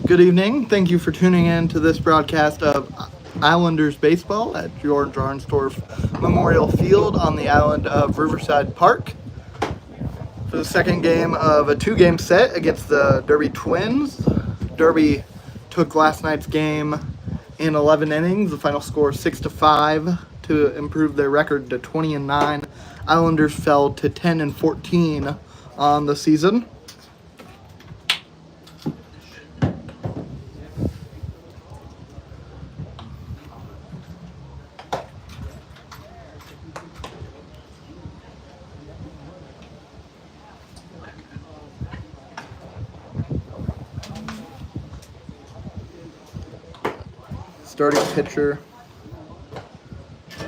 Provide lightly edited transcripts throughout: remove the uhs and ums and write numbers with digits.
Good evening. Thank you for tuning in to this broadcast of Islanders baseball at George Arnstorff Memorial Field on the island of Riverside Park for the second game of a two-game set against the Derby Twins. Derby took last night's game in 11 innings. The final score 6-5 to improve their record to 20-9. Islanders fell to 10-14 on the season. Starting pitcher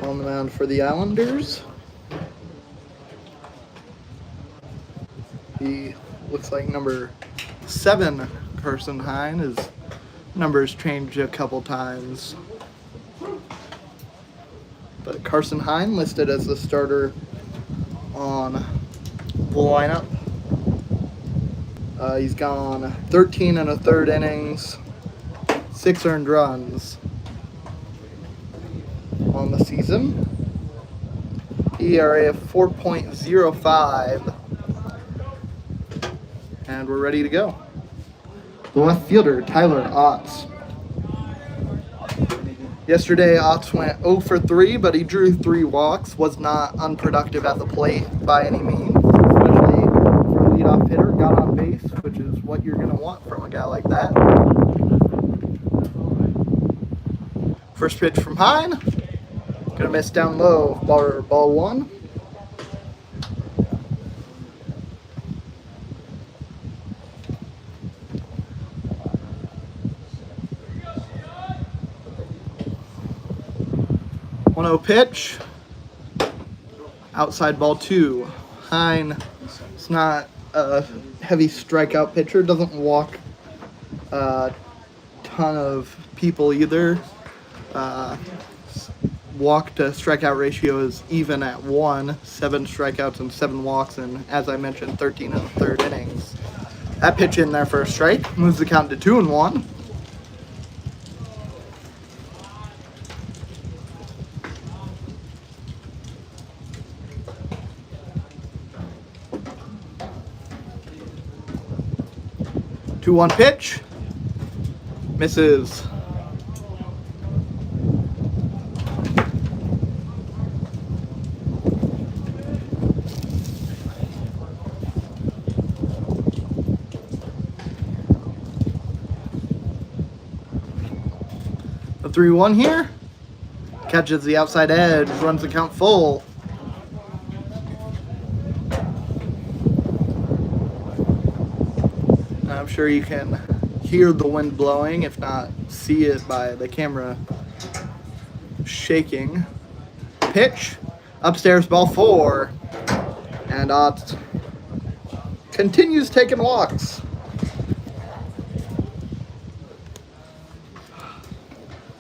on the mound for the Islanders. He looks like number 7, Carson Hine. His numbers changed a couple times. But Carson Hine listed as the starter on the lineup. He's gone 13 1/3 innings, 6 earned runs on the season. ERA of 4.05. And we're ready to go. The left fielder, Tyler Otts. Yesterday, Otts went 0 for 3, but he drew 3 walks. Was not unproductive at the plate by any means, especially for a leadoff hitter. Got on base, which is what you're going to want from a guy like that. First pitch from Hine. Gonna miss down low. Ball 1. One-0 pitch. Outside ball 2. Hine is not a heavy strikeout pitcher. Doesn't walk a ton of people either. Walk to strikeout ratio is even at 1. 7 strikeouts and 7 walks, and as I mentioned, 13 1/3 innings. That pitch in there for a strike moves the count to 2-1. Two-one pitch. Misses. The 3-1 here. Catches the outside edge, runs the count full. I'm sure you can hear the wind blowing, if not see it by the camera shaking. Pitch. Upstairs, ball 4. And Otts continues taking walks.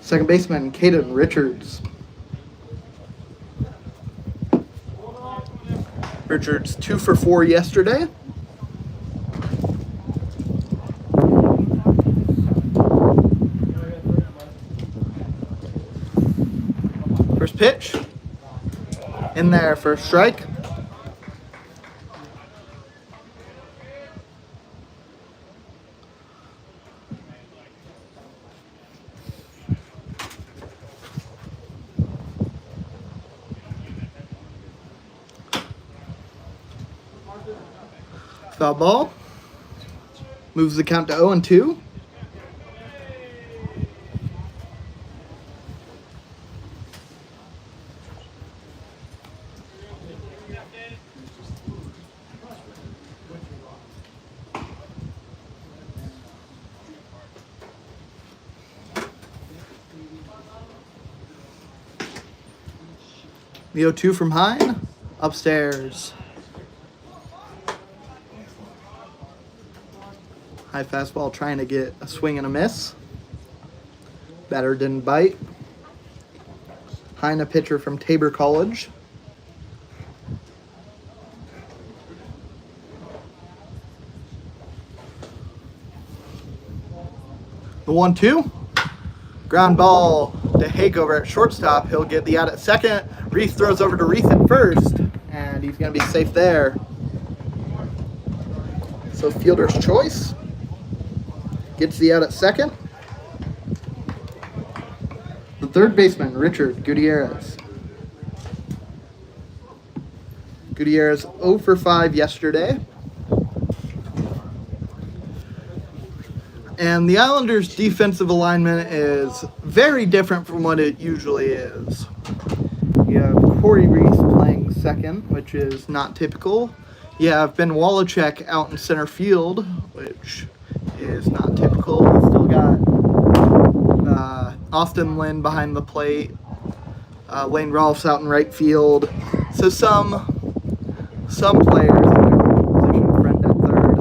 Second baseman, Caden Richards. Richards 2 for 4 yesterday. First pitch. In there for a strike. Foul ball. Moves the count to 0-2. The 0-2 from Hine. Upstairs. High fastball trying to get a swing and a miss. Batter didn't bite. Hine, a pitcher from Tabor College. The 1-2. Ground ball to Hagover at shortstop. He'll get the out at second. Reese throws over to Reese at first, and he's going to be safe there. So fielder's choice. Gets the out at second. The third baseman, Richard Gutierrez. Gutierrez 0 for 5 yesterday. And the Islanders' defensive alignment is very different from what it usually is. You have Corey Reese playing second, which is not typical. You have Ben Wallachek out in center field, which is not typical. You still got Austin Lynn behind the plate. Lane Rolfe's out in right field. So some players in their position, friend at third.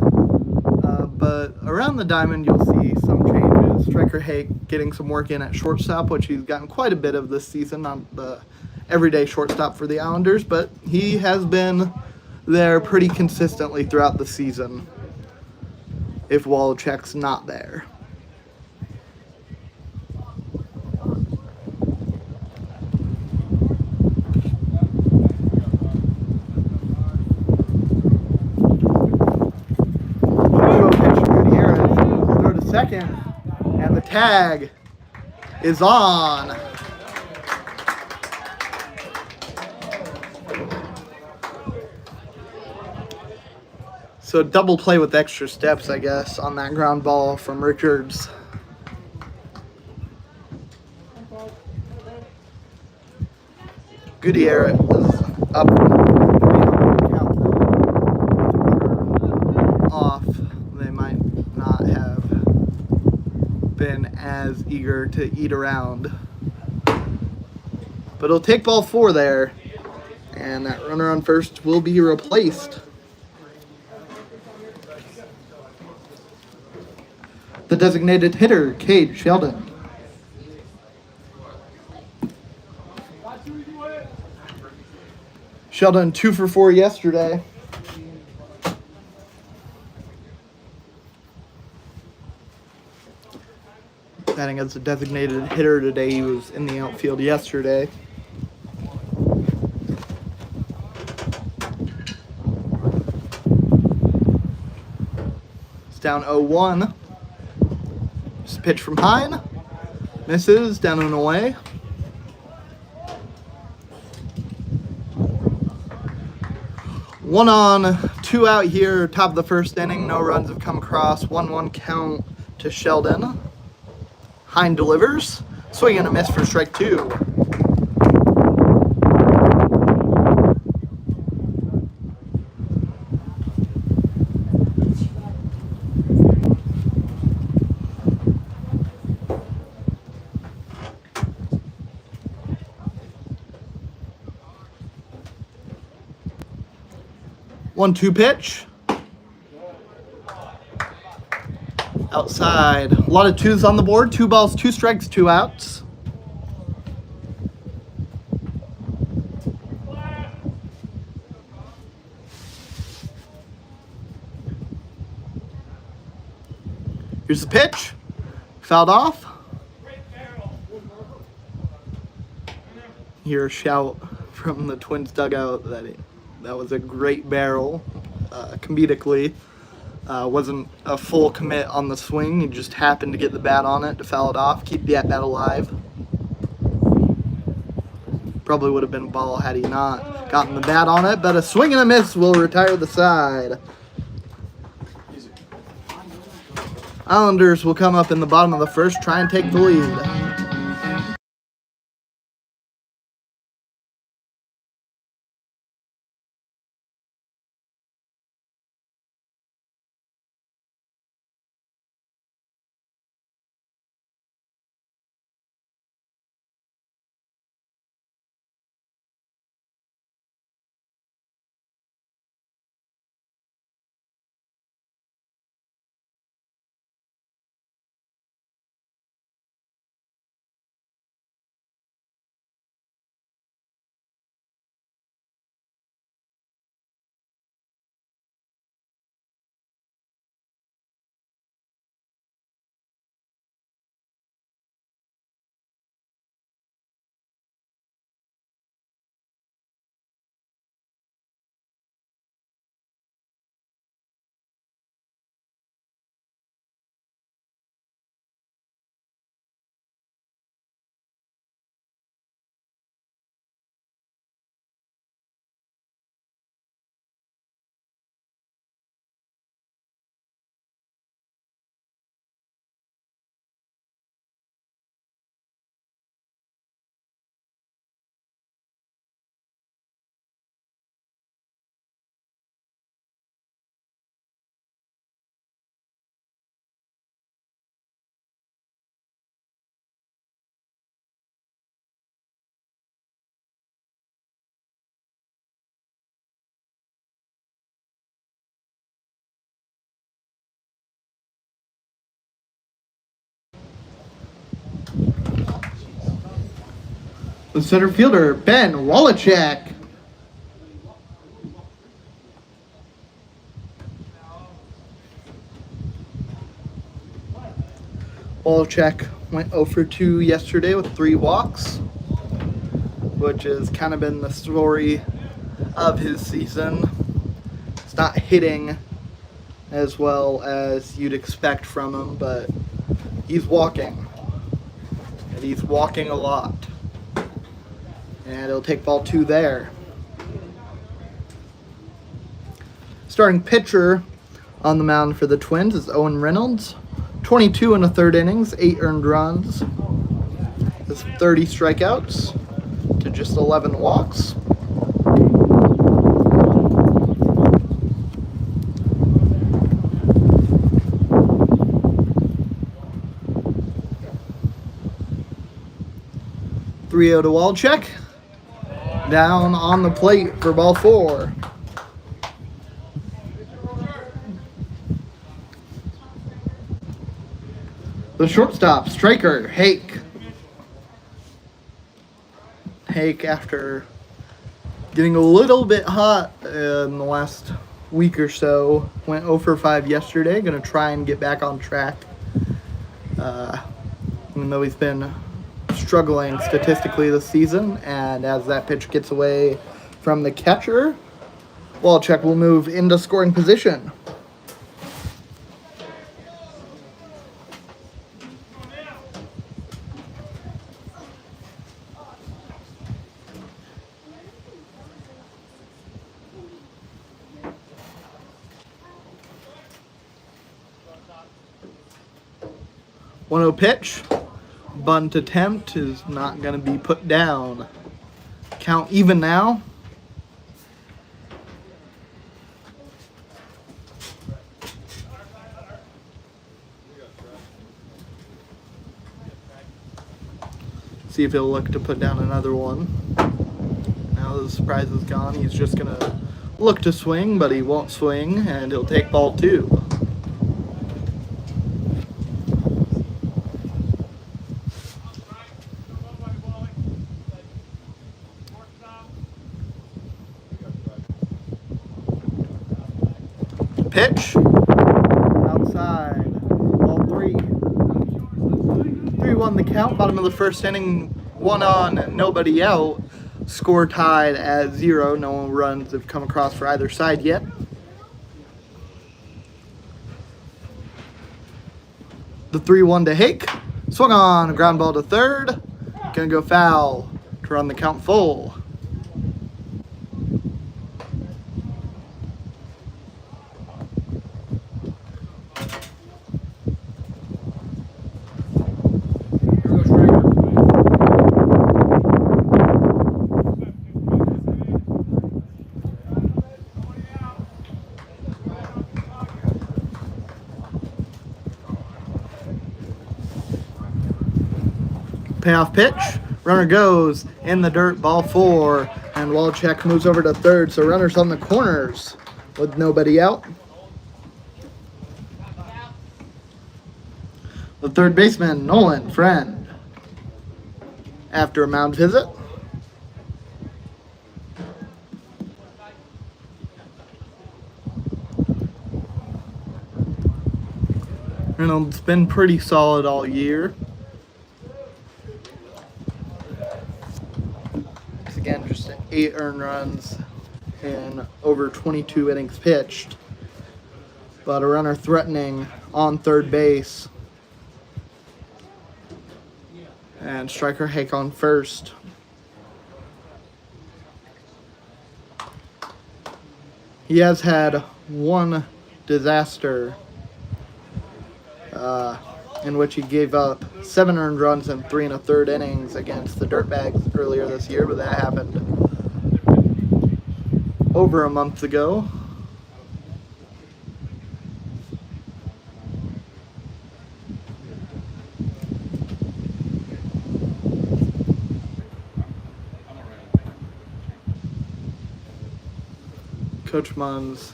But around the diamond, you'll see some changes. Striker Hake getting some work in at shortstop, which he's gotten quite a bit of this season on the everyday shortstop for the Islanders, but he has been there pretty consistently throughout the season if Wallachek's not there. Gutierrez throw to second, and the tag is on. So double play with extra steps, I guess, on that ground ball from Richards. Gutierrez up off. They might not have been as eager to eat around. But he'll take ball 4 there, and that runner on first will be replaced. The designated hitter, Cade Sheldon. Sheldon 2 for 4 yesterday. Batting as a designated hitter today. He was in the outfield yesterday. It's down 0-1. Just a pitch from Hine. Misses, down and away. One on, 2 out here, top of the first inning. No runs have come across. 1-1 count to Sheldon. Hine delivers. Swing and a miss for strike 2. One-two pitch. Outside. A lot of 2s on the board. 2 balls, 2 strikes, 2 outs. Here's the pitch. Fouled off. Hear a shout from the Twins dugout that was a great barrel, comedically. Wasn't a full commit on the swing. He just happened to get the bat on it to foul it off, keep the at-bat alive. Probably would have been a ball had he not gotten the bat on it, but a swing and a miss will retire the side. Islanders will come up in the bottom of the first, try and take the lead. The center fielder, Ben Wallachek. Wallachek went 0 for 2 yesterday with 3 walks, which has kind of been the story of his season. It's not hitting as well as you'd expect from him, but he's walking. And he's walking a lot. And he'll take ball 2 there. Starting pitcher on the mound for the Twins is Owen Reynolds. 22 in the third innings, 8 earned runs. That's 30 strikeouts to just 11 walks. Three-0 to Wallachek. Down on the plate for ball 4. The shortstop, striker, Hake. Hake, after getting a little bit hot in the last week or so, went 0 for 5 yesterday. Going to try and get back on track. Even though he's been struggling statistically this season, and as that pitch gets away from the catcher, Wallachek will move into scoring position. One 0 pitch. Bunt attempt is not going to be put down. Count even now. See if he'll look to put down another one. Now the surprise is gone. He's just going to look to swing, but he won't swing, and he'll take ball 2. Pitch. Outside. Ball 3. 3-1 the count. Bottom of the first inning. 1 on, nobody out. Score tied at 0. No runs have come across for either side yet. The 3-1 to Hake. Swung on. Ground ball to third. Gonna go foul to run the count full. Payoff pitch. Runner goes in the dirt, ball 4, and Wallachek moves over to third, so runners on the corners with nobody out. The third baseman, Nolan Friend, after a mound visit. Reynolds been pretty solid all year. Again, just 8 earned runs in over 22 innings pitched. But a runner threatening on third base. And striker Hake on first. He has had one disaster in which he gave up 7 earned runs in 3 1/3 innings against the Dirtbags earlier this year, but that happened over a month ago. Coach Munns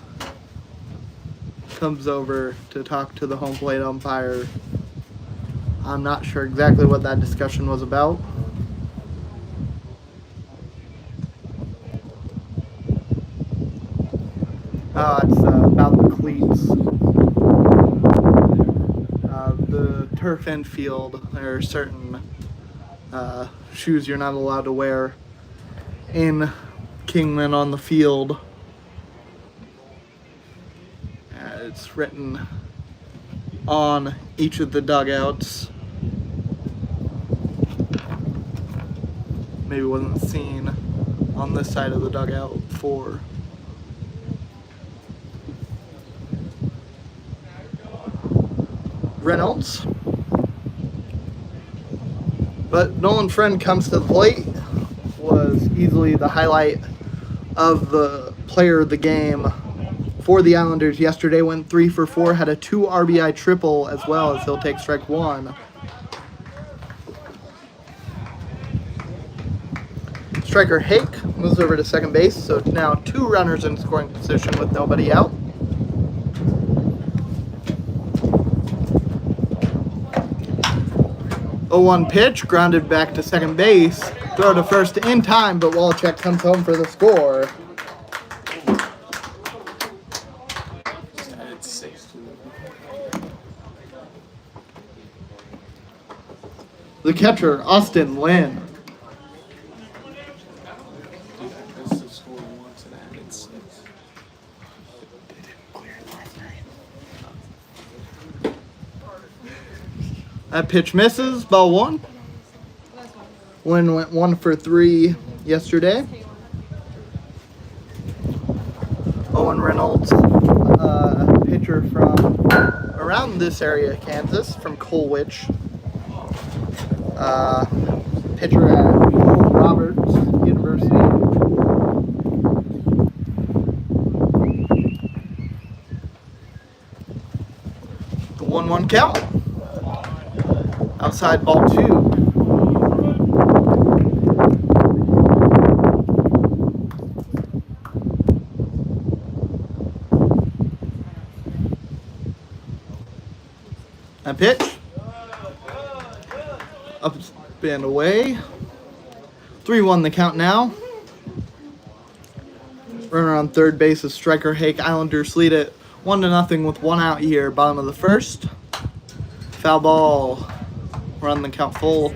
comes over to talk to the home plate umpire. I'm not sure exactly what that discussion was about. It's about the cleats. The turf and field, there are certain shoes you're not allowed to wear in Kingman on the field. It's written on each of the dugouts. Maybe wasn't seen on this side of the dugout for Reynolds. But Nolan Friend comes to the plate, was easily the highlight of the player of the game for the Islanders yesterday. Went 3 for 4, had a 2 RBI triple as well, as he'll take strike one. Striker Hake moves over to second base, so now 2 runners in scoring position with nobody out. A 1 pitch, grounded back to second base. Throw to first in time, but Walchek comes home for the score. The catcher, Austin Lynn. That pitch misses, ball 1. Lynn went 1 for 3 yesterday. Owen Reynolds, pitcher from around this area, Kansas, from Colwich. Pitcher at Roberts University. The 1-1 count. Outside ball 2. A pitch. Up and away. 3-1 the count now. Runner on third base is striker Hake. Islanders lead it 1-0 with 1 out here. Bottom of the first. Foul ball. Run the count full.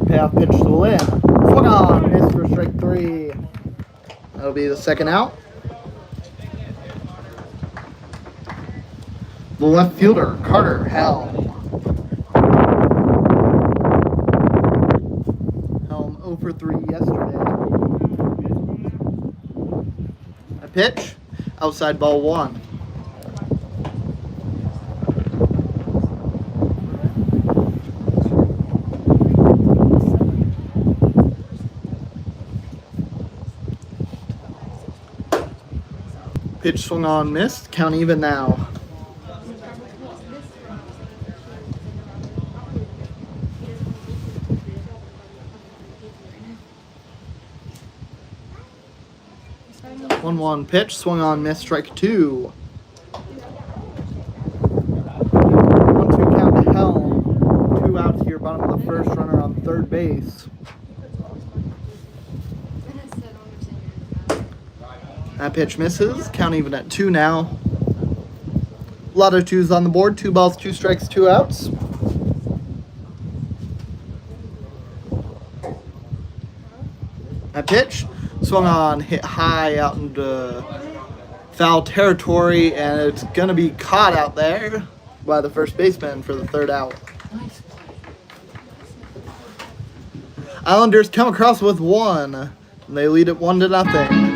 Payoff pitch to Lynn. Swung on, missed for strike 3. That'll be the second out. The left fielder, Carter Helm. Helm 0 for 3 yesterday. A pitch, outside ball 1. Pitch swung on, missed. Count even now. One pitch, swung on, missed, strike 2. 1-2 count to Helm. 2 outs here, bottom of the first, runner on third base. That pitch misses, count even at 2 now. A lot of 2s on the board, 2 balls, 2 strikes, 2 outs. That pitch swung on, hit high out into foul territory, and it's going to be caught out there by the first baseman for the 3rd out. Islanders come across with 1, and they lead it 1-0.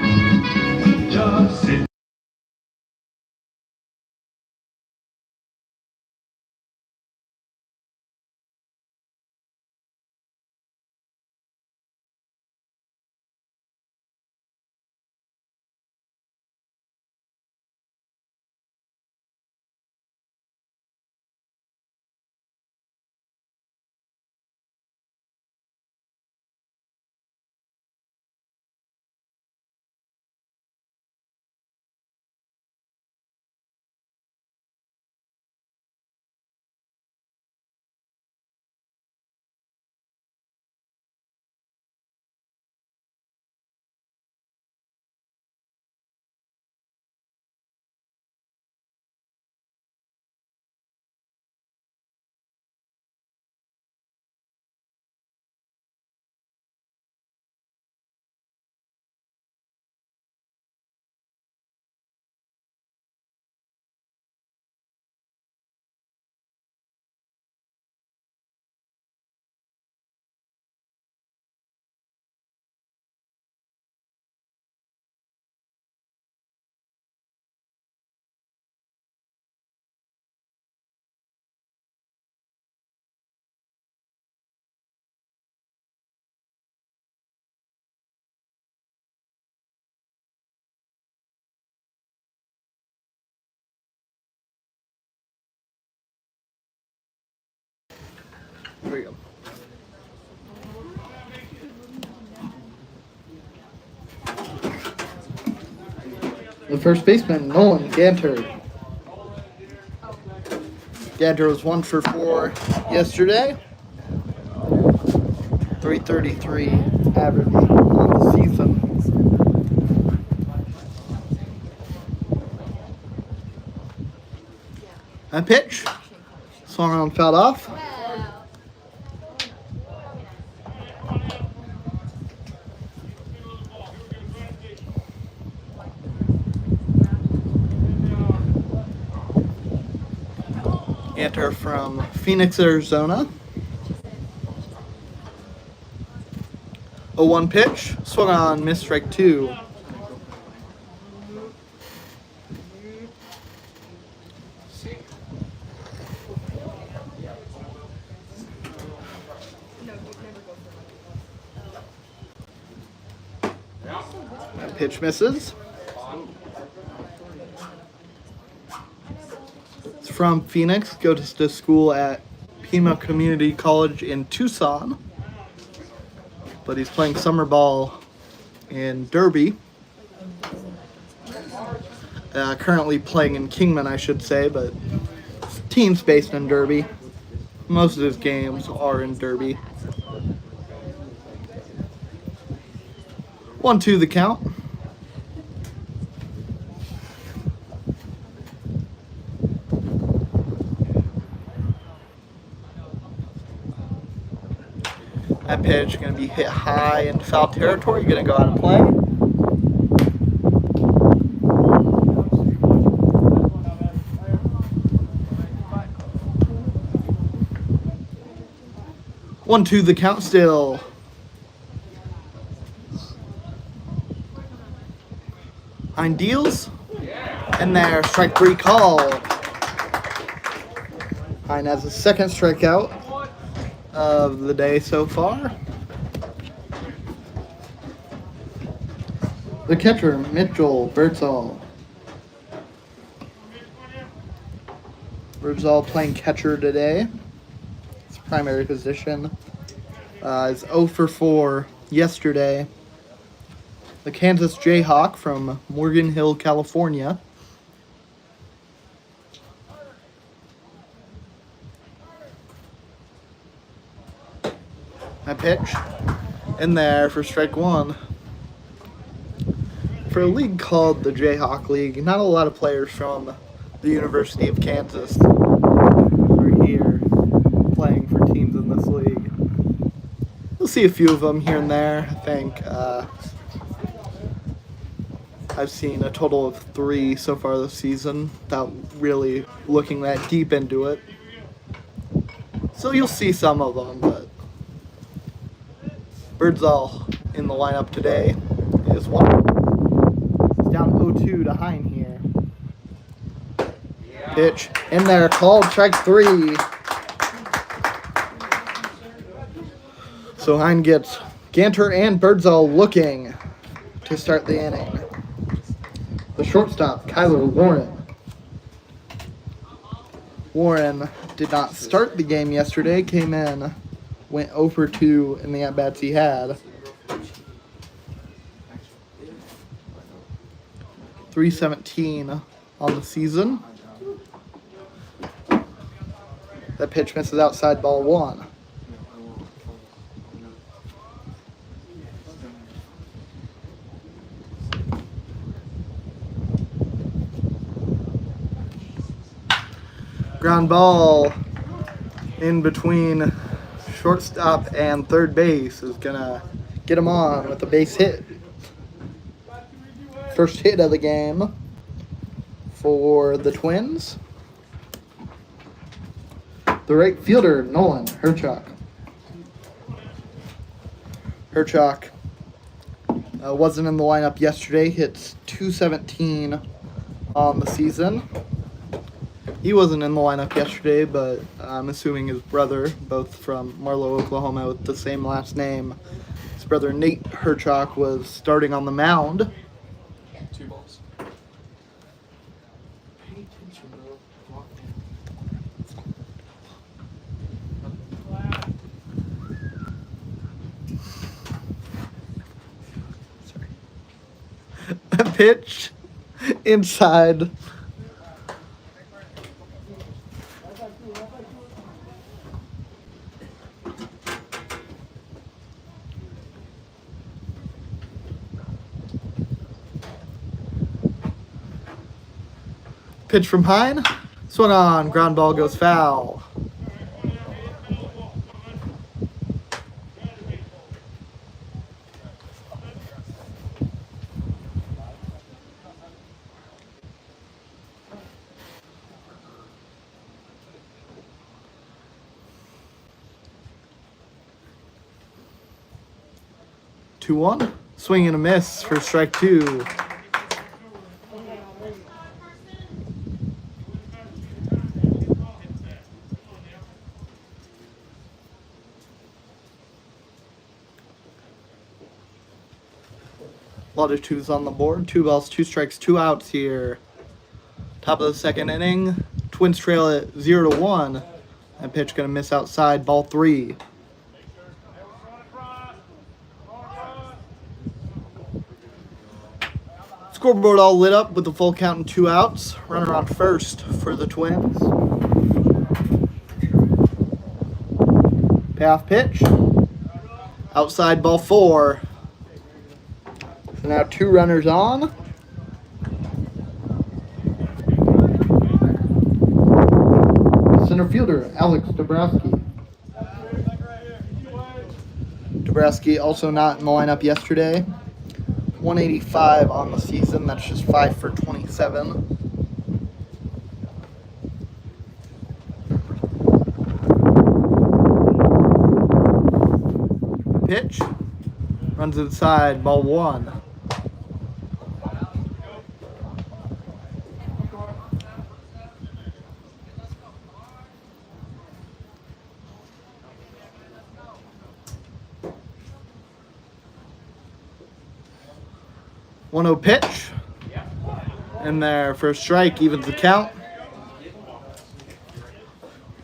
There we go. The first baseman, Nolan Ganter. Ganter was 1 for 4 yesterday. 333 average on the season. And pitch. Swung on, fouled off. Ganter from Phoenix, Arizona. 0-1 pitch. Swung on, missed, strike 2. That pitch misses. It's from Phoenix. Goes to school at Pima Community College in Tucson. But he's playing summer ball in Derby. Currently playing in Kingman, I should say, but team's based in Derby. Most of his games are in Derby. 1-2 the count. That pitch going to be hit high in foul territory. Going to go out of play. One, two, the count still. Hind deals. And there, strike 3 called. Hind has a second strikeout of the day so far. The catcher, Mitchell Birdsall. Birdsall playing catcher today. His primary position. Is 0 for 4 yesterday. The Kansas Jayhawk from Morgan Hill, California. That pitch in there for strike 1. For a league called the Jayhawk League, not a lot of players from the University of Kansas are here playing for teams in this league. You'll see a few of them here and there. I think I've seen a total of 3 so far this season without really looking that deep into it. So you'll see some of them, but Birdsall in the lineup today is 1. He's down 0-2 to Hind here. Pitch in there, called, strike 3. So Hind gets Ganter and Birdsall looking to start the inning. The shortstop, Kyler Warren. Warren did not start the game yesterday, came in, went 0 for 2 in the at-bats he had. 317 on the season. That pitch misses outside, ball 1. Ground ball in between shortstop and third base is gonna get him on with a base hit. First hit of the game for the Twins. The right fielder, Nolan Herchuk. Herchuk wasn't in the lineup yesterday. Hits .217 on the season. He wasn't in the lineup yesterday, but I'm assuming his brother, both from Marlow, Oklahoma, with the same last name, his brother Nate Herchuk was starting on the mound. 2 balls. Pay attention, bro. A pitch inside. Pitch from Hine. Swung on. Ground ball goes foul. Two one. Swing and a miss for strike two. A lot of twos on the board. 2 balls, 2 strikes, 2 outs here. Top of the second inning. Twins trail at 0-1. That pitch gonna miss outside. Ball 3. Scoreboard all lit up with a full count and 2 outs. Runner on first for the Twins. Payoff pitch. Outside, ball 4. So now 2 runners on. Center fielder, Alex Dabrowski. Dabrowski also not in the lineup yesterday. 185 on the season. That's just 5 for 27. Pitch. Runs inside. Ball 1. One 0 pitch. In there for a strike, evens the count.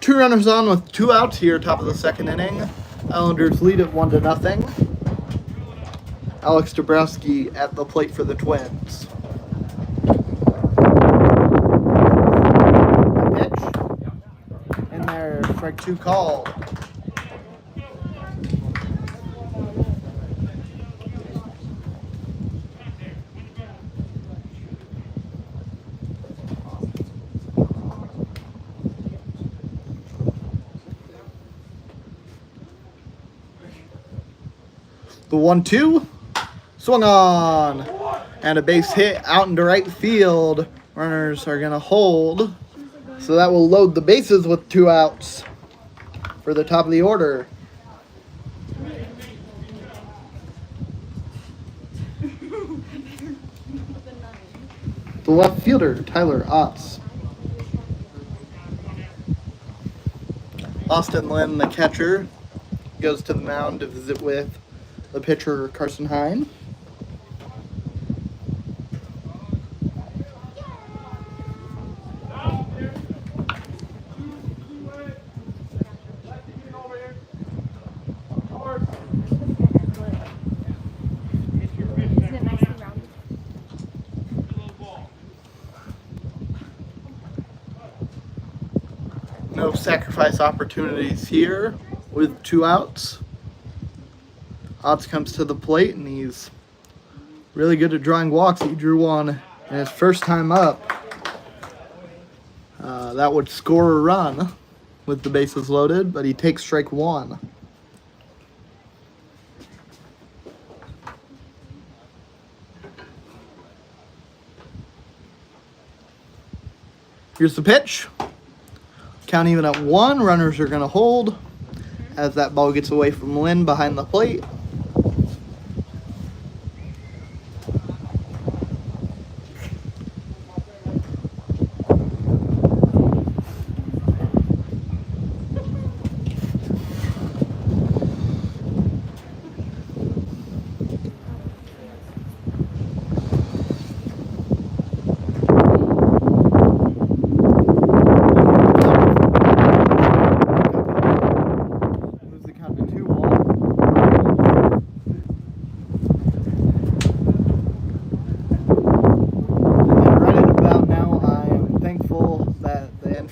2 runners on with 2 outs here, top of the second inning. Islanders lead it 1-0. Alex Dabrowski at the plate for the Twins. Pitch. In there, strike 2 called. The 1-2, swung on, and a base hit out into right field. Runners are gonna hold, so that will load the bases with 2 outs for the top of the order. The left fielder, Tyler Otts. Austin Lynn, the catcher, goes to the mound to visit with the pitcher, Carson Hine. No sacrifice opportunities here with 2 outs. Otts comes to the plate, and he's really good at drawing walks. He drew one in his first time up. That would score a run with the bases loaded, but he takes strike 1. Here's the pitch. Count even at 1. Runners are going to hold as that ball gets away from Lynn behind the plate. Moves the count to 2-1.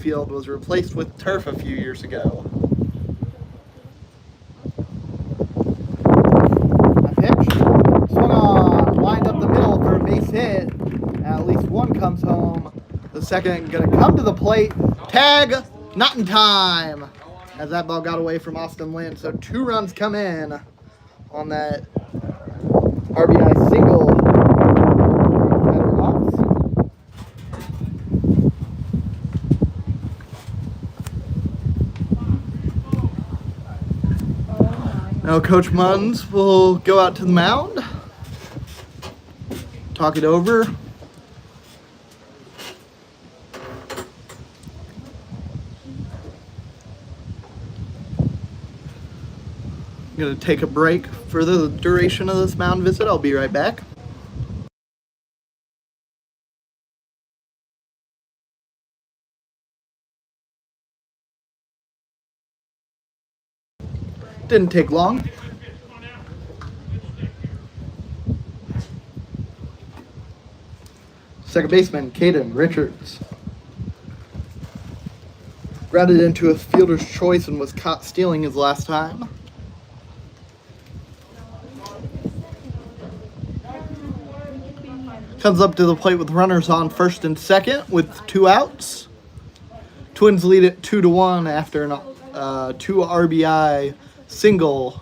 field was replaced with turf a few years ago. A pitch. Swung on. Lined up the middle for a base hit. At least one comes home. The second going to come to the plate. Tag. Not in time. As that ball got away from Austin Lynn. So 2 runs come in on that RBI single. Now Coach Munns will go out to the mound, talk it over. I'm going to take a break for the duration of this mound visit. I'll be right back. Didn't take long. Second baseman, Caden Richards. Grounded into a fielder's choice and was caught stealing his last time. Comes up to the plate with runners on first and second with 2 outs. Twins lead it 2-1 after an 2 RBI single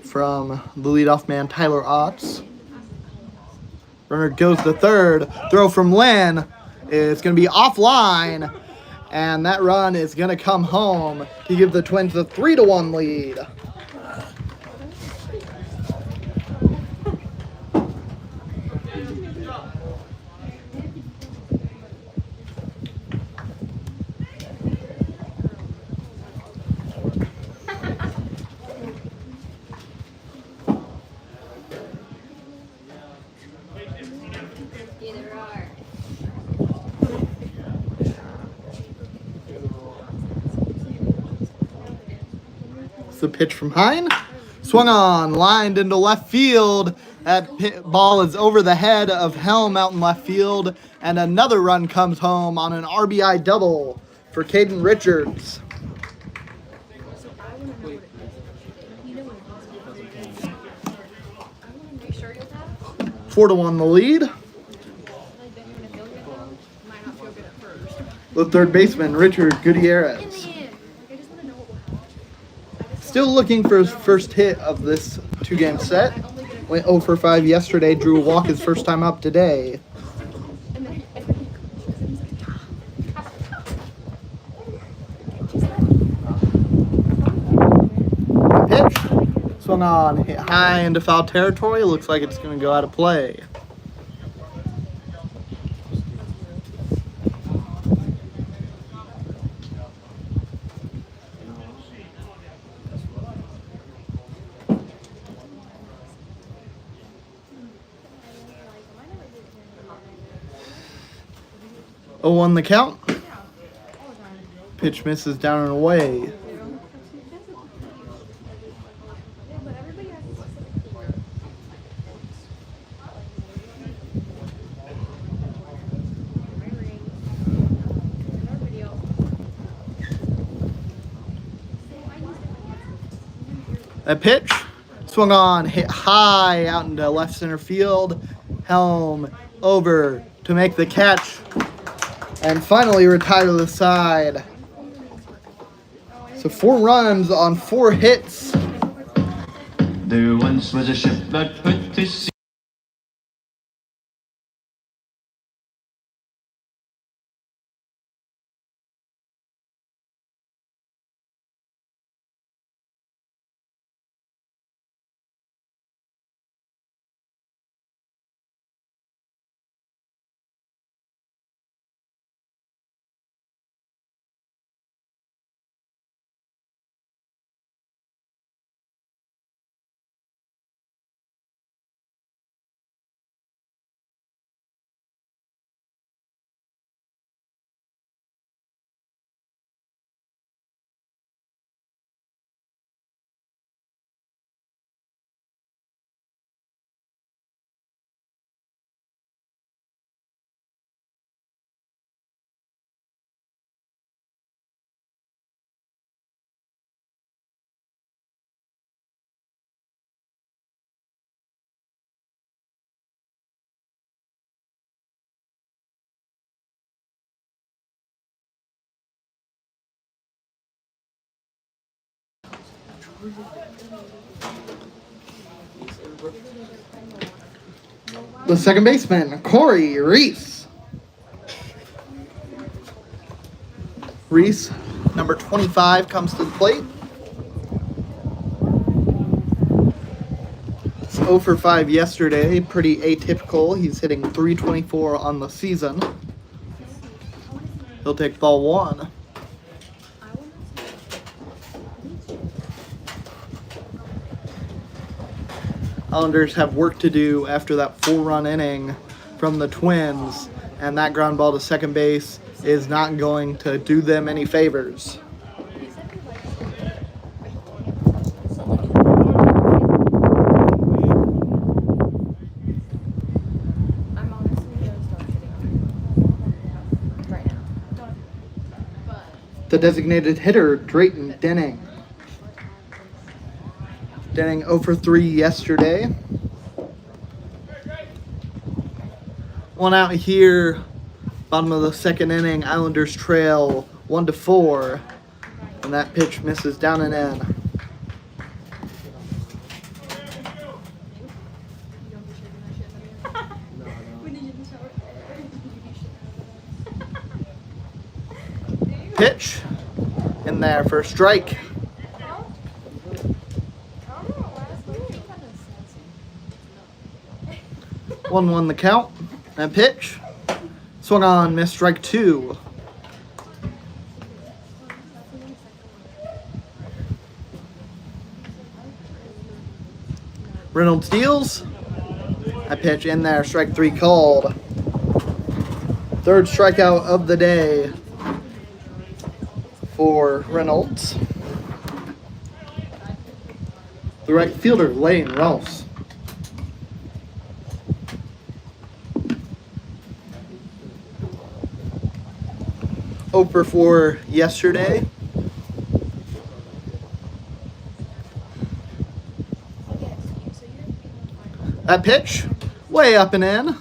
from the leadoff man Tyler Otts. Runner goes to third. Throw from Lynn is going to be offline, and that run is going to come home to give the Twins a 3-1 lead. The pitch from Hine. Swung on, lined into left field. That ball is over the head of Helm out in left field. And another run comes home on an RBI double for Caden Richards. Four to 1 the lead. The third baseman, Richard Gutierrez. Still looking for his first hit of this 2-game set. Went 0 for 5 yesterday, drew a walk his first time up today. Pitch. Swung on, hit high into foul territory. Looks like it's going to go out of play. On the count. Pitch misses down and away. That pitch swung on, hit high out into left center field. Helm over to make the catch and finally retire to the side. So 4 runs on 4 hits. There once was a ship that put to sea. The second baseman, Corey Reese. Reese, number 25, comes to the plate. It's 0 for 5 yesterday, pretty atypical. He's hitting .324 on the season. He'll take ball one. Islanders have work to do after that 4-run inning from the Twins, and that ground ball to second base is not going to do them any favors. The designated hitter, Drayton Denning. Denning 0 for 3 yesterday. One out here, bottom of the second inning. Islanders trail 1-4, and that pitch misses down and in. Pitch in there for a strike. 1-1 the count. And pitch. Swung on, missed, strike two. Reynolds deals. That pitch in there, strike three called. Third strikeout of the day for Reynolds. The right fielder, Lane Rouse. For 4 yesterday. That pitch, way up and in.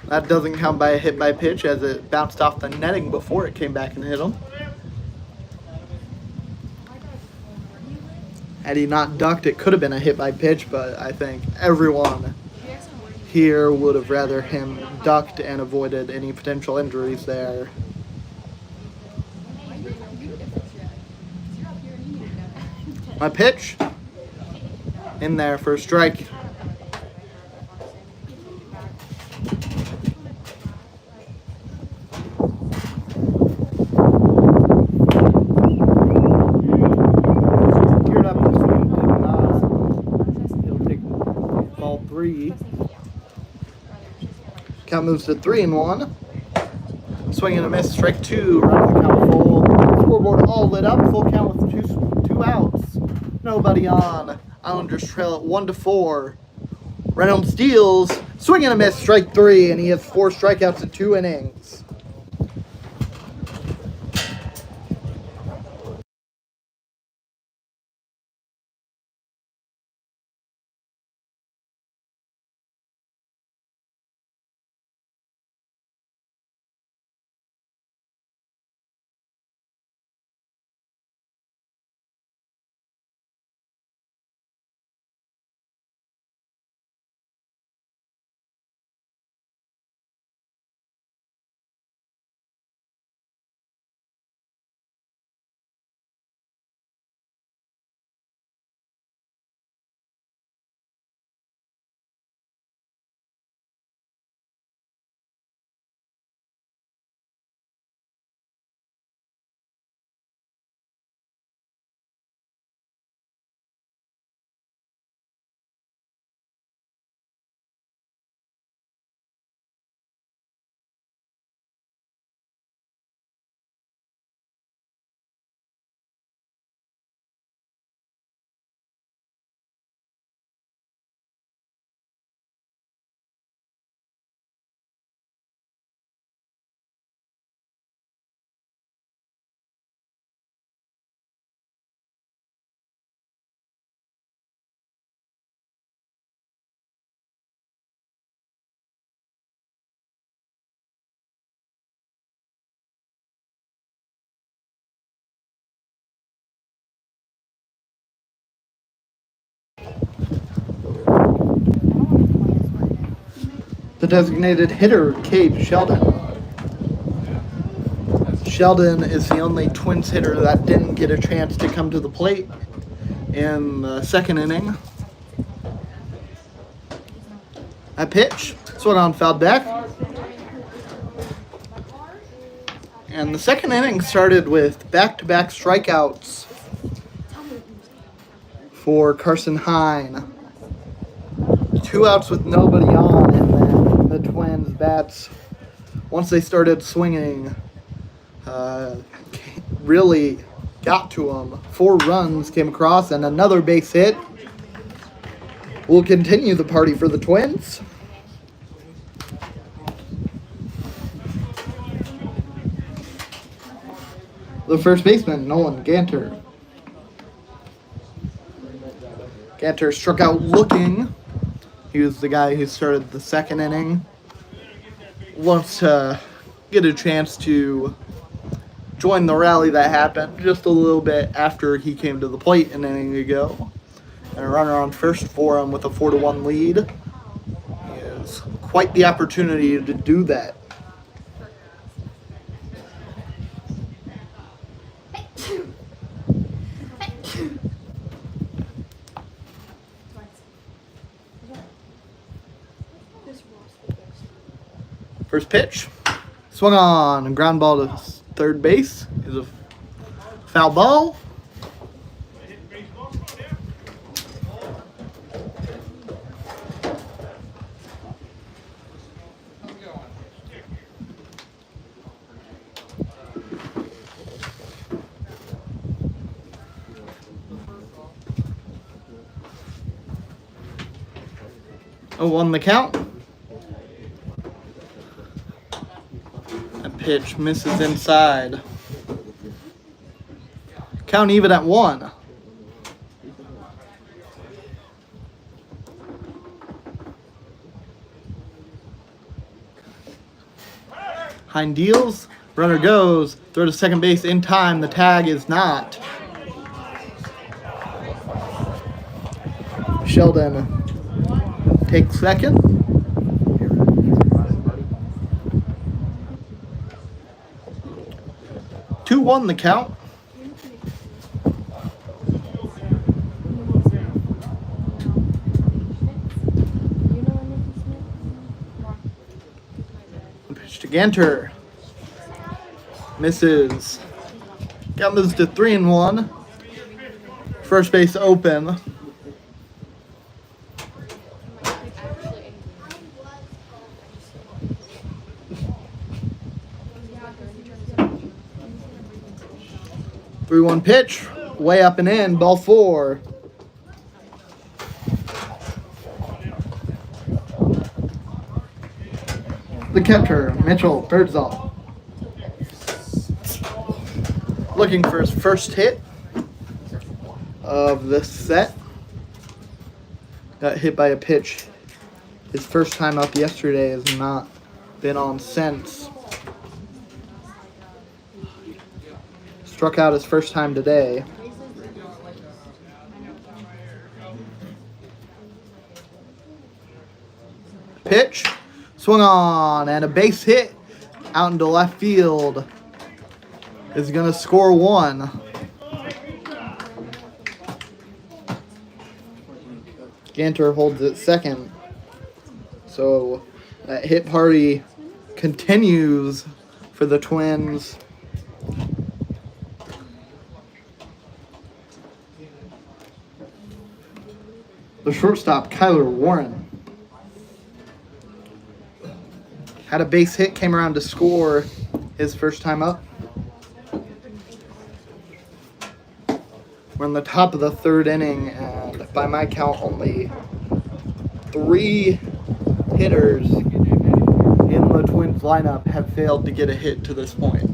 That doesn't count by a hit by pitch as it bounced off the netting before it came back and hit him. Had he not ducked, it could have been a hit by pitch, but I think everyone here would have rather him ducked and avoided any potential injuries there. My pitch in there for a strike. Geared up to swing, did not. He'll take ball three. Count moves to 3-1. Swing and a miss, strike two. Round the count full. Scoreboard all lit up. Full count with two outs. Nobody on. Islanders trail at 1-4. Reynolds deals. Swing and a miss, strike three, and he has 4 strikeouts in 2 innings. The designated hitter, Cade Sheldon. Sheldon is the only Twins hitter that didn't get a chance to come to the plate in the second inning. A pitch, swung on, fouled back. And the second inning started with back-to-back strikeouts for Carson Hine. 2 outs with nobody on, and then the Twins bats, once they started swinging, really got to them. 4 runs came across and another base hit will continue the party for the Twins. The first baseman, Nolan Ganter. Ganter struck out looking. He was the guy who started the second inning. Wants to get a chance to join the rally that happened just a little bit after he came to the plate an inning ago. And a runner on first for him with a 4-1 lead is quite the opportunity to do that. First pitch, swung on, and ground ball to third base is a foul ball. Oh, on the count. That pitch misses inside. Count even at 1. Hine deals. Runner goes. Throw to second base in time. The tag is not. Sheldon takes second. Two won the count. Pitch to Ganter. Misses. Got moves to 3-1. First base open. Three-one pitch, way up and in, ball 4. The catcher, Mitchell Birdsall, looking for his first hit of this set. Got hit by a pitch. His first time up yesterday has not been on since. Struck out his first time today. Pitch, swung on, and a base hit out into left field is going to score 1. Ganter holds it second. So that hit party continues for the Twins. The shortstop, Kyler Warren, had a base hit, came around to score his first time up. We're in the top of the third inning, and by my count, only 3 hitters in the Twins lineup have failed to get a hit to this point.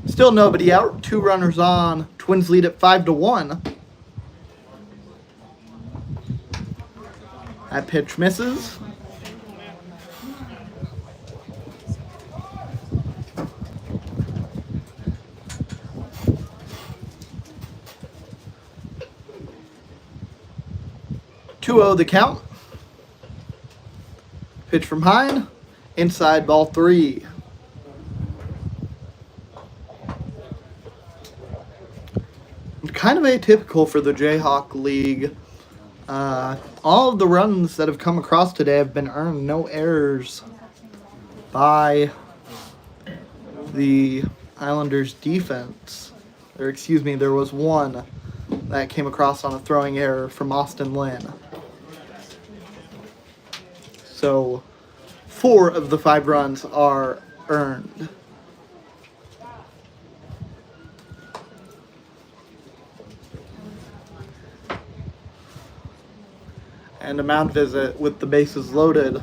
Still nobody out. 2 runners on. Twins lead at 5-1. That pitch misses. 2-0 the count. Pitch from Hine. Inside, ball 3. Kind of atypical for the Jayhawk League. All of the runs that have come across today have been earned. No errors by the Islanders defense. Or excuse me, there was one that came across on a throwing error from Austin Lynn. So 4 of the 5 runs are earned. And a mound visit with the bases loaded.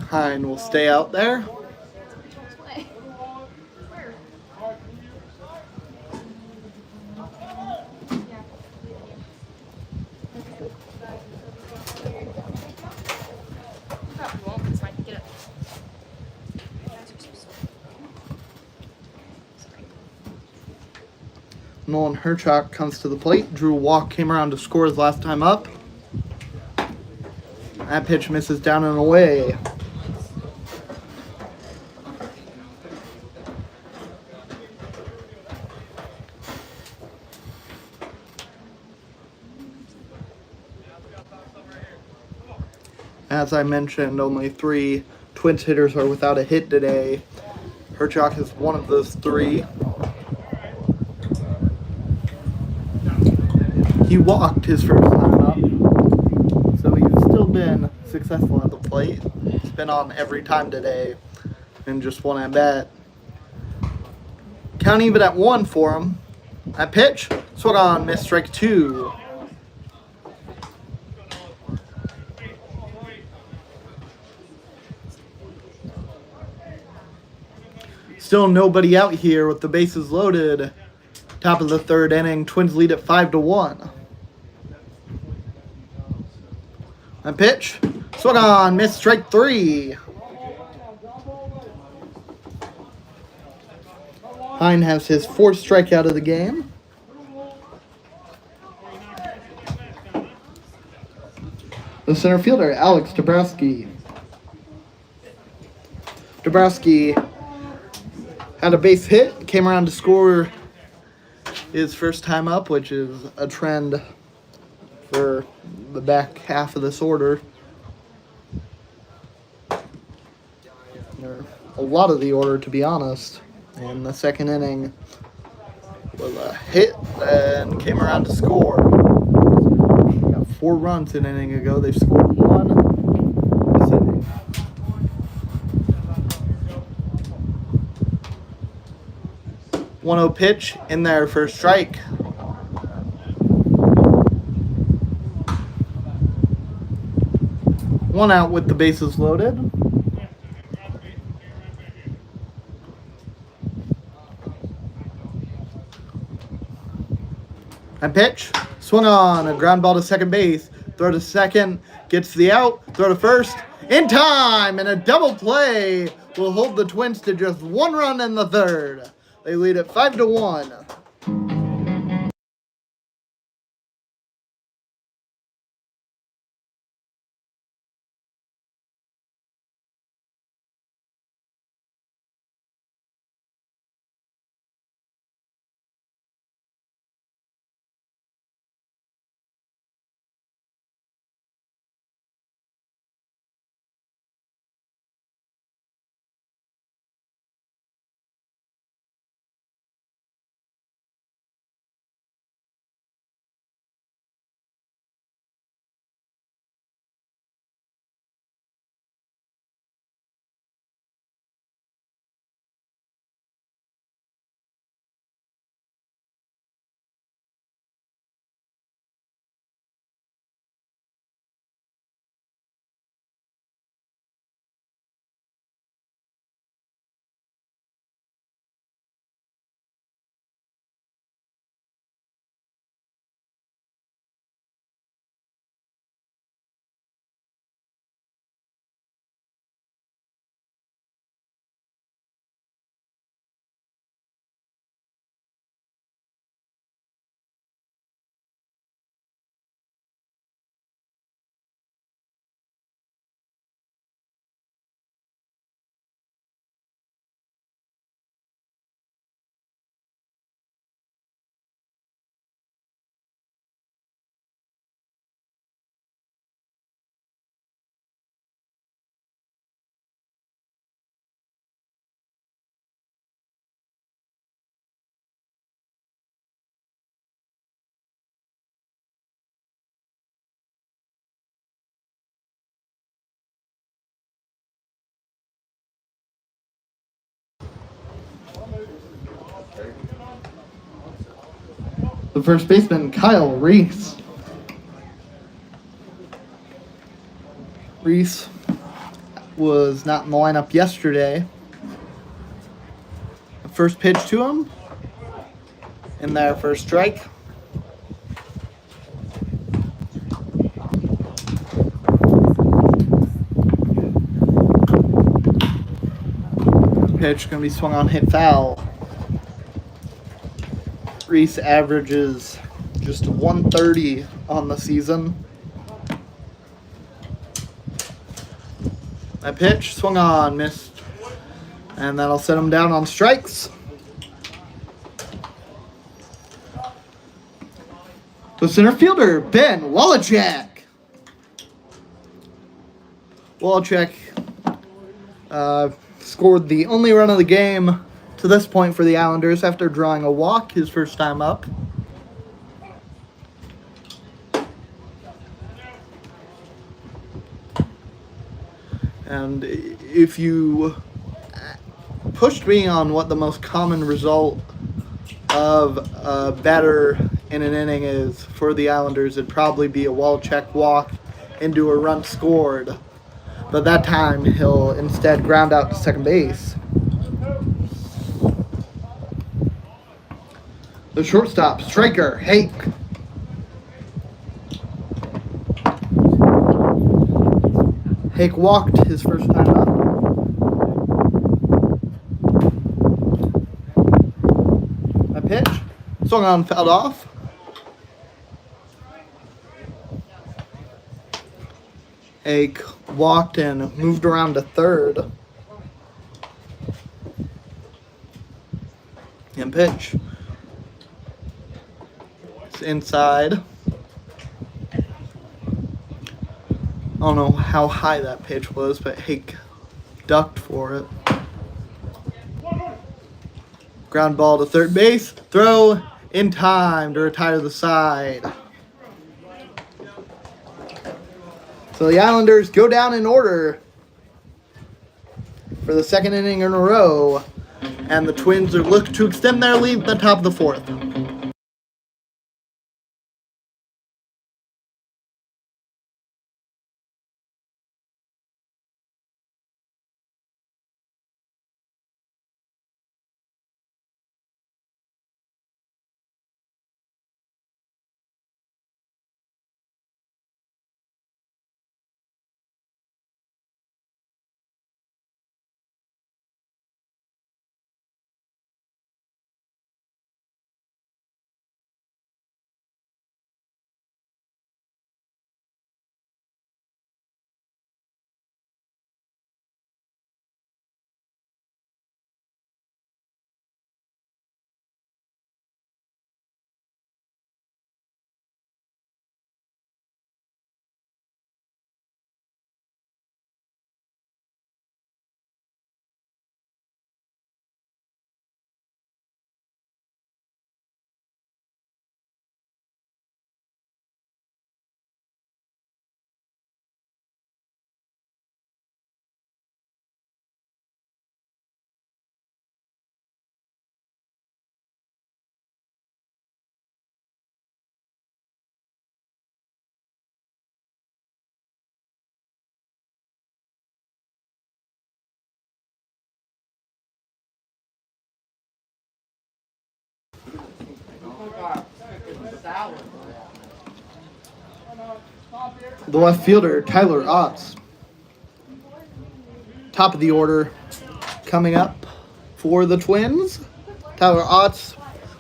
Hine will stay out there. Nolan Herchuk comes to the plate. Drew Walk came around to score his last time up. That pitch misses down and away. As I mentioned, only 3 Twins hitters are without a hit today. Herchuk is one of those 3. He walked his first time up, so he's still been successful at the plate. He's been on every time today, and just one at bat. Count even at 1 for him. That pitch, swung on, missed, strike 2. Still nobody out here with the bases loaded. Top of the 3rd inning, Twins lead at 5-1. A pitch, swung on, missed, strike 3. Hine has his 4th strikeout of the game. The center fielder, Alex Dabrowski. Dabrowski had a base hit, came around to score his first time up, which is a trend for the back half of this order. Or a lot of the order, to be honest. In the 2nd inning was a hit and came around to score. They got 4 runs an inning ago. They've scored 1 this inning. One-0 pitch in there for a strike. One out with the bases loaded. And pitch, swung on, a ground ball to second base. Throw to second, gets the out. Throw to first, in time, and a double play will hold the Twins to just 1 run in the 3rd. They lead at 5-1. The first baseman, Kyle Reese. Reese was not in the lineup yesterday. The first pitch to him. In there for a strike. Pitch going to be swung on, hit foul. Reese averages just 130 on the season. That pitch swung on, missed. And that'll set him down on strikes. The center fielder, Ben Wallachek. Wallachek scored the only run of the game to this point for the Islanders after drawing a walk his first time up. And if you pushed me on what the most common result of a batter in an inning is for the Islanders, it'd probably be a Wallachek walk into a run scored. But that time, he'll instead ground out to second base. The shortstop, striker, Hake. Hake walked his first time up. A pitch. Swung on, fouled off. Hake walked and moved around to third. And pitch. It's inside. I don't know how high that pitch was, but Hake ducked for it. Ground ball to third base. Throw in time to retire the side. So the Islanders go down in order for the second inning in a row, and the Twins are looking to extend their lead at the top of the fourth. The left fielder, Tyler Otts. Top of the order coming up for the Twins. Tyler Otts,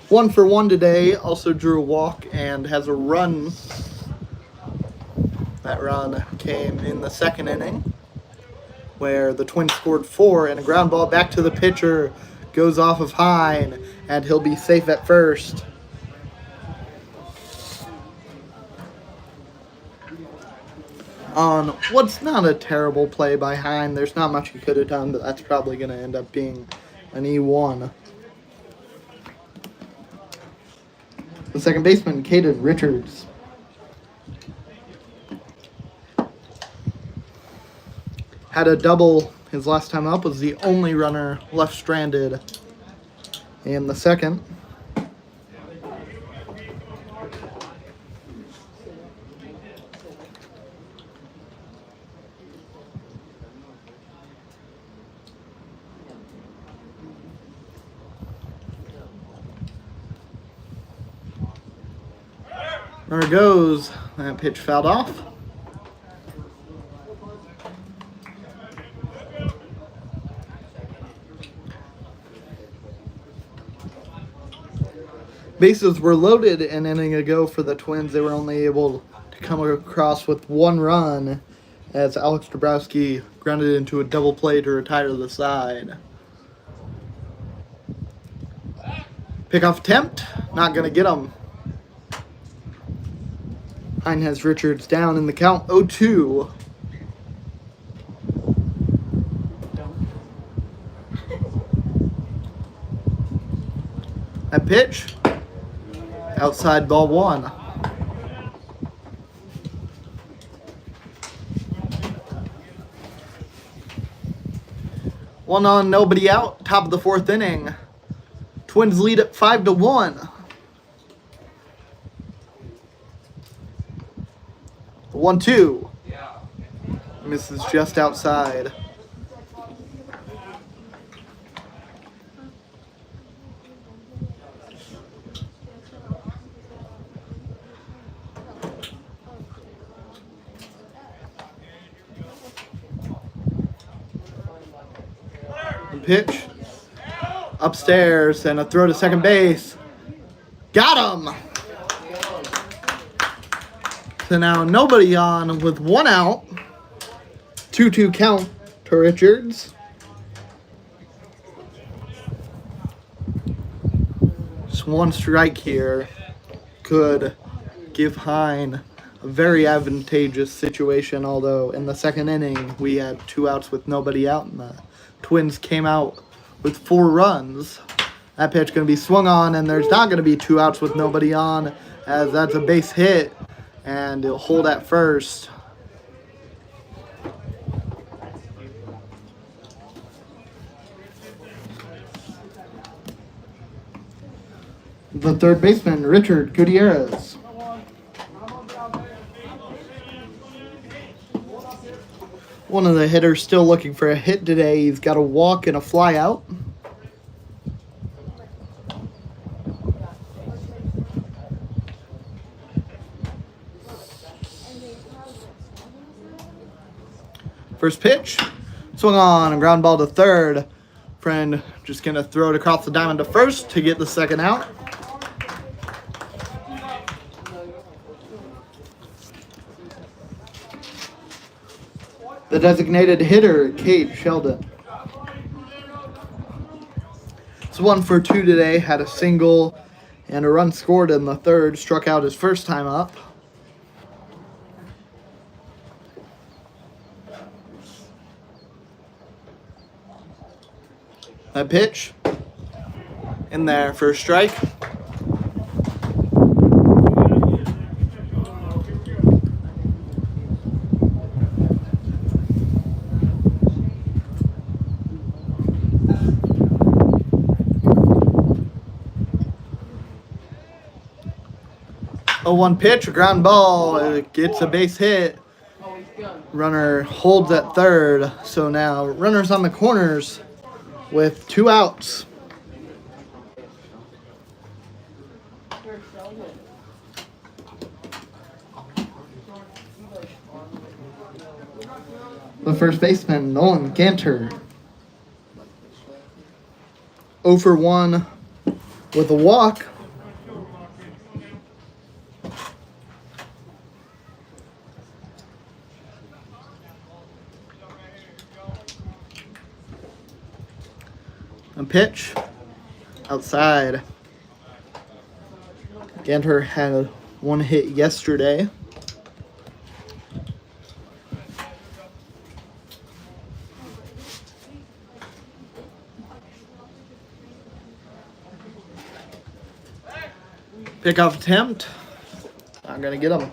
1 for 1 today, also drew a walk and has a run. That run came in the second inning, where the Twins scored 4, and a ground ball back to the pitcher goes off of Hine, and he'll be safe at first. On what's not a terrible play by Hine. There's not much he could have done, but that's probably going to end up being an E1. The second baseman, Caden Richards. Had a double his last time up, was the only runner left stranded in the second. Runner goes. That pitch fouled off. Bases were loaded an inning ago for the Twins. They were only able to come across with one run as Alex Dabrowski grounded into a double play to retire to the side. Pickoff attempt, not going to get him. Hine has Richards down in the count 0-2. That pitch, outside ball one. One on, nobody out, top of the fourth inning. Twins lead at 5-1. 1-2. Misses just outside. Pitch upstairs and a throw to second base. Got him. So now nobody on with one out. 2-2 count to Richards. Just one strike here could give Hine a very advantageous situation, although in the second inning we had 2 outs with nobody out and the Twins came out with 4 runs. That pitch going to be swung on, and there's not going to be 2 outs with nobody on, as that's a base hit, and it'll hold at first. The third baseman, Richard Gutierrez. One of the hitters still looking for a hit today. He's got a walk and a fly out. First pitch, swung on, a ground ball to third. Friend just going to throw it across the diamond to first to get the second out. The designated hitter, Kate Sheldon. It's 1 for 2 today, had a single and a run scored in the third, struck out his first time up. That pitch in there for a strike. A 1 pitch, a ground ball, it gets a base hit. Runner holds at third, so now runners on the corners with 2 outs. The first baseman, Nolan Ganter. 0 for 1 with a walk. A pitch outside. Ganter had 1 hit yesterday. Pickoff attempt. Not gonna get him.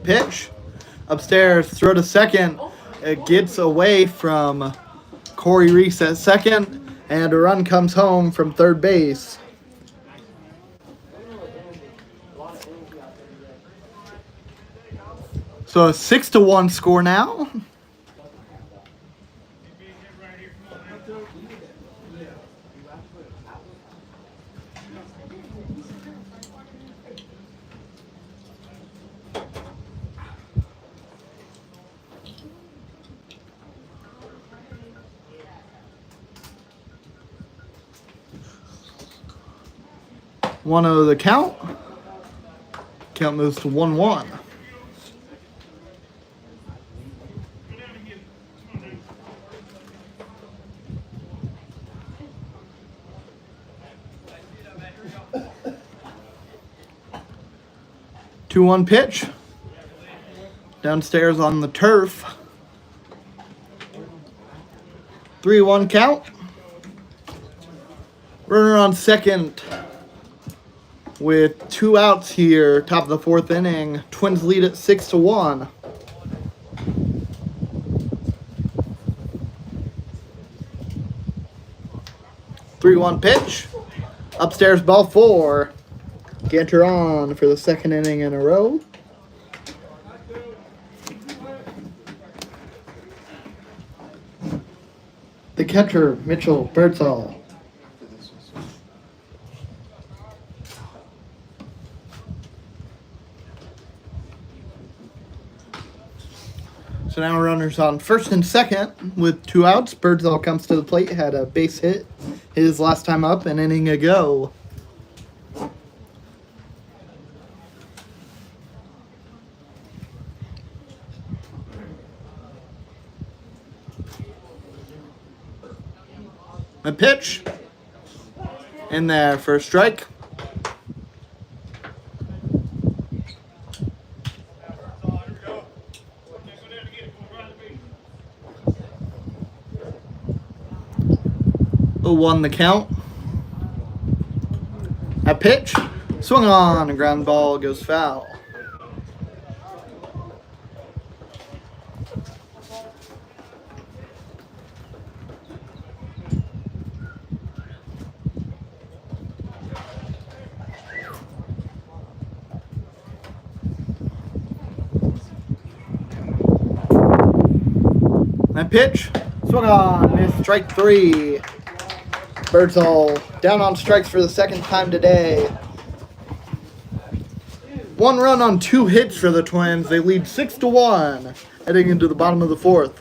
Pitch upstairs, throw to second. It gets away from Corey Reese at second, and a run comes home from third base. So a 6-1 score now. One of the count. Count moves to 1-1. Two one pitch. Downstairs on the turf. 3-1 count. Runner on second with 2 outs here, top of the 4th inning. Twins lead at 6-1. Three one pitch. Upstairs ball 4. Ganter on for the 2nd inning in a row. The catcher, Mitchell Birdsall. So now runners on first and second with 2 outs. Birdsall comes to the plate, had a base hit his last time up an inning ago. A pitch in there for a strike. Won the count. A pitch, swung on, a ground ball goes foul. A pitch, swung on, missed, strike 3. Birdsall down on strikes for the 2nd time today. 1 run on 2 hits for the Twins. They lead 6-1 heading into the bottom of the 4th.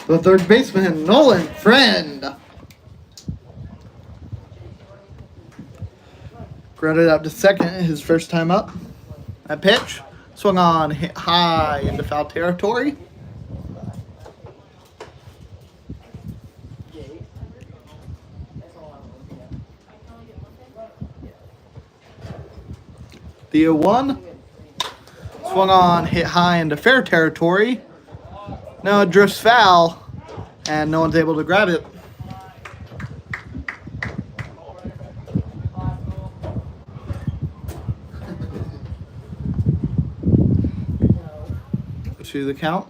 The third baseman, Nolan Friend. Grounded out to second, his first time up. A pitch, swung on, hit high into foul territory. The 0-1, swung on, hit high into fair territory. Now it drifts foul, and no one's able to grab it. 2-2 the count.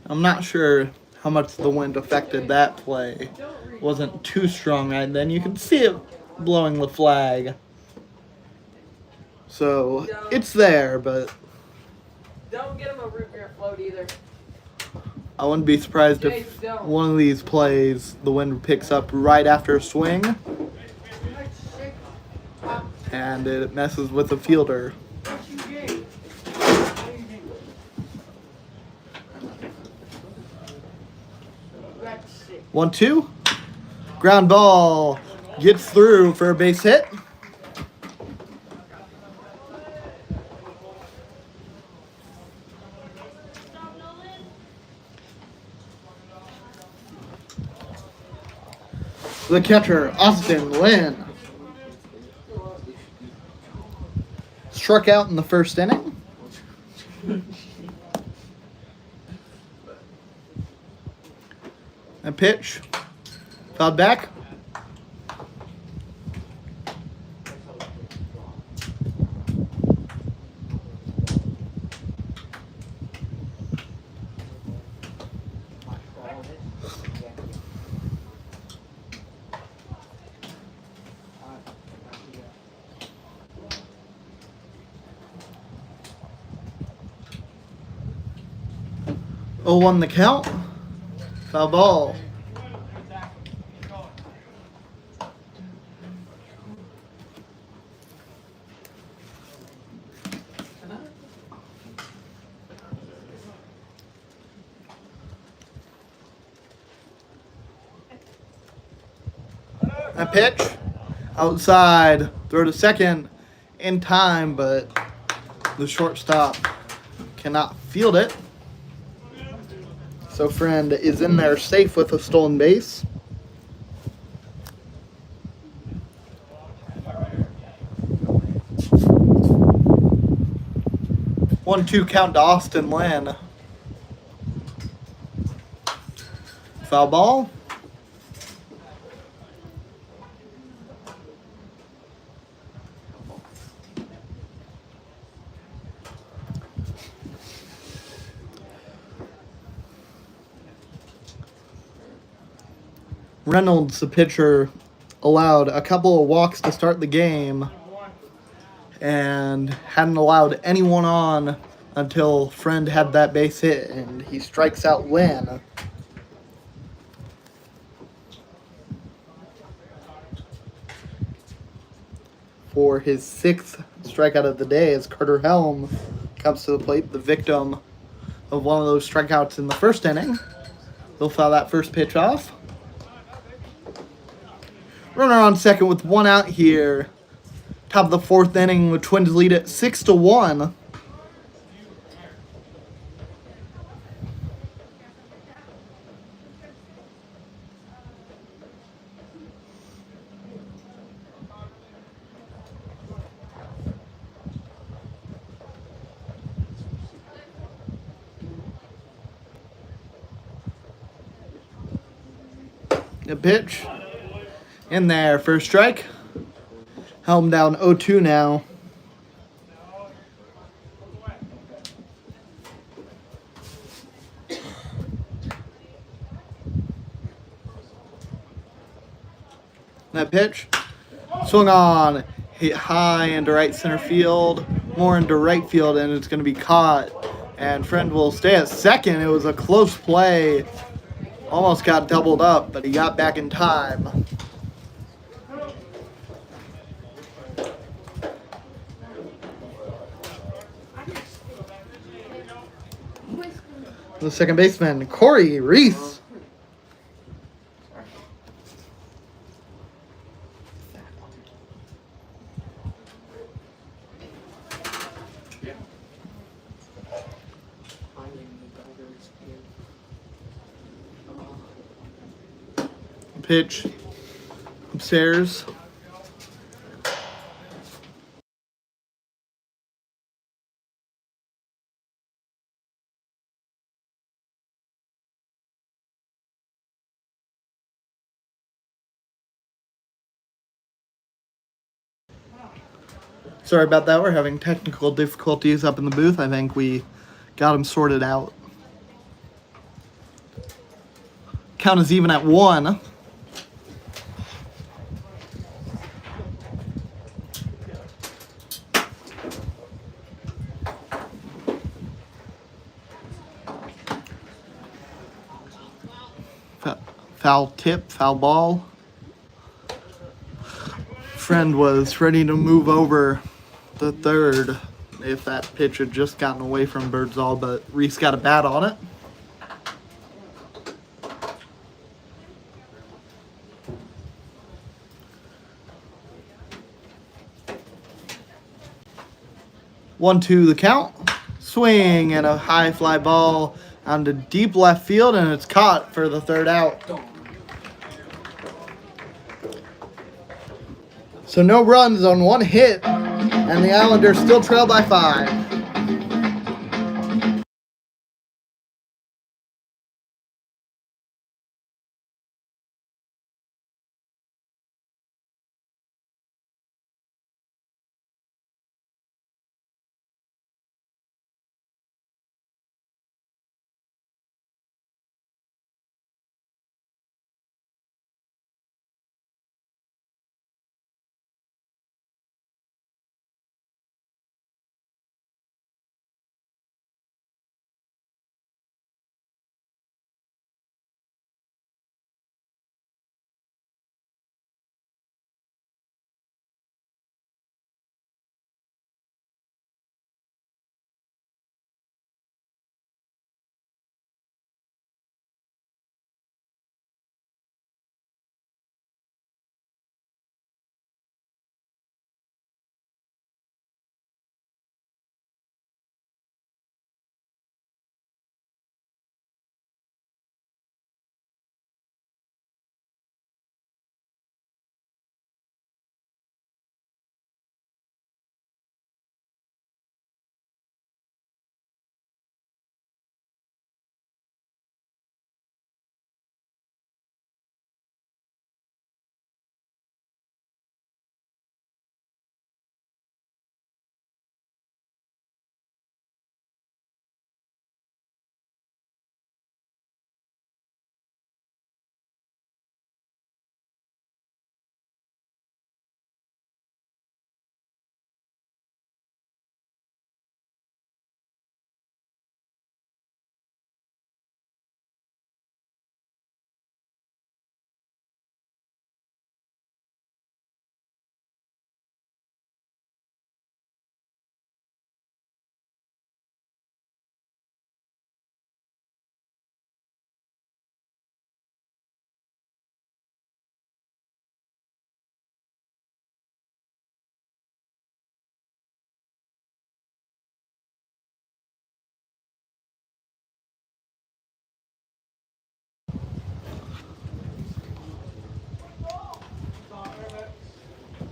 I'm not sure how much the wind affected that play. It wasn't too strong right then. You can see it blowing the flag. So it's there, but Don't get him a root beer float either. I wouldn't be surprised if one of these plays the wind picks up right after a swing and it messes with the fielder. 1-2. Ground ball gets through for a base hit. The catcher, Austin Lynn, struck out in the first inning. A pitch, fouled back. Oh, 1 the count. Foul ball. A pitch outside, throw to second in time, but the shortstop cannot field it. So Friend is in there safe with a stolen base. One, 2 count to Austin Lynn. Foul ball. Reynolds, the pitcher, allowed a couple of walks to start the game and hadn't allowed anyone on until Friend had that base hit, and he strikes out Lynn. For his 6th strikeout of the day as Carter Helm comes to the plate, the victim of one of those strikeouts in the first inning. He'll foul that first pitch off. Runner on second with 1 out here. Top of the 4th inning, the Twins lead it 6-1. A pitch in there, first strike. Helm down 0-2 now. That pitch swung on, hit high into right center field, more into right field, and it's going to be caught. And Friend will stay at second. It was a close play. Almost got doubled up, but he got back in time. The second baseman, Corey Reese. Pitch upstairs. Sorry about that. We're having technical difficulties up in the booth. I think we Got him sorted out. Count is even at 1. Foul tip, foul ball. Friend was ready to move over the third if that pitch had just gotten away from Birdsall, but Reese got a bat on it. One, two, the count. Swing and a high fly ball onto deep left field, and it's caught for the third out. So no runs on 1 hit, and the Islanders still trail by 5.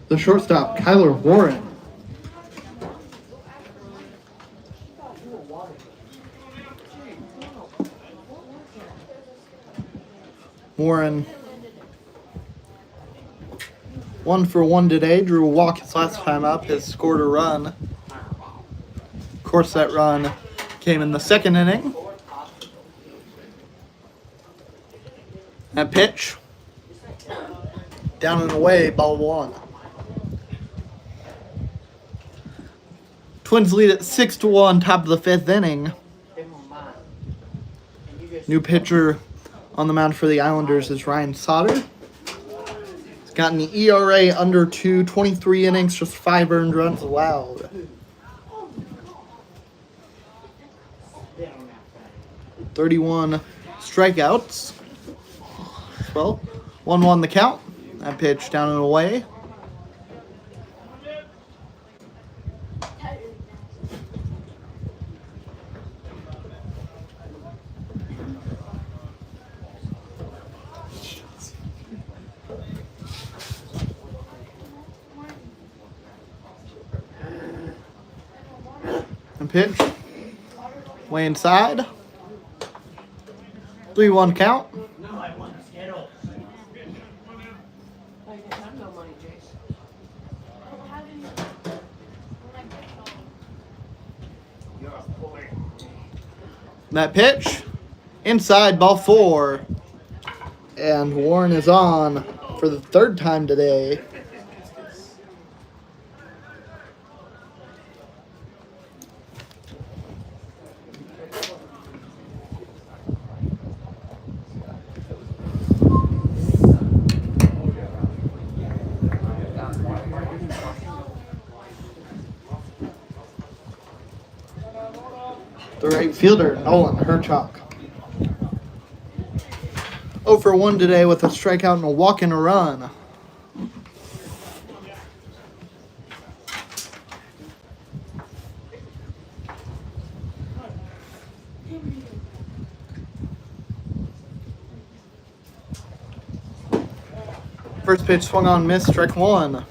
The shortstop, Kyler Warren. Warren, 1 for 1 today. Drew a walk his last time up. Has scored a run. Of course, that run came in the 2nd inning. That pitch, down and away, ball 1. Twins lead at 6-1, top of the 5th inning. New pitcher on the mound for the Islanders is Ryan Sauter. He's got an ERA under 2, 23 innings, just 5 earned runs allowed. 31 strikeouts. Well, 1-1 the count. That pitch down and away. And pitch. Way inside. 3-1 count. That pitch, inside, ball 4. And Warren is on for the 3rd time today. The right fielder, Nolan Herchuk. 0 for 1 today with a strikeout and a walk and a run. First pitch swung on, missed, strike 1.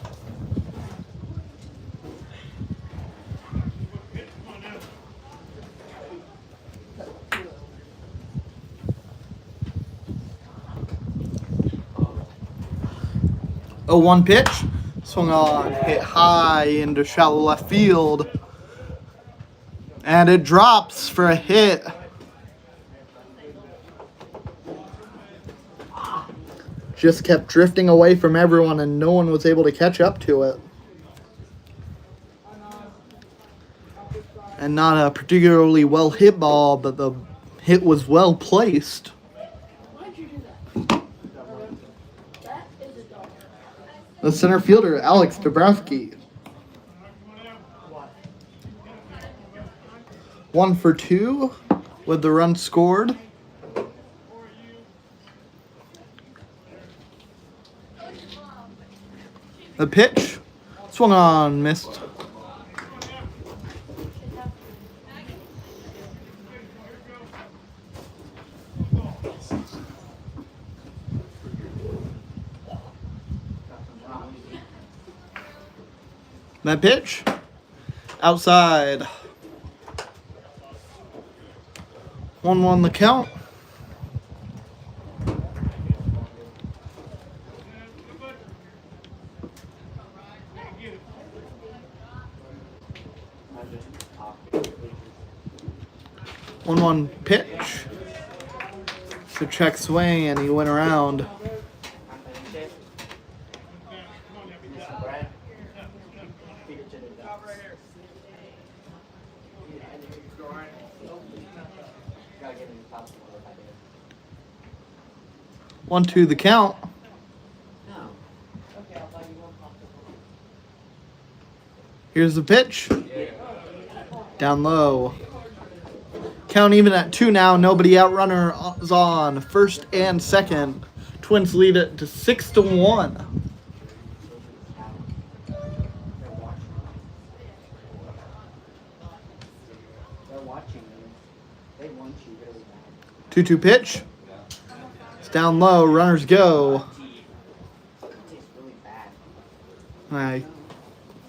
A 1 pitch, swung on, hit high into shallow left field. And it drops for a hit. Just kept drifting away from everyone and no one was able to catch up to it. And not a particularly well hit ball, but the hit was well placed. The center fielder, Alex Dabrowski. 1 for 2 with the run scored. The pitch, swung on, missed. That pitch, outside. 1-1 the count. One pitch. So check swing and he went around. One, two, the count. Here's the pitch. Down low. Count even at 2 now. Nobody out. Runner is on first and second. Twins lead it to 6-1. They're watching you. They want you really bad. 2-2 pitch. It's down low. Runners go. It tastes really bad. I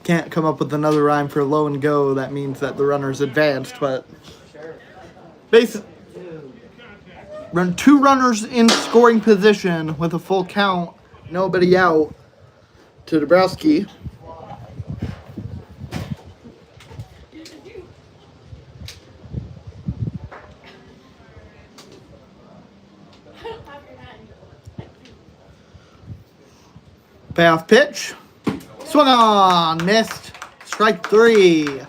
can't come up with another rhyme for low and go. That means that the runner's advanced, but Sure. basic. Dude. Run 2 runners in scoring position with a full count. Nobody out to Dabrowski. Payoff pitch. Swung on. Missed. Strike 3.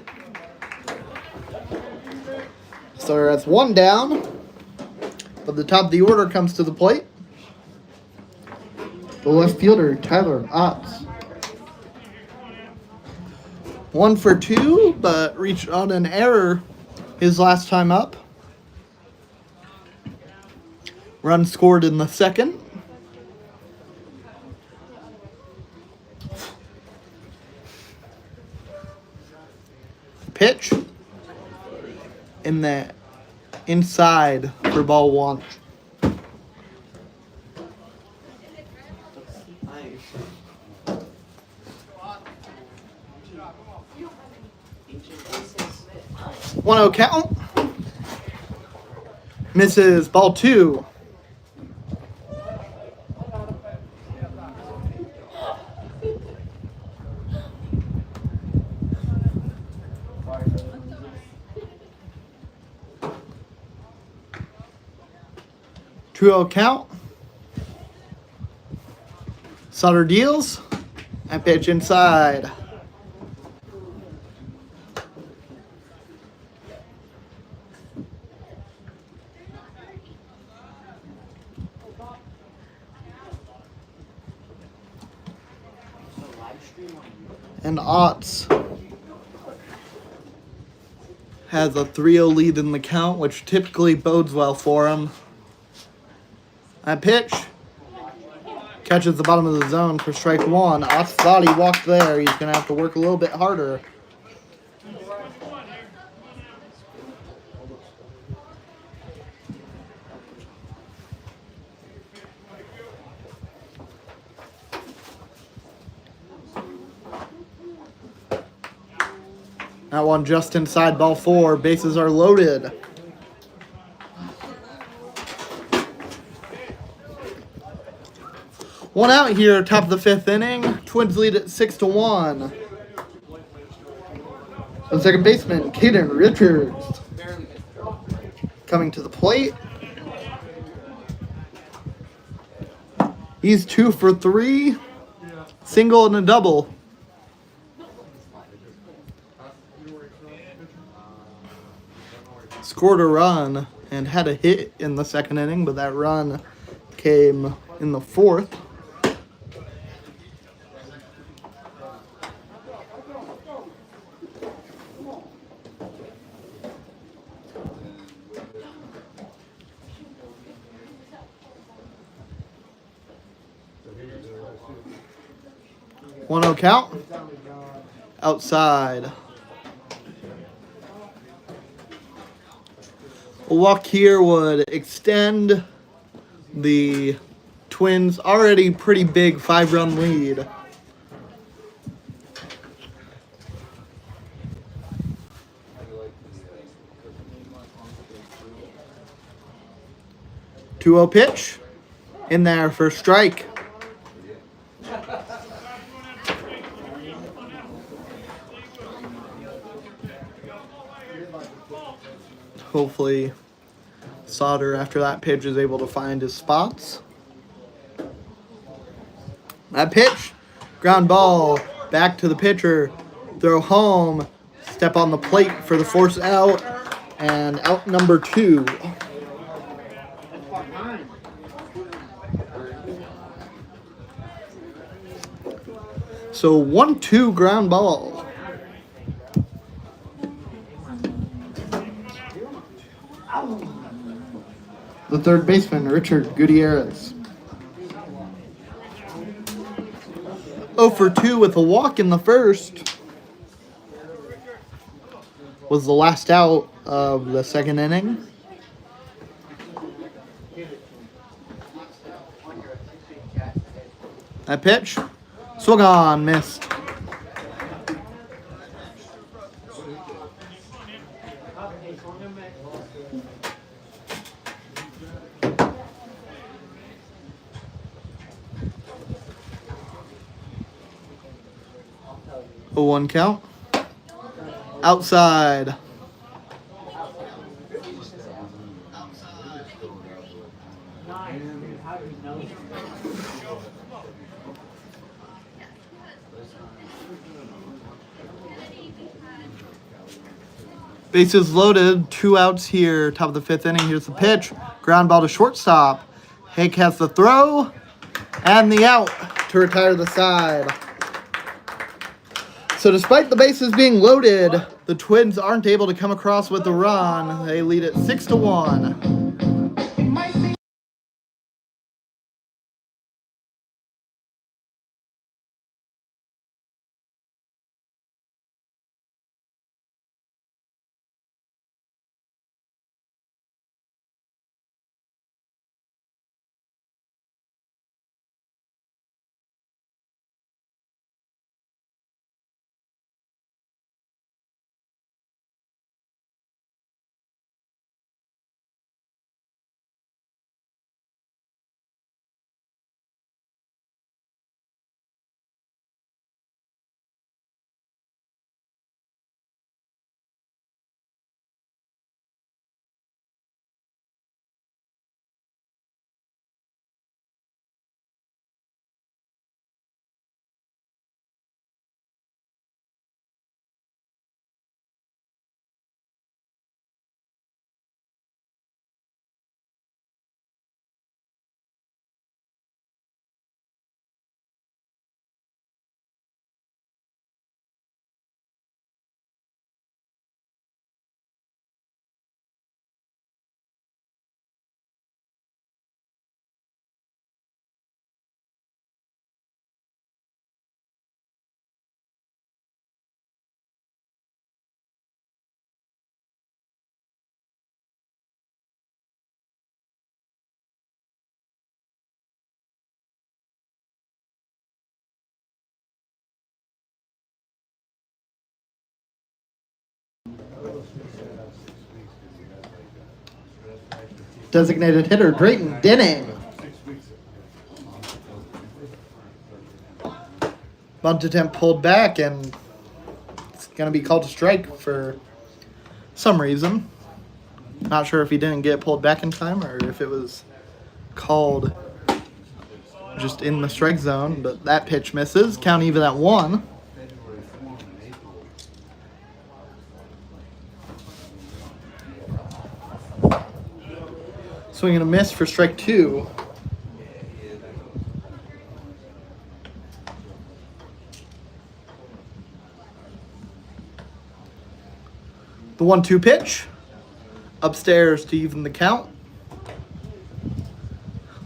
So that's 1 down. But the top of the order comes to the plate. The left fielder, Tyler Otts. 1 for 2, but reached on an error his last time up. Run scored in the second. Pitch in the inside for ball 1. One 0 count. Misses ball 2. 2-0 count. Sutter deals. And pitch inside. And Otts has a 3-0 lead in the count, which typically bodes well for him. That pitch catches the bottom of the zone for strike one. Otts thought he walked there. He's going to have to work a little bit harder. That one just inside ball 4. Bases are loaded. One out here, top of the 5th inning. Twins lead at 6-1. The second baseman, Caden Richards, coming to the plate. He's 2 for 3. Single and a double. Scored a run and had a hit in the second inning, but that run came in the 4th. One 0 count. Outside. A walk here would extend the Twins' already pretty big 5-run lead. Two 0 pitch in there for strike. Hopefully Sauter, after that pitch, is able to find his spots. That pitch, ground ball, back to the pitcher, throw home, step on the plate for the force out, and out number 2. So 1-2 ground ball. The third baseman, Richard Gutierrez. 0 for 2 with a walk in the first. Was the last out of the second inning. That pitch, swung on, missed. A 1 count. Outside. Bases loaded, 2 outs here, top of the 5th inning. Here's the pitch. Ground ball to shortstop. Hake has the throw and the out to retire the side. So despite the bases being loaded, the Twins aren't able to come across with a run. They lead it 6-1. Designated hitter Drayton Denning. Bunt attempt pulled back, and it's going to be called a strike for some reason. Not sure if he didn't get pulled back in time or if it was called just in the strike zone, but that pitch misses. Count even at 1. Swing and a miss for strike 2. The 1-2 pitch. Upstairs to even the count.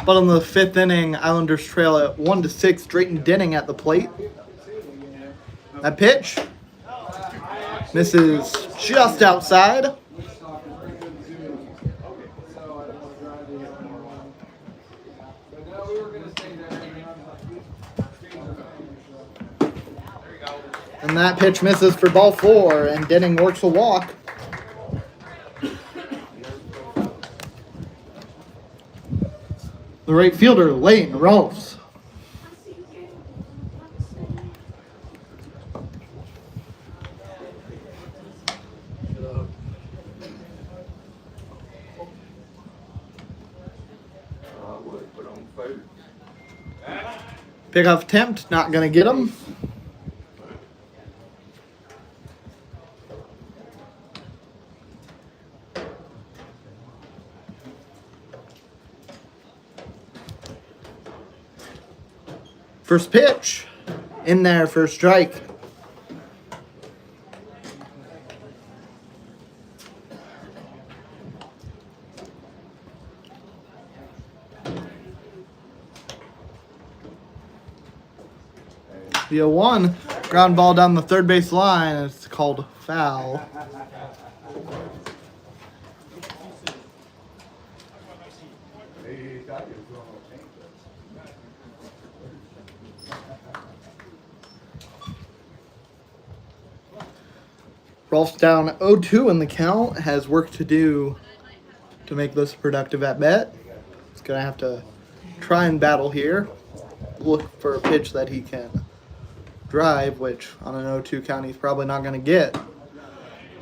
But in the 5th inning, Islanders trail at 1-6. Drayton Denning at the plate. That pitch misses just outside. And that pitch misses for ball 4, and Denning works a walk. The right fielder, Lane Rolfs. Pickoff attempt, not going to get him. First pitch, in there for a strike. The 0-1, ground ball down the third base line, and it's called foul. Rolf's down 0-2 in the count, has work to do to make this productive at bat. He's going to have to try and battle here. Look for a pitch that he can drive, which on an 0-2 count he's probably not going to get.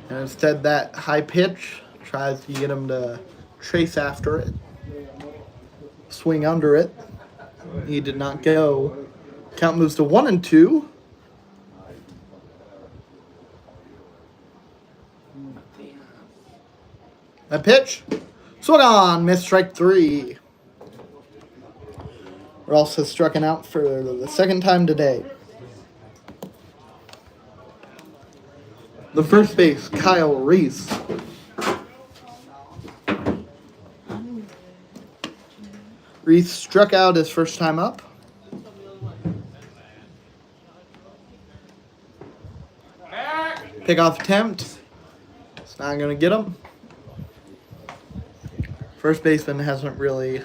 And instead that high pitch tries to get him to chase after it. Swing under it. He did not go. Count moves to 1-2. That pitch, swung on, missed strike 3. Ross has struck out for the second time today. The first base, Kyle Reese. Reese struck out his first time up. Pickoff attempt. It's not going to get him. First baseman hasn't really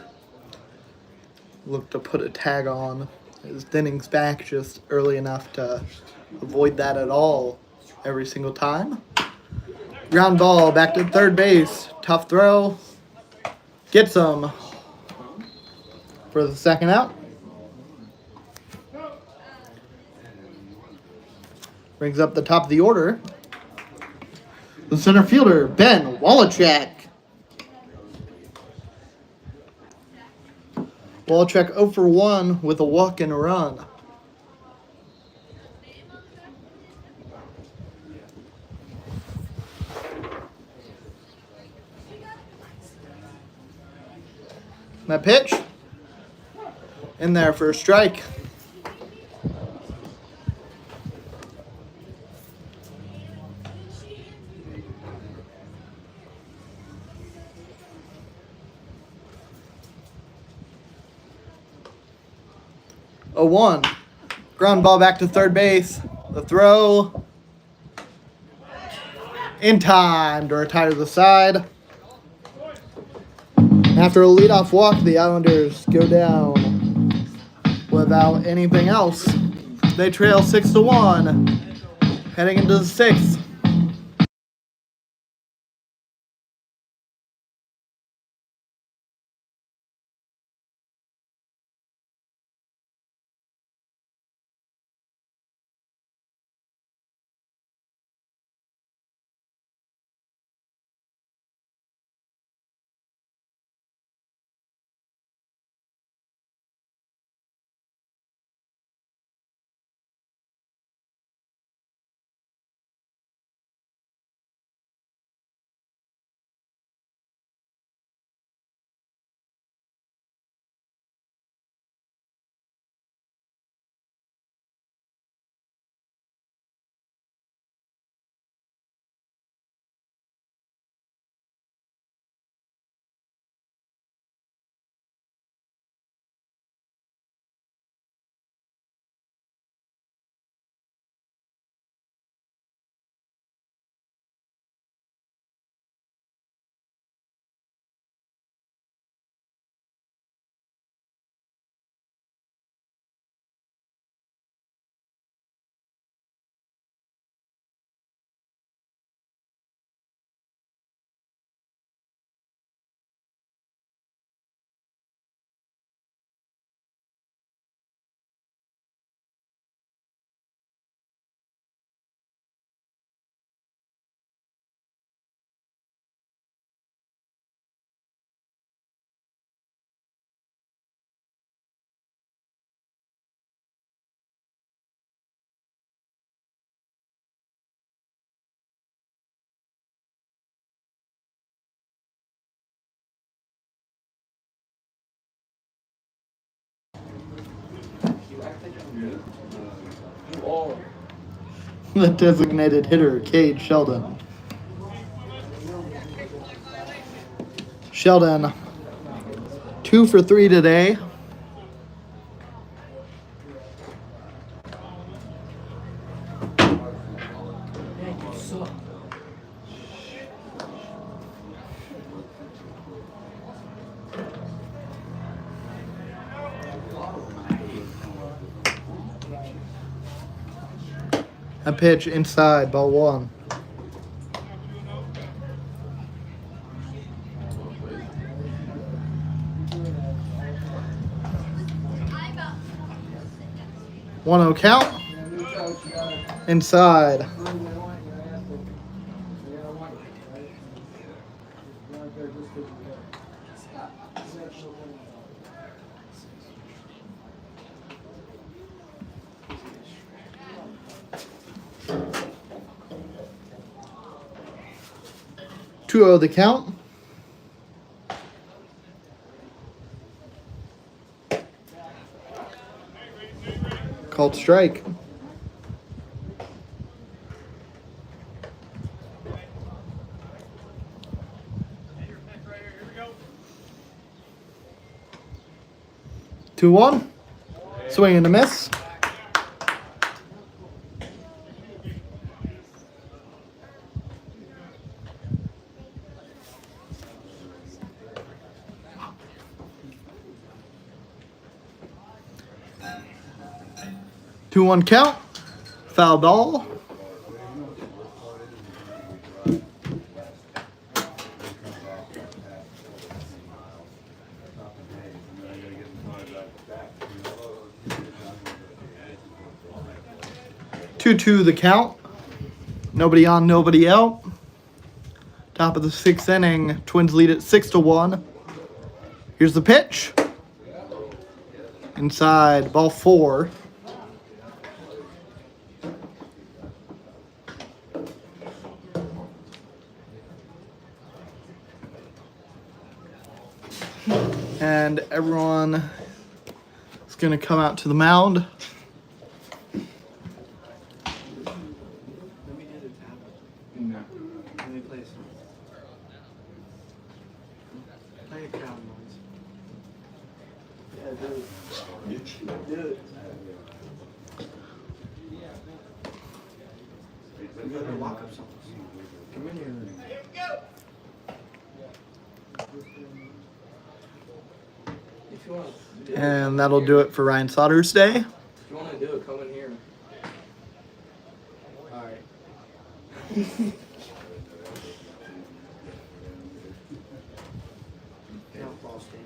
looked to put a tag on. His Denning's back just early enough to avoid that at all every single time. Ground ball back to third base. Tough throw. Gets him for the second out. Brings up the top of the order. The center fielder, Ben Wallachek. Wallachek 0 for 1 with a walk and a run. That pitch in there for a strike. A 1. Ground ball back to third base. The throw in time to retire the side. After a leadoff walk, the Islanders go down without anything else. They trail 6-1, heading into the 6th. You are. The designated hitter, Cade Sheldon. Sheldon, 2 for 3 today. Man, you suck. A pitch inside, ball 1. One 0 count. Inside. Two 0 the count. Called strike. Two 1. Swing and a miss. Two 1 count. Foul ball. Two the count. Nobody on, nobody out. Top of the 6th inning. Twins lead it 6-1. Here's the pitch. Inside, ball 4. And everyone is going to come out to the mound. Let me do the tablet. No. Let me play a song. Play a crowd noise. Yeah, do it. Do it. We got our walk-up songs. Come in here. If you want to do it, And that'll do it for Ryan Sauter's day. If you want to do it, come in here. alright. Now, ball stage.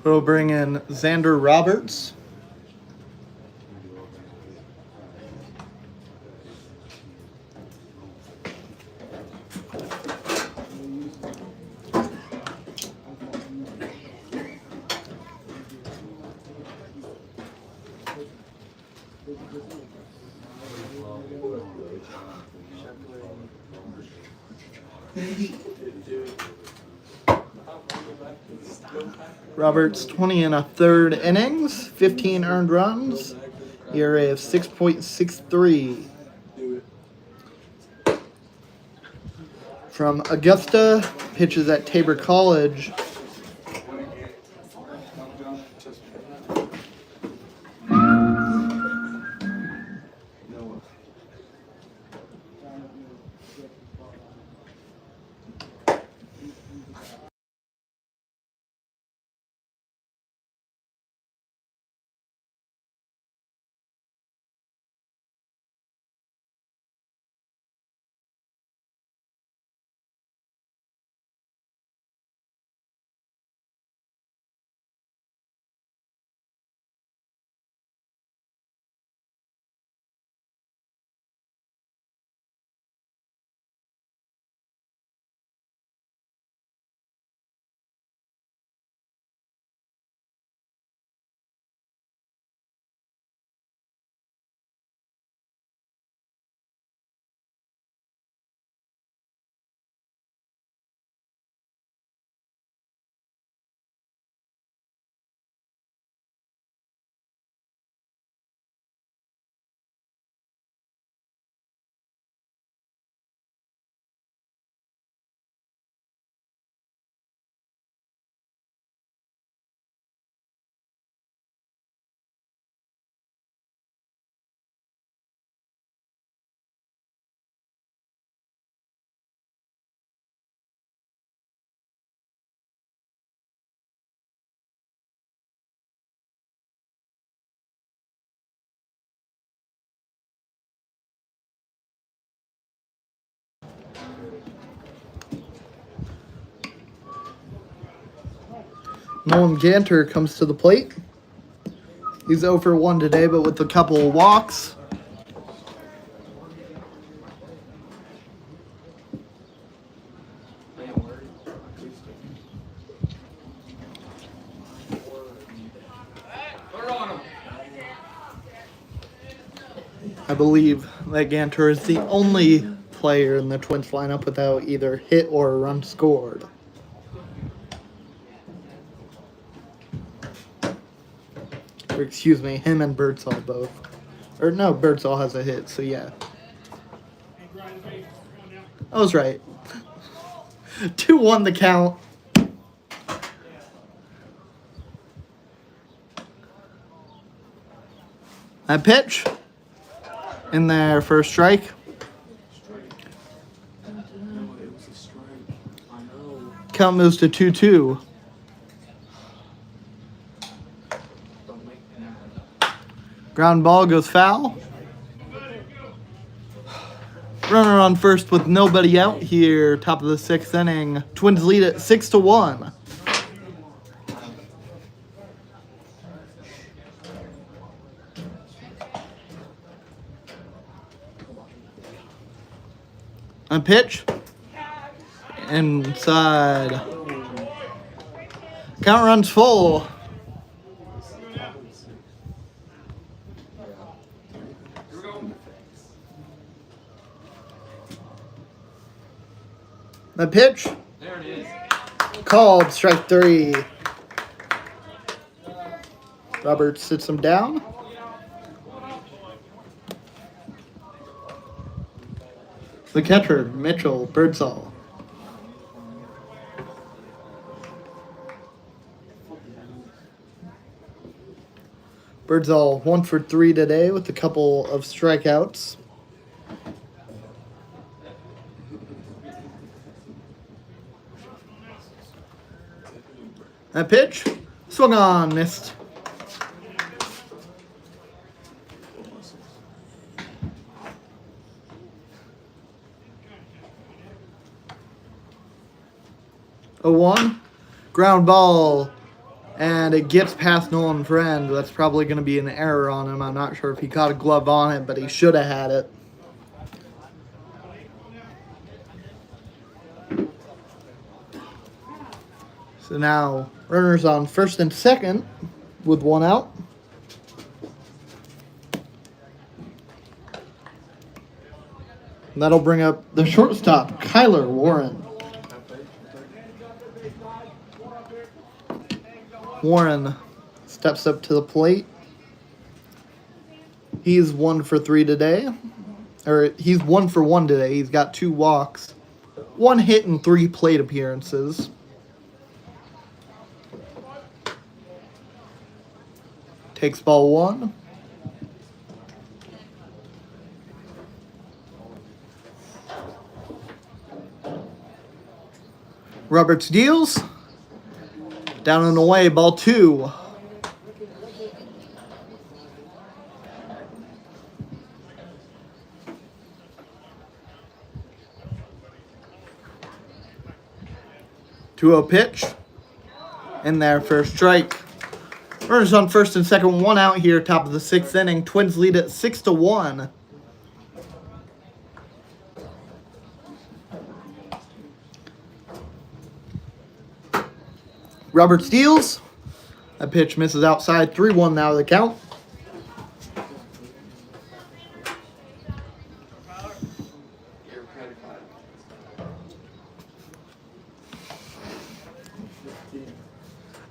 We'll bring in Xander Roberts. Roberts 20 and a third innings, 15 earned runs, ERA of 6.63. Do it. From Augusta, pitches at Tabor College. Nolan Ganter comes to the plate. He's 0 for 1 today, but with a couple of walks. I believe that Ganter is the only player in the Twins lineup without either hit or a run scored. Or excuse me, him and Birdsall both. Or no, Birdsall has a hit, so yeah. I was right. 2-1 the count. That pitch in there for a strike. Count moves to 2-2. Ground ball goes foul. Runner on first with nobody out here. Top of the 6th inning. Twins lead at 6-1. On pitch. Inside. Count runs full. The pitch. There it is. Called strike 3. Roberts sits him down. The catcher, Mitchell Birdsall. Birdsall 1 for 3 today with a couple of strikeouts. That pitch, swung on, missed. A 1, ground ball, and it gets past Nolan Friend. That's probably going to be an error on him. I'm not sure if he caught a glove on it, but he should have had it. So now, runners on first and second with 1 out. And that'll bring up the shortstop, Kyler Warren. Warren steps up to the plate. He's 1 for 3 today. Or he's 1 for 1 today. He's got 2 walks, 1 hit, and 3 plate appearances. Takes ball 1. Roberts deals. Down and away, ball 2. To a pitch. In there for a strike. Runners on first and second, 1 out here, top of the 6th inning. Twins lead at 6-1. Roberts deals. That pitch misses outside. 3-1 now the count.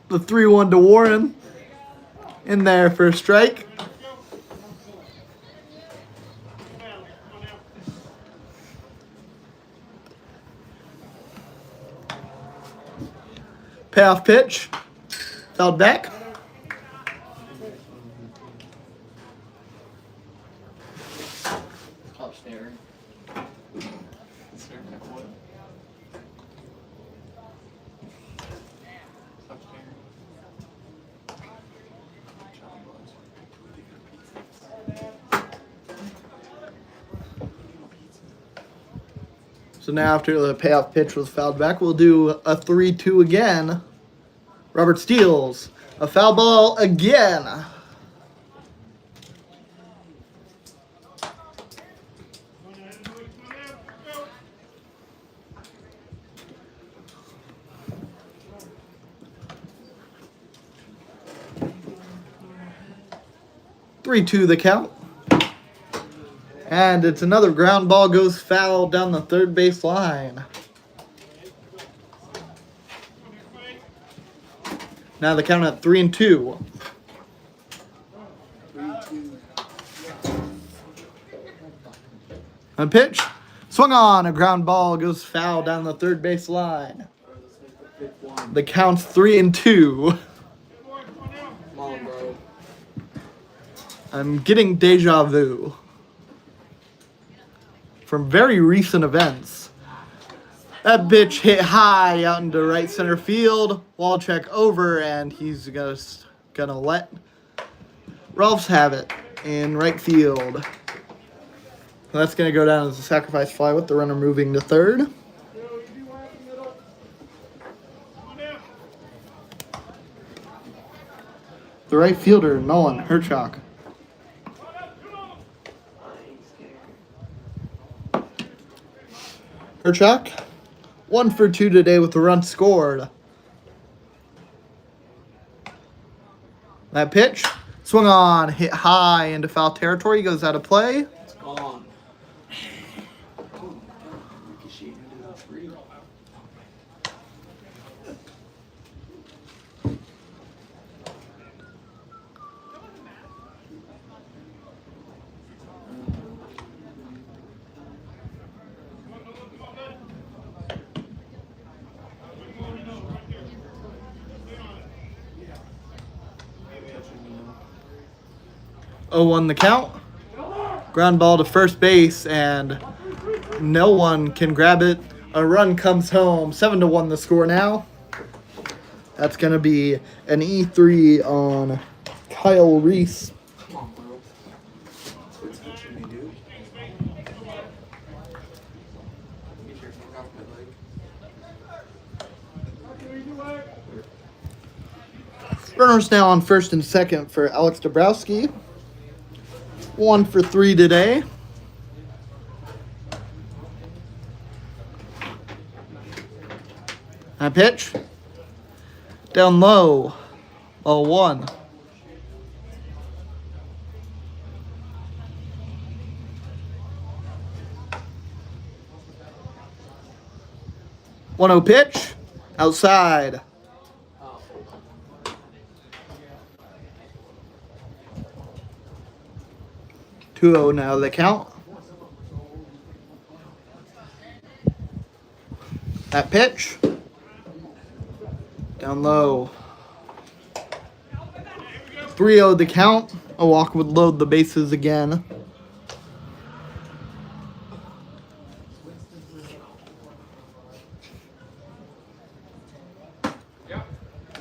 The 3-1 to Warren. In there for a strike. Payoff pitch. Fouled back. Stop staring. Staring at what? Stop staring. So now after the payoff pitch was fouled back, we'll do a 3-2 again. Robert steals. A foul ball again. Three-two the count. And it's another ground ball goes foul down the third base line. Now the count at 3-2. 3-2. A pitch. Swung on. A ground ball goes foul down the third base line. Let's make the fifth one. The count's 3-2. Come on, bro. I'm getting deja vu from very recent events. That bitch hit high out into right center field. Wall check over, and he's just gonna let Ralphs have it in right field. That's gonna go down as a sacrifice fly with the runner moving to third. The right fielder, Nolan Herchuk. Herchuk, 1 for 2 today with the run scored. That pitch, swung on, hit high into foul territory, goes out of play. It's gone. Ricochet into the tree. Oh, 0-1 the count. Ground ball to first base, and no one can grab it. A run comes home. 7-1 the score now. That's going to be an E3 on Kyle Reese. Come on, bro. Quit touching me, dude. Get your fuck off my leg. Runners now on first and second for Alex Dabrowski. 1 for 3 today. A pitch. Down low. 0-1. One 0 pitch. Outside. Oh. 2-0 now the count. That pitch. Down low. 3-0 the count. A walk would load the bases again.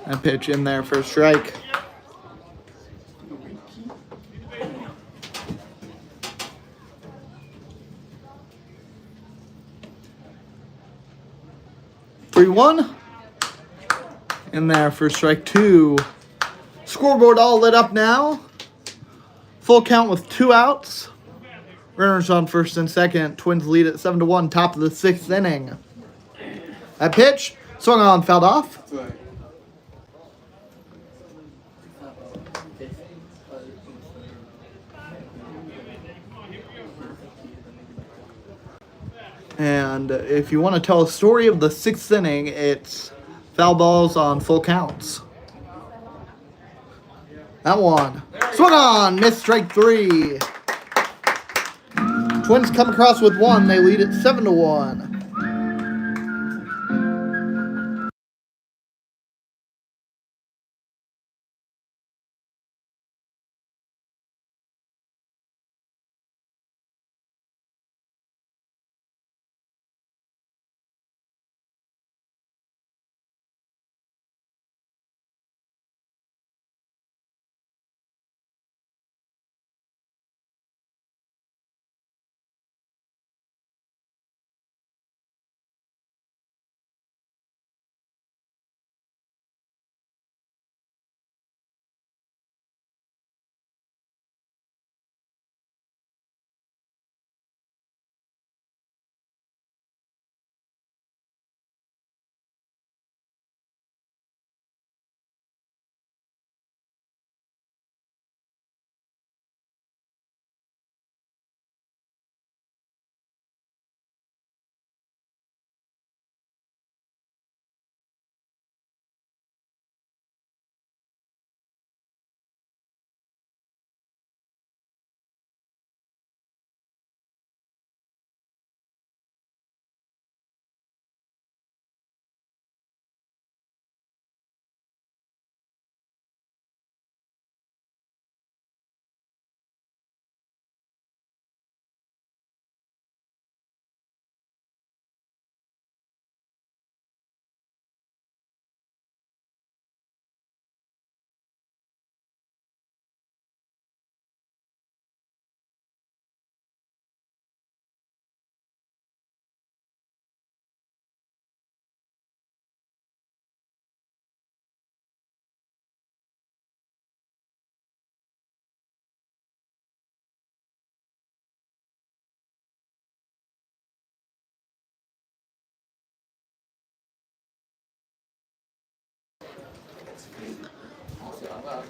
That pitch in there for a strike. 3-1. In there for strike 2. Scoreboard all lit up now. Full count with 2 outs. Runners on first and second. Twins lead at 7-1, top of the 6th inning. That pitch, swung on, fouled off. That's right. And if you want to tell a story of the 6th inning, it's foul balls on full counts. That one. Swung on, missed strike 3. Twins come across with 1. They lead at 7-1.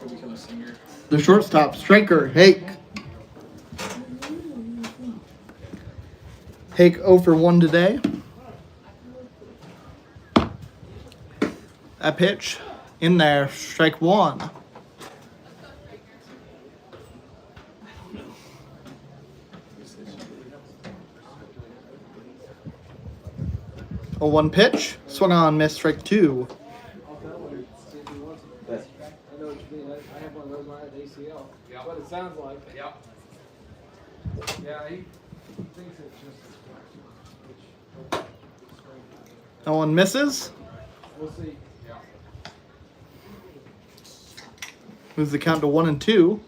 Go become a singer. The shortstop, striker, Hake. Hake 0 for 1 today. That pitch in there, strike 1. A 1 pitch, swung on, missed, strike 2. I know what you mean. I have one of those when I had ACL. Yeah. What it sounds like. Yeah. Yeah, he thinks it's just That one misses. we'll see. Yeah. Moves the count to 1 and 2.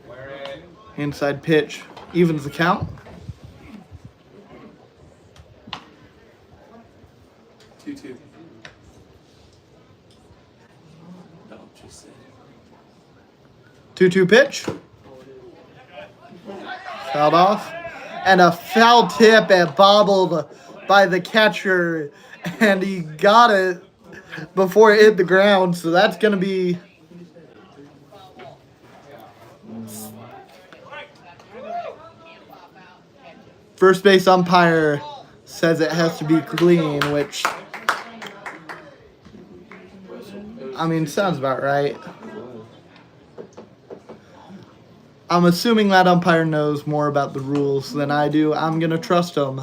Where it? Inside pitch evens the count. 2-2. Don't just say. 2-2 pitch. Fouled off. And a foul tip and bobbled by the catcher. And he got it before it hit the ground. So that's going to be... First base umpire says it has to be clean, which... I mean, sounds about right. I'm assuming that umpire knows more about the rules than I do. I'm going to trust him.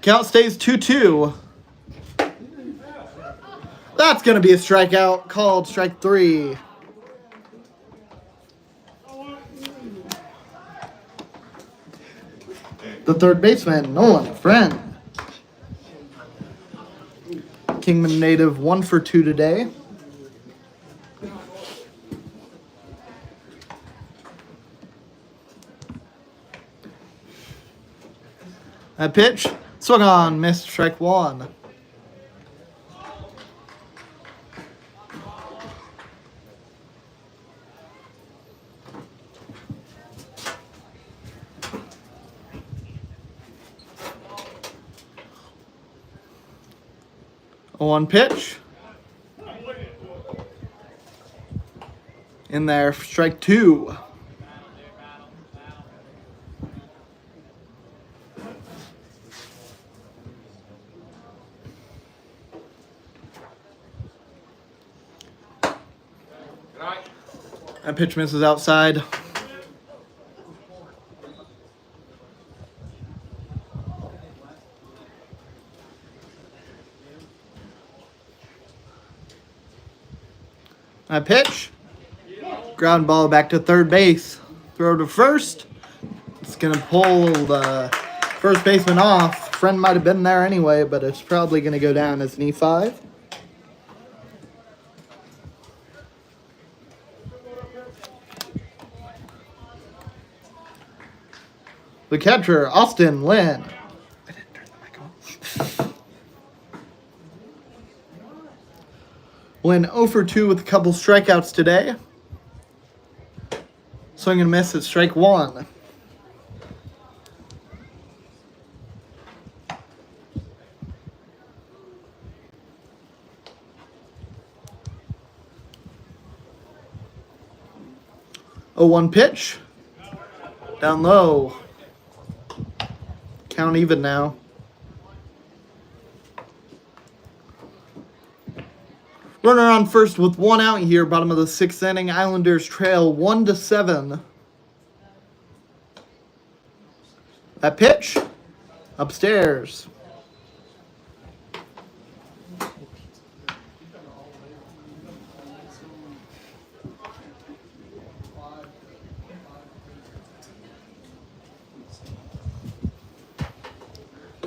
Count stays 2-2. That's going to be a strikeout called strike 3. The third baseman, Nolan Friend. Kingman native 1 for 2 today. That pitch, swung on, missed, strike 1. A 1 pitch. In there, strike 2. That pitch misses outside. That pitch. Ground ball back to third base. Throw to first. It's going to pull the first baseman off. Friend might have been there anyway, but it's probably going to go down as an E5. The catcher, Austin Lynn. I didn't turn the mic on. Lynn 0 for 2 with a couple strikeouts today. Swing and miss at strike 1. A 1 pitch. Down low. Count even now. Runner on first with 1 out here, bottom of the 6th inning. Islanders trail 1-7. That pitch, upstairs.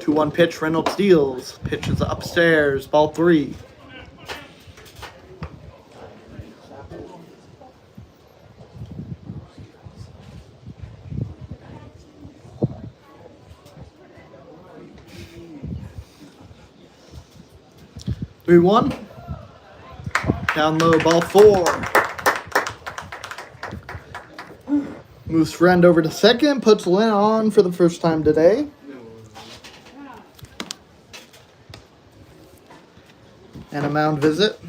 Two 1 pitch, Reynolds steals. Pitch is upstairs, ball 3. Three 1. Down low, ball 4. Moves Friend over to second, puts Lynn on for the first time today. And a a mound visit.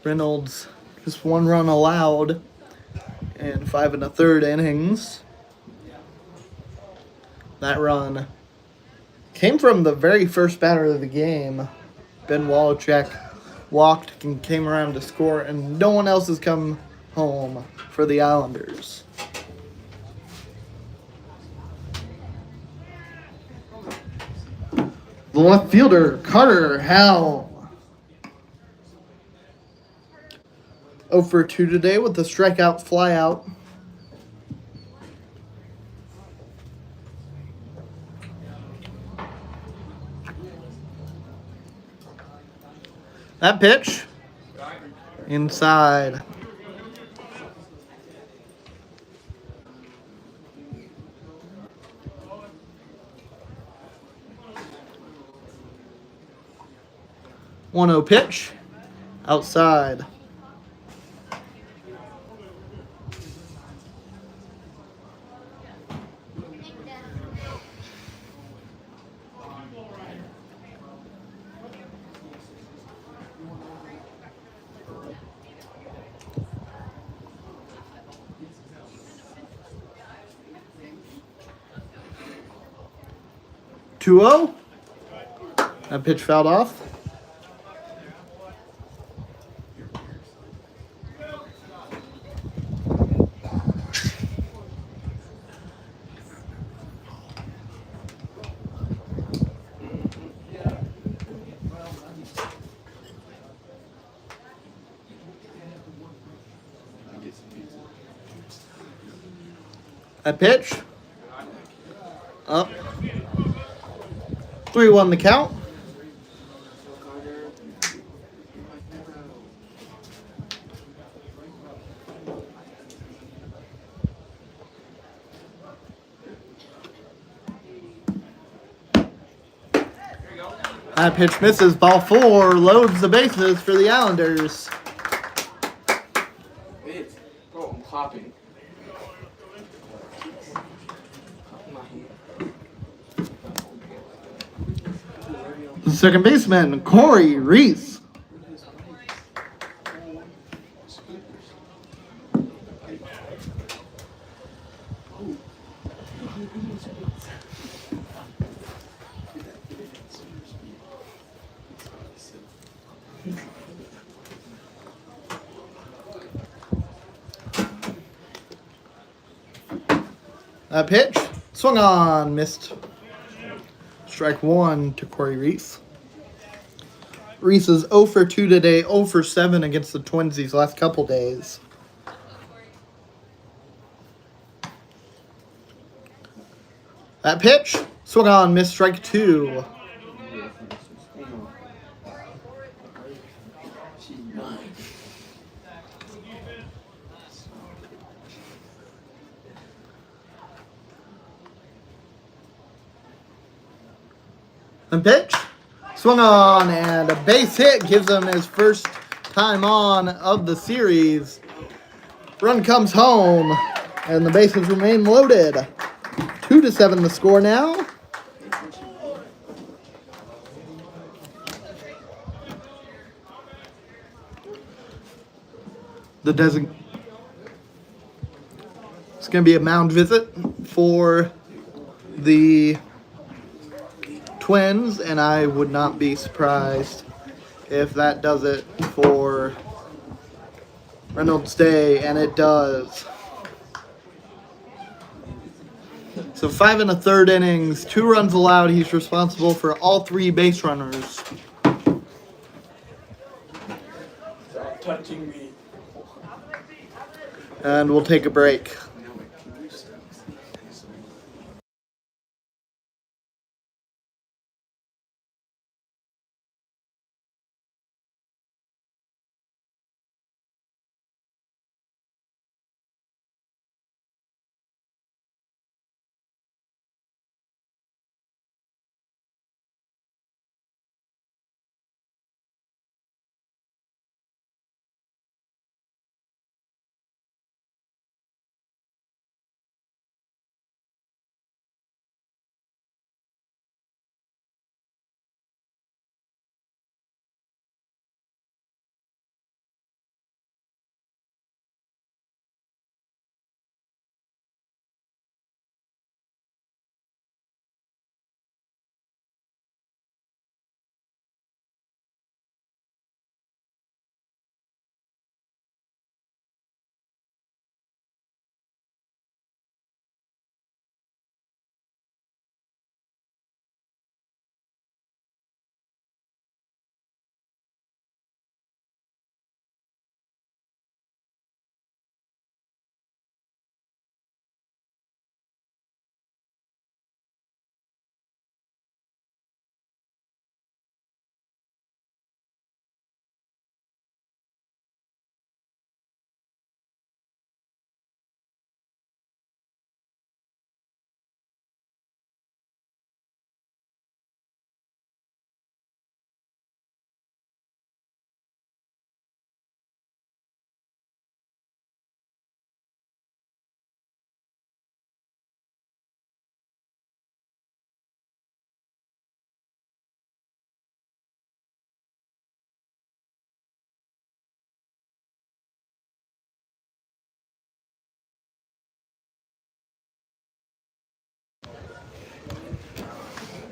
Reynolds, just 1 run allowed in 5 1/3 innings. That run came from the very first batter of the game. Ben Wallachek walked and came around to score, and no one else has come home for the Islanders. The left fielder, Carter Howell. 0 for 2 today with a strikeout flyout. That pitch inside. One 0 pitch outside. Two 0. That pitch fouled off. That pitch up. 3-1 the count. That pitch misses. Ball 4 loads the bases for the Islanders. Oh, I'm hopping. The second baseman, Corey Reese. That pitch swung on, missed. Strike 1 to Corey Reese. Reese is 0 for 2 today, 0 for 7 against the Twins these last couple days. That pitch swung on, missed. Strike 2. And pitch swung on, and a base hit gives him his first time on of the series. Run comes home, and the bases remain loaded. 2-7 the score now. It's going to be a mound visit for the Twins, and I would not be surprised if that does it for Reynolds Day, and it does. So 5 1/3 innings, 2 runs allowed. He's responsible for all 3 base runners. Stop touching me. And we'll take a break.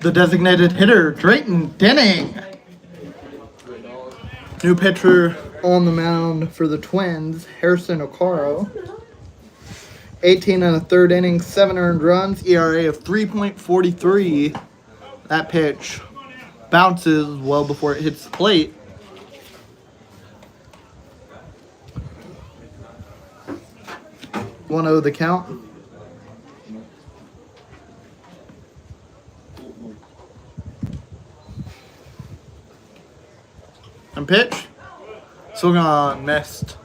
The designated hitter, Drayton Denning. New pitcher on the mound for the Twins, Harrison Okaro. 18 and a third innings, 7 earned runs, ERA of 3.43. That pitch bounces well before it hits the plate. 1-0 the count. And pitch. Swung on, missed.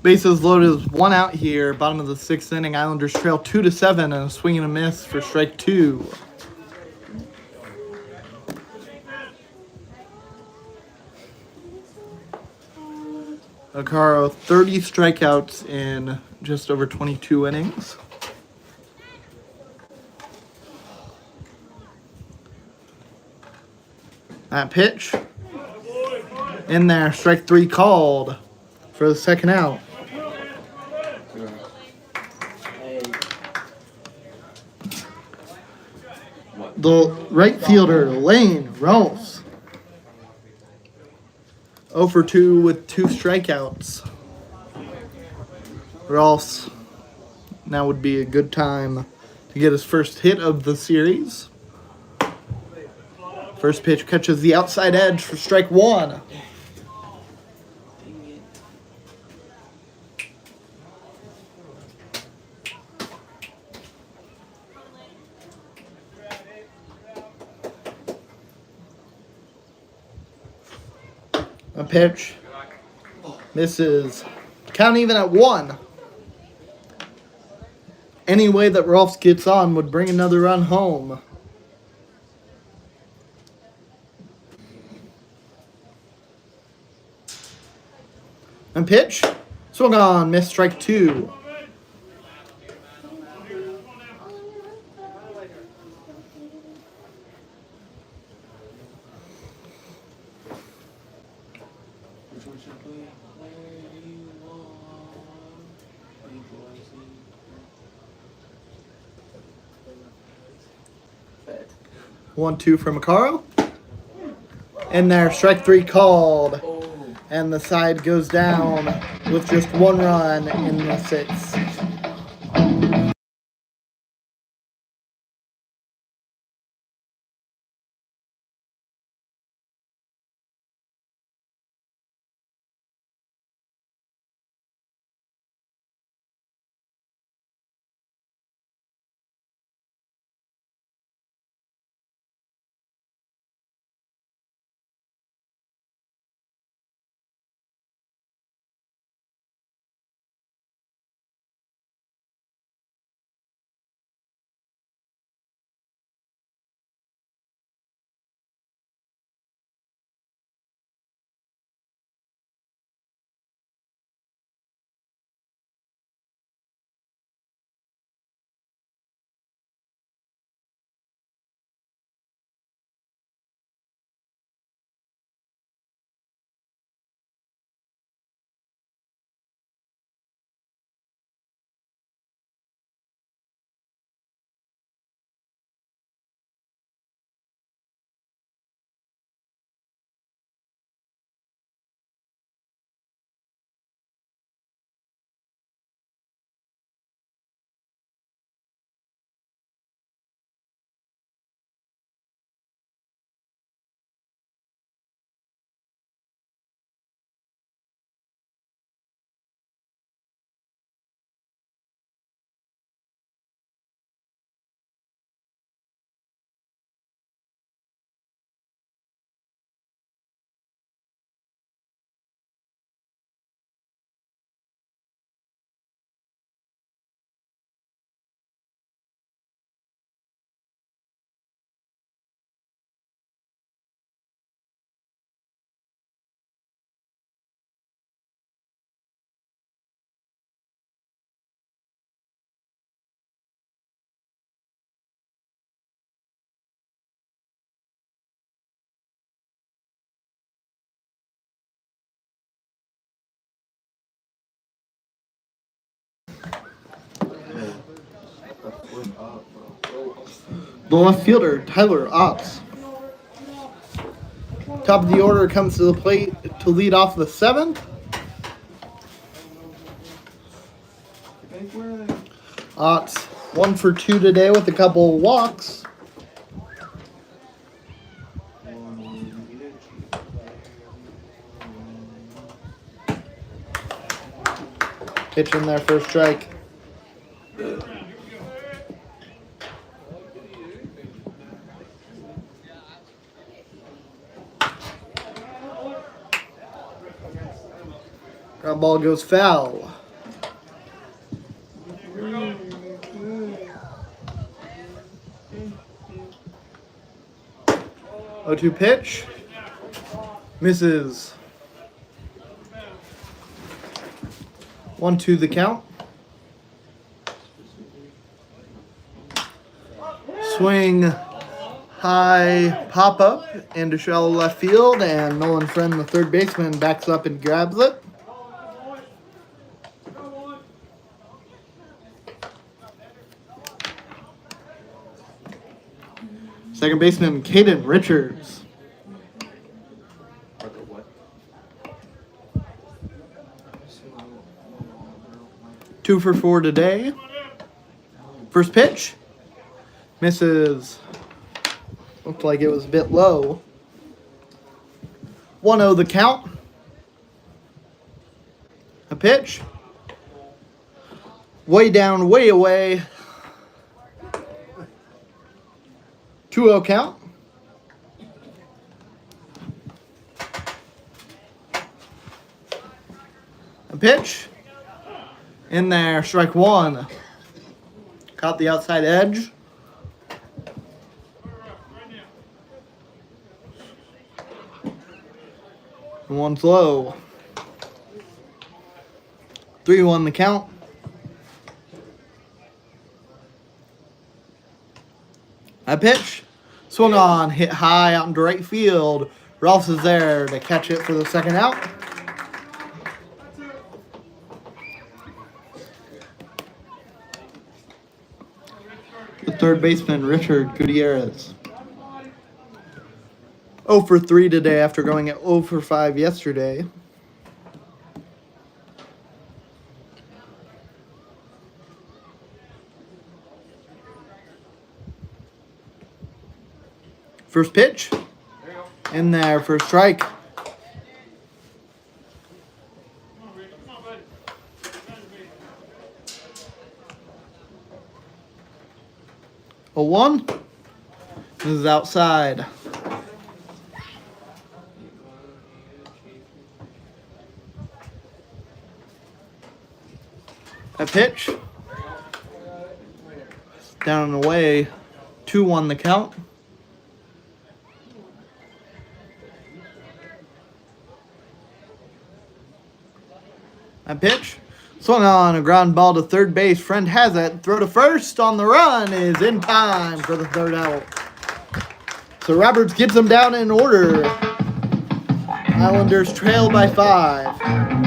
Bases loaded, 1 out here. Bottom of the 6th inning. Islanders trail 2-7 and a swing and a miss for strike 2. Okaro, 30 strikeouts in just over 22 innings. That pitch. In there, strike 3 called for the second out. Hey, The right fielder, Lane Rolfs. 0 for 2 with 2 strikeouts. Rolfs now would be a good time to get his first hit of the series. First pitch catches the outside edge for strike 1. A pitch misses. Count even at 1. Any way that Rolfs gets on would bring another run home. And pitch. Swung on. Missed strike 2. Which one should I play? Where you want? 1-2 from Okaro. In there, strike 3 called. And the side goes down with just 1 run in the 6th. The left fielder, Tyler Otts. Top of the order comes to the plate to lead off the seventh. Otts 1 for 2 today with a couple of walks. Pitch in there for a strike. Ground ball goes foul. O two pitch. Misses. 1-2 the count. Swing high pop up into shallow left field, and Nolan Friend, the third baseman, backs up and grabs it. Second baseman Caden Richards. 2 for 4 today. First pitch. Misses. Looked like it was a bit low. 1-0 the count. A pitch. Way down, way away. 2-0 count. A pitch. In there, strike one. Caught the outside edge. And one's low. 3-1 the count. A pitch. Swung on, hit high out into right field. Rolfs is there to catch it for the second out. The third baseman, Richard Gutierrez. 0 for 3 today after going at 0 for 5 yesterday. First pitch. In there for a strike. A 1. This is outside. A pitch. Down and away. 2-1 the count. A pitch. Swung on, a ground ball to third base. Friend has it. Throw to first on the run is in time for the third out. So Roberts gets them down in order. Islanders trail by 5.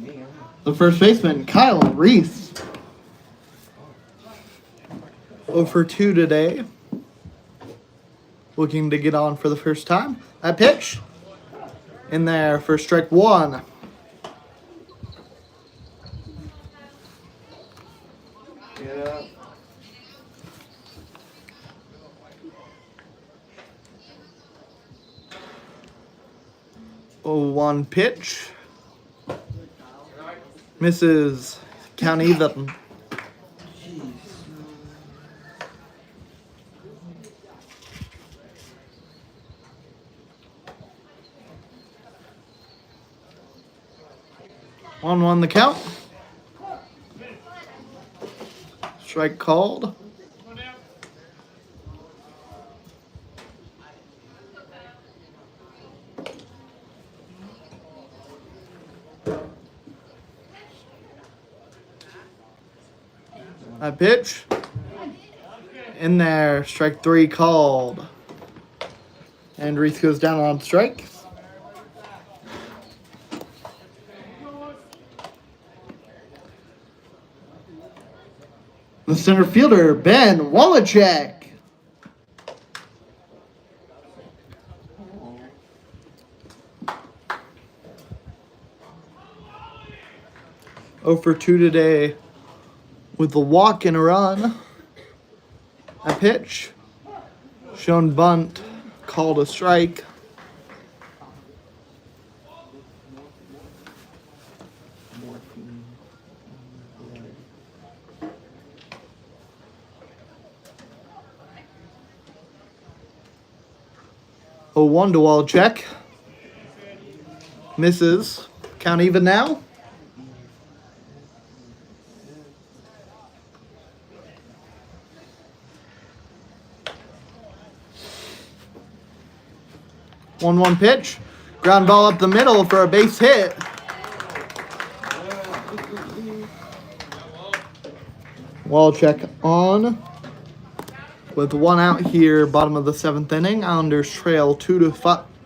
me. The first baseman, Kyle Reese. 0 for 2 today. Looking to get on for the first time. That pitch. In there for strike one. Get up. Oh, one pitch. Misses. Count even. Jeez. 1-1 the count. Strike called. A pitch. In there. Strike three called. And Reese goes down on strikes. The center fielder, Ben Wallachek. Oh for 2 today with a walk and a run. A pitch. Shown bunt. Called a strike. Oh, 1 to Wallachek. Misses. Count even now. One pitch. Ground ball up the middle for a base hit. Wallachek on. With 1 out here, bottom of the 7th inning. Islanders trail 2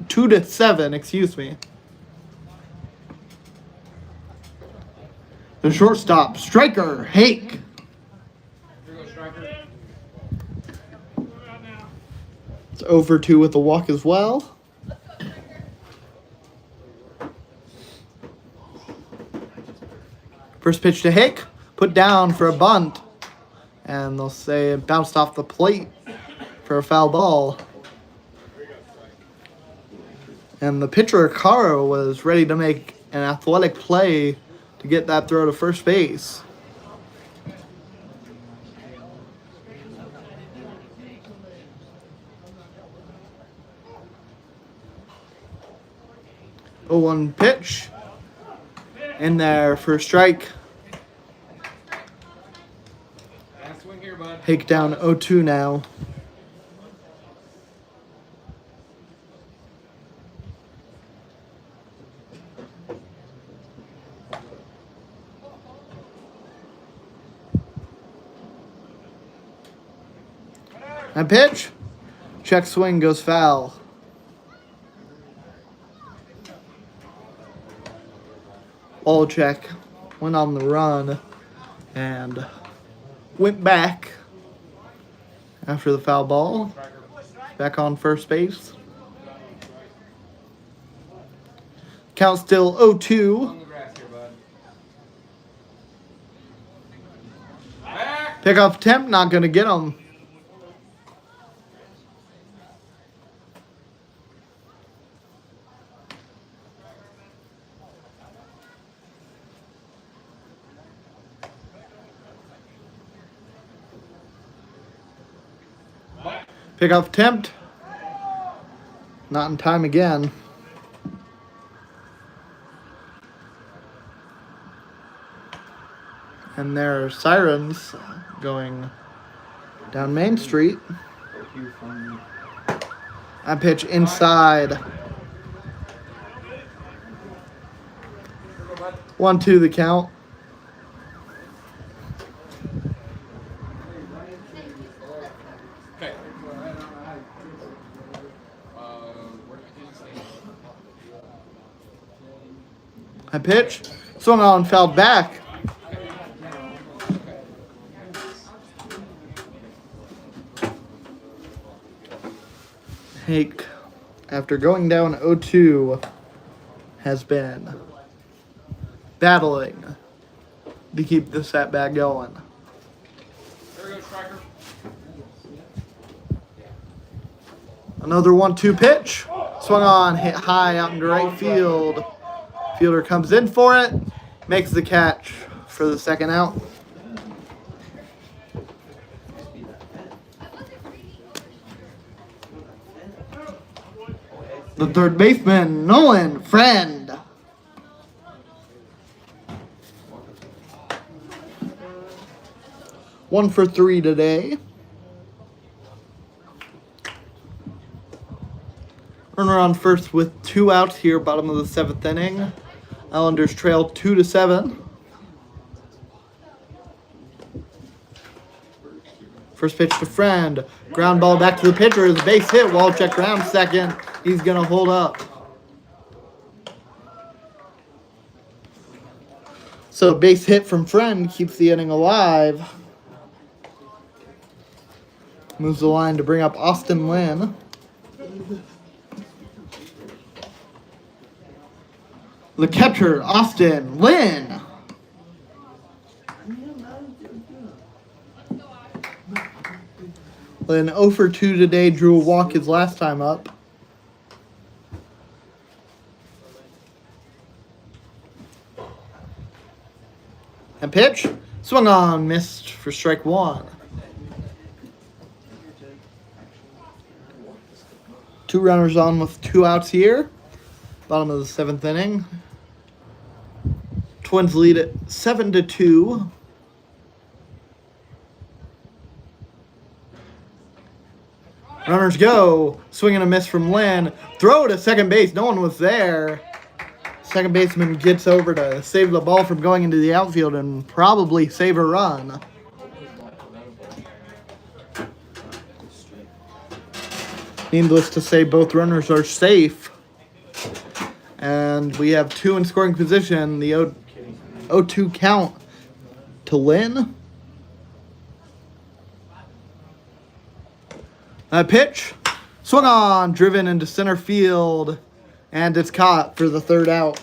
to 7. Excuse me. The shortstop, striker Hake. It's 0 for 2 with the walk as well. First pitch to Hake, put down for a bunt. And they'll say it bounced off the plate for a foul ball. And the pitcher, Caro, was ready to make an athletic play to get that throw to first base. Oh, 1 pitch. In there for a strike. Hake down 0-2 now. And pitch. Check swing goes foul. Wallachek went on the run and went back after the foul ball. Back on first base. Count still 0-2. Pickoff attempt, not going to get him. Pickoff attempt. Not in time again. And there are sirens going down Main Street. I pitch inside. 1-2 the count. I pitch. Swung on, fouled back. Hake, after going down 0-2, has been battling to keep the setback going. There we go, striker. Another 1-2 pitch. Swung on, hit high out into right field. Fielder comes in for it, makes the catch for the second out. The third baseman, Nolan Friend. One for 3 today. Runner on first with 2 outs here, bottom of the 7th inning. Islanders trail 2-7. First pitch to Friend. Ground ball back to the pitcher. The base hit. Walchek round second. He's going to hold up. So base hit from Friend keeps the inning alive. Moves the line to bring up Austin Lynn. The catcher, Austin Lynn. Lynn 0 for 2 today, drew a walk his last time up. And pitch, swung on, missed for strike 1. 2 runners on with 2 outs here. Bottom of the 7th inning. Twins lead it 7-2. Runners go. Swing and a miss from Lynn. Throw to second base. No one was there. Second baseman gets over to save the ball from going into the outfield and probably save a run. Needless to say, both runners are safe. And we have 2 in scoring position. The 0-2 count to Lynn. A pitch, swung on, driven into center field, and it's caught for the 3rd out.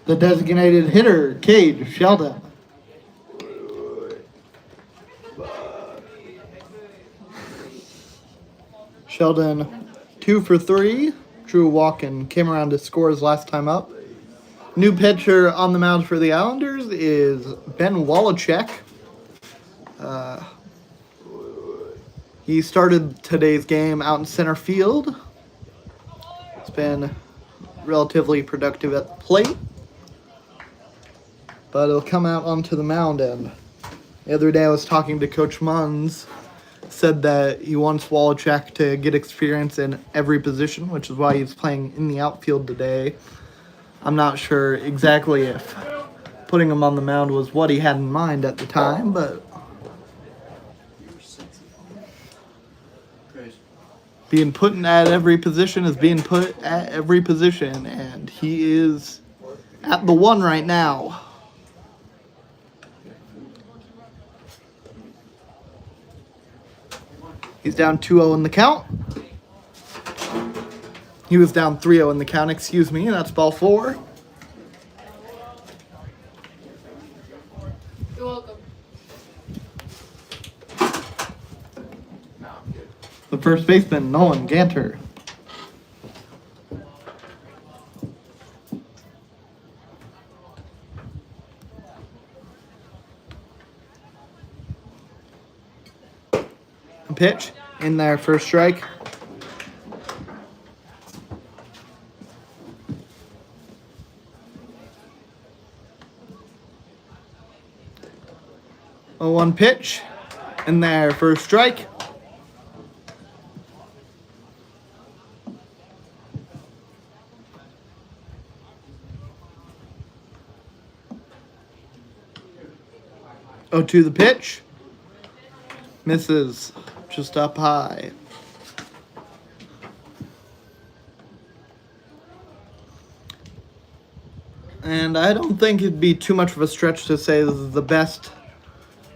The designated hitter, Cade Sheldon. Sheldon, 2 for 3. Drew a walk and came around to score his last time up. New pitcher on the mound for the Islanders is Ben Wallachek. He started today's game out in center field. It's been relatively productive at the plate. But he'll come out onto the mound, and the other day I was talking to Coach Munns, said that he wants Wallachek to get experience in every position, which is why he's playing in the outfield today. I'm not sure exactly if putting him on the mound was what he had in mind at the time, but being put at every position is being put at every position, and he is at the one right now. He's down 2-0 in the count. He was down 3-0 in the count, excuse me. That's ball 4. You're welcome. The first baseman, Nolan Ganter. Pitch in there, first strike. Oh, 1 pitch in there, first strike. Oh, to the pitch. Misses just up high. And I don't think it'd be too much of a stretch to say this is the best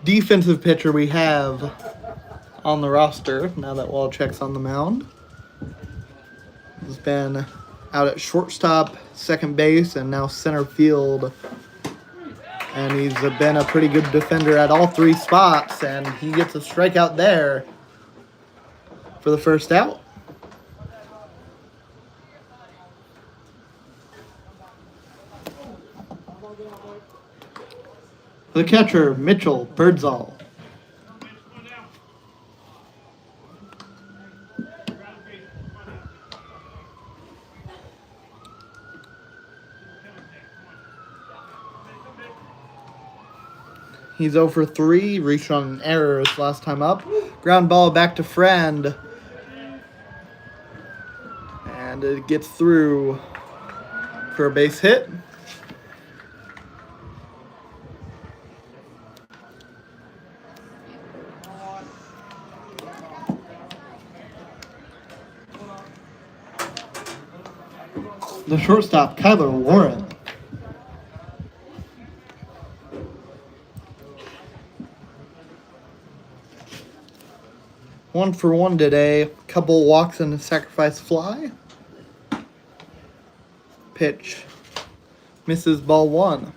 defensive pitcher we have on the roster now that Wallachek's on the mound. He's been out at shortstop, second base, and now center field. And he's been a pretty good defender at all 3 spots, and he gets a strikeout there for the first out. The catcher, Mitchell Birdsall. He's 0 for 3, reached on an error his last time up. Ground ball back to Friend. And it gets through for a base hit. The shortstop, Kyler Warren. One for 1 today. Couple walks and a sacrifice fly. Pitch. Misses ball 1.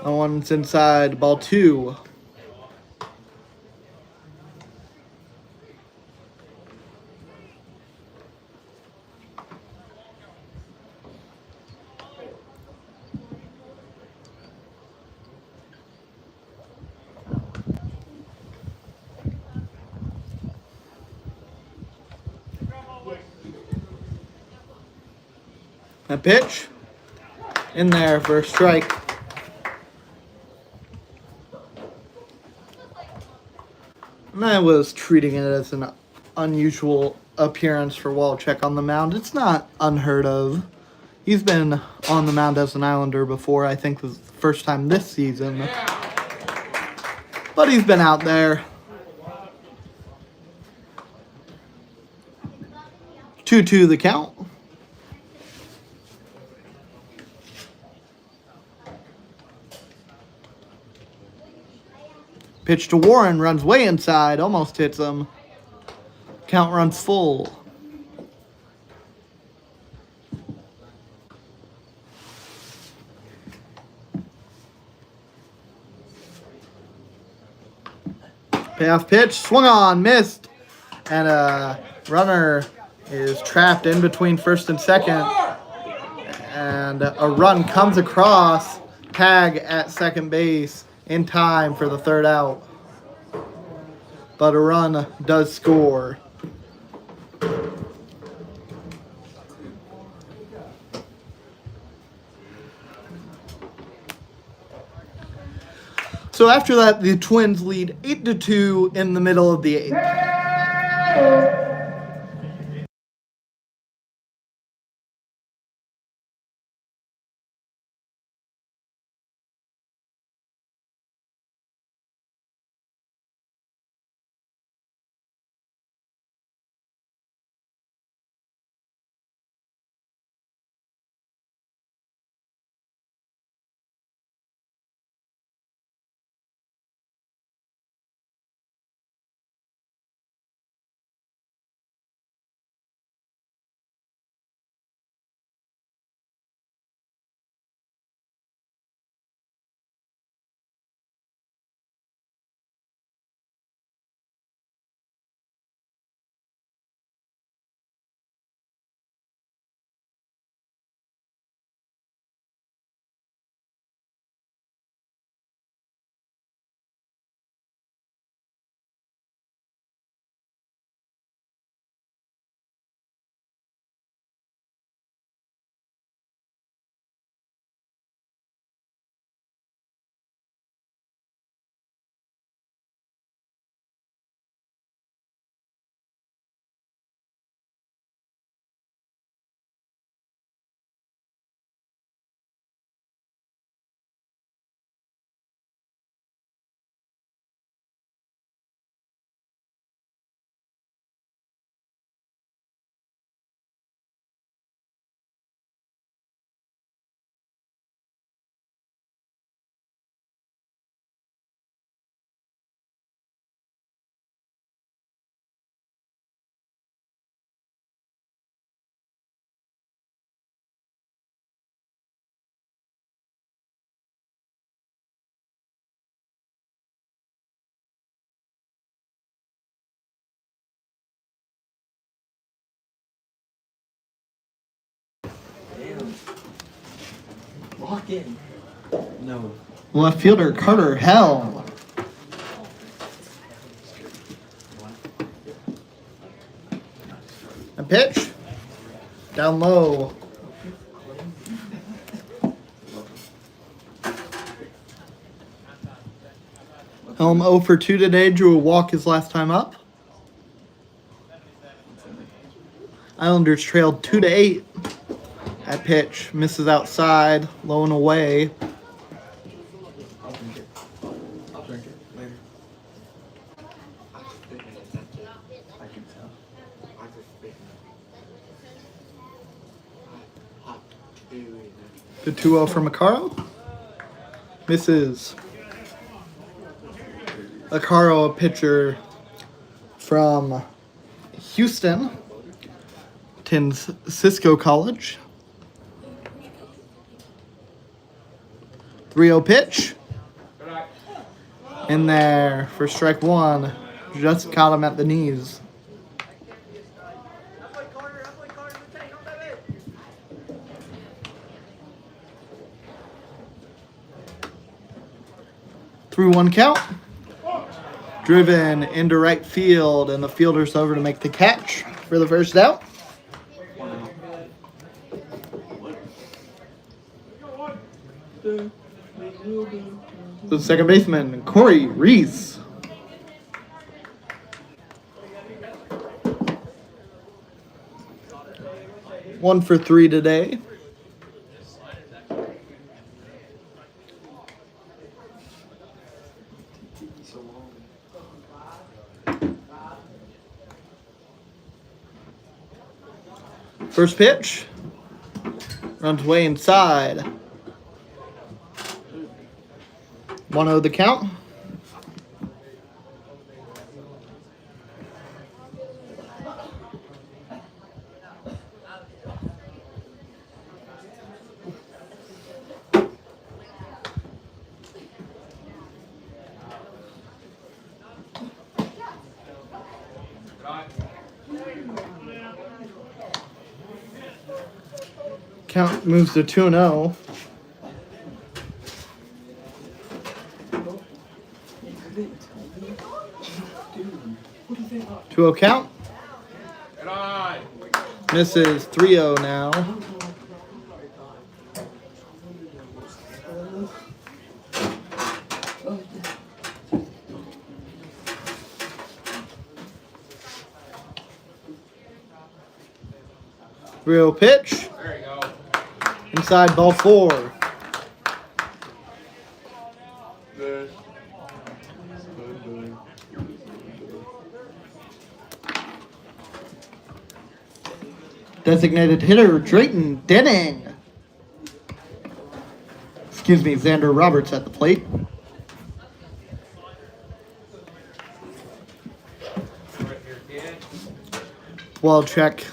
That one's inside, ball 2. A pitch in there for a strike. And I was treating it as an unusual appearance for Wallachek on the mound. It's not unheard of. He's been on the mound as an Islander before. I think this is the first time this season. But he's been out there. 2-2 the count. Pitch to Warren, runs way inside, almost hits him. Count runs full. Payoff pitch, swung on, missed. And a runner is trapped in between first and second. And a run comes across, tag at second base in time for the third out. But a run does score. So after that, the Twins lead 8-2 in the middle of the eighth. Walk in. No. Left fielder Carter Hell. A pitch. Down low. Helm 0 for 2 today. Drew a walk his last time up. Islanders trailed 2-8. That pitch misses outside, low and away. I'll drink it. I'll drink it later. I can tell. The 2-0 for Macaro. Misses. Macaro, a pitcher from Houston. Attends Cisco College. 3-0 pitch. In there for strike one. Just caught him at the knees. Through 1 count. Driven into right field, and the fielder's over to make the catch for the first out. The second baseman, Corey Reese. One for 3 today. First pitch. Runs way inside. 1-0 the count. Count moves to 2-0. 2-0 count. Misses 3-0 now. Real pitch. There you go. Inside ball 4. Designated hitter Drayton Denning. Excuse me, Xander Roberts at the plate. Well, check.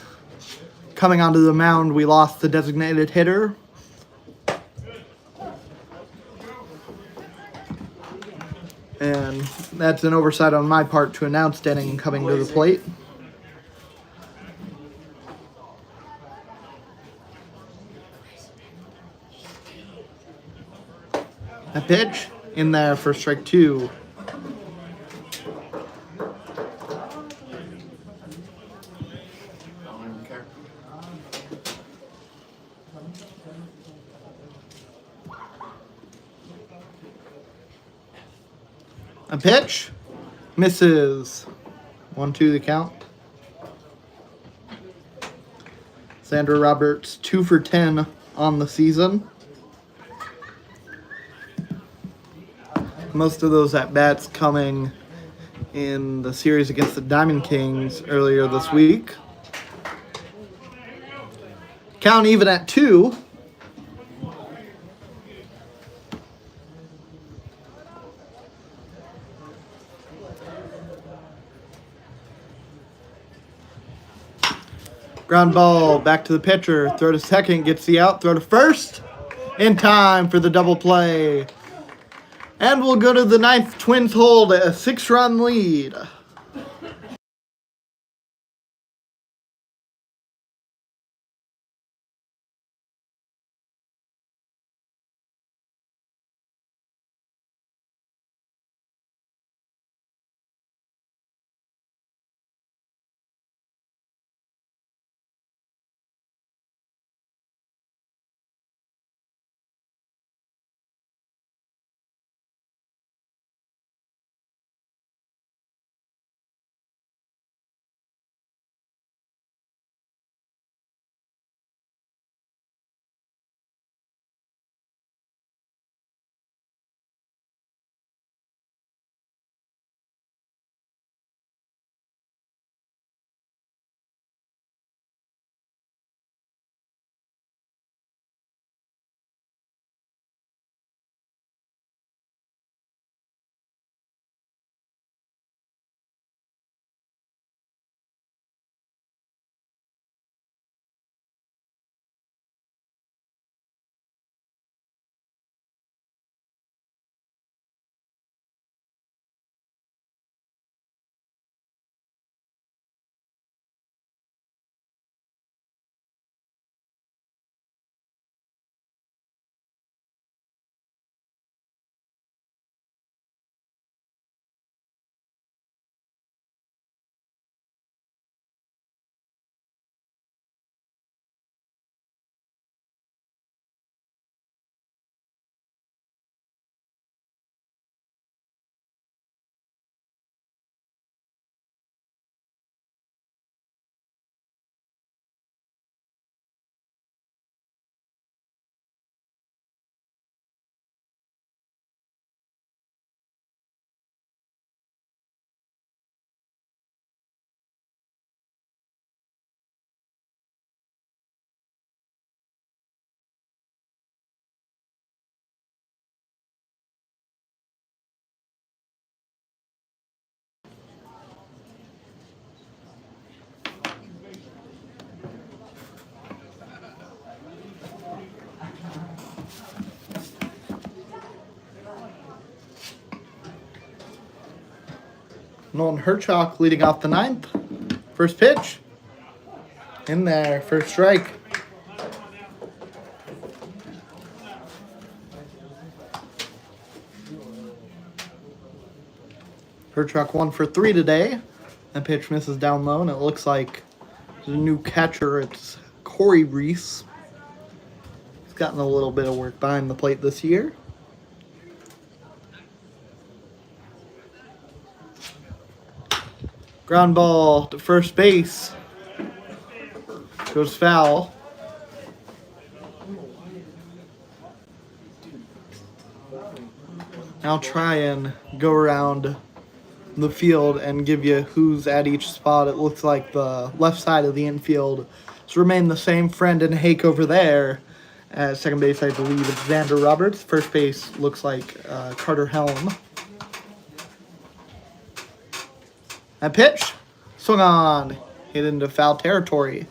Coming onto the mound, we lost the designated hitter. And that's an oversight on my part to announce Denning coming to the plate. A pitch in there for strike 2. A pitch. Misses. 1-2 the count. Xander Roberts 2 for 10 on the season. Most of those at-bats coming in the series against the Diamond Kings earlier this week. Count even at 2. Ground ball back to the pitcher. Throw to second, gets the out. Throw to first. In time for the double play. And we'll go to the 9th. Twins hold a 6-run lead. Nolan Herchok leading off the 9th. First pitch. In there, first strike. Truck 1 for 3 today. That pitch misses down low, and it looks like the new catcher. It's Corey Reese. He's gotten a little bit of work behind the plate this year. Ground ball to first base. Goes foul. I'll try and go around the field and give you who's at each spot. It looks like the left side of the infield has remained the same. Friend and Hake over there. At second base, I believe it's Xander Roberts. First base looks like Carter Helm. That pitch, swung on, hit into foul territory.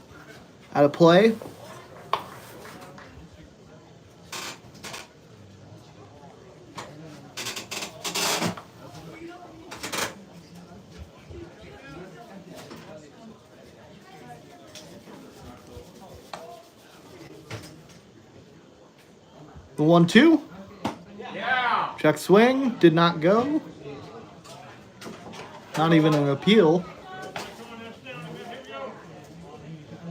Out of play. The 1-2. Yeah. Check swing, did not go. Not even an appeal.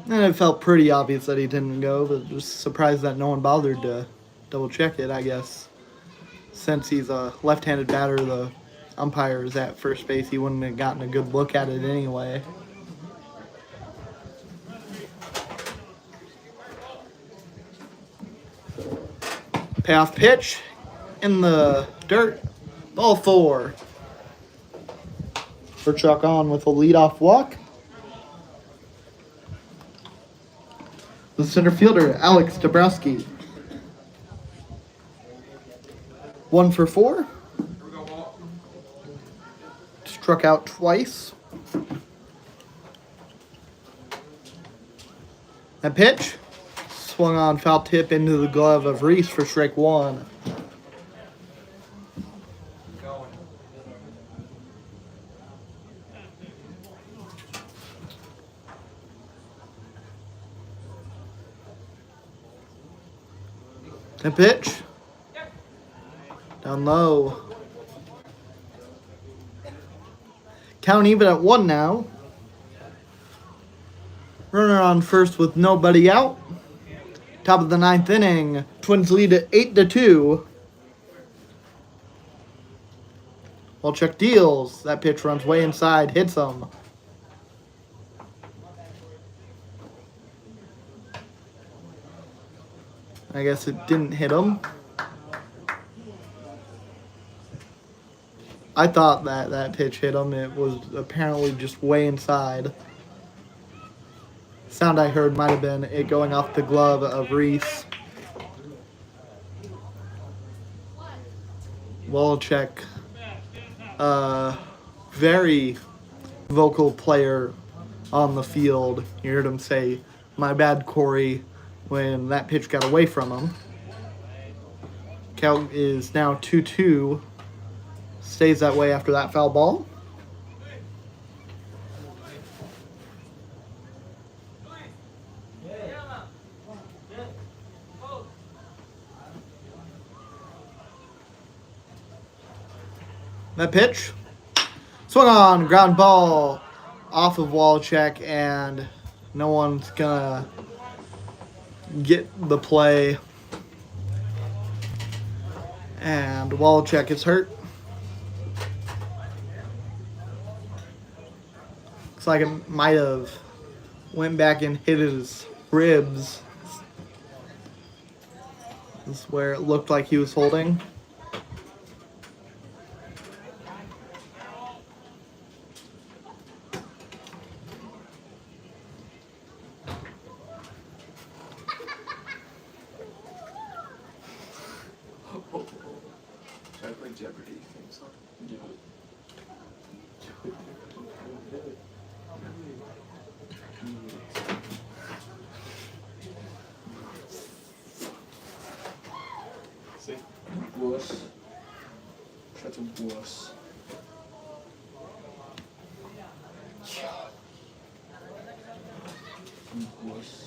And it felt pretty obvious that he didn't go, but just surprised that no one bothered to double check it, I guess. Since he's a left-handed batter, the umpire is at first base. He wouldn't have gotten a good look at it anyway. Payoff pitch in the dirt. Ball 4. For Chuck on with a leadoff walk. The center fielder, Alex Dabrowski. 1 for 4. Struck out twice. That pitch swung on, foul tip into the glove of Reese for strike 1. That pitch down low. Count even at 1 now. Runner on first with nobody out. Top of the 9th inning. Twins lead at 8-2. Walchuk deals. That pitch runs way inside. Hits him. I guess it didn't hit him. I thought that pitch hit him. It was apparently just way inside. Sound I heard might have been it going off the glove of Reese. Walchuk, very vocal player on the field. You heard him say, "My bad, Corey," when that pitch got away from him. Count is now 2-2. Stays that way after that foul ball. That pitch swung on, ground ball off of Walchuk, and no one's gonna get the play. And Walchuk is hurt. Looks like it might have went back and hit his ribs. This is where it looked like he was holding. Should I play Jeopardy theme song? See? Wuss. Such a wuss. Wuss.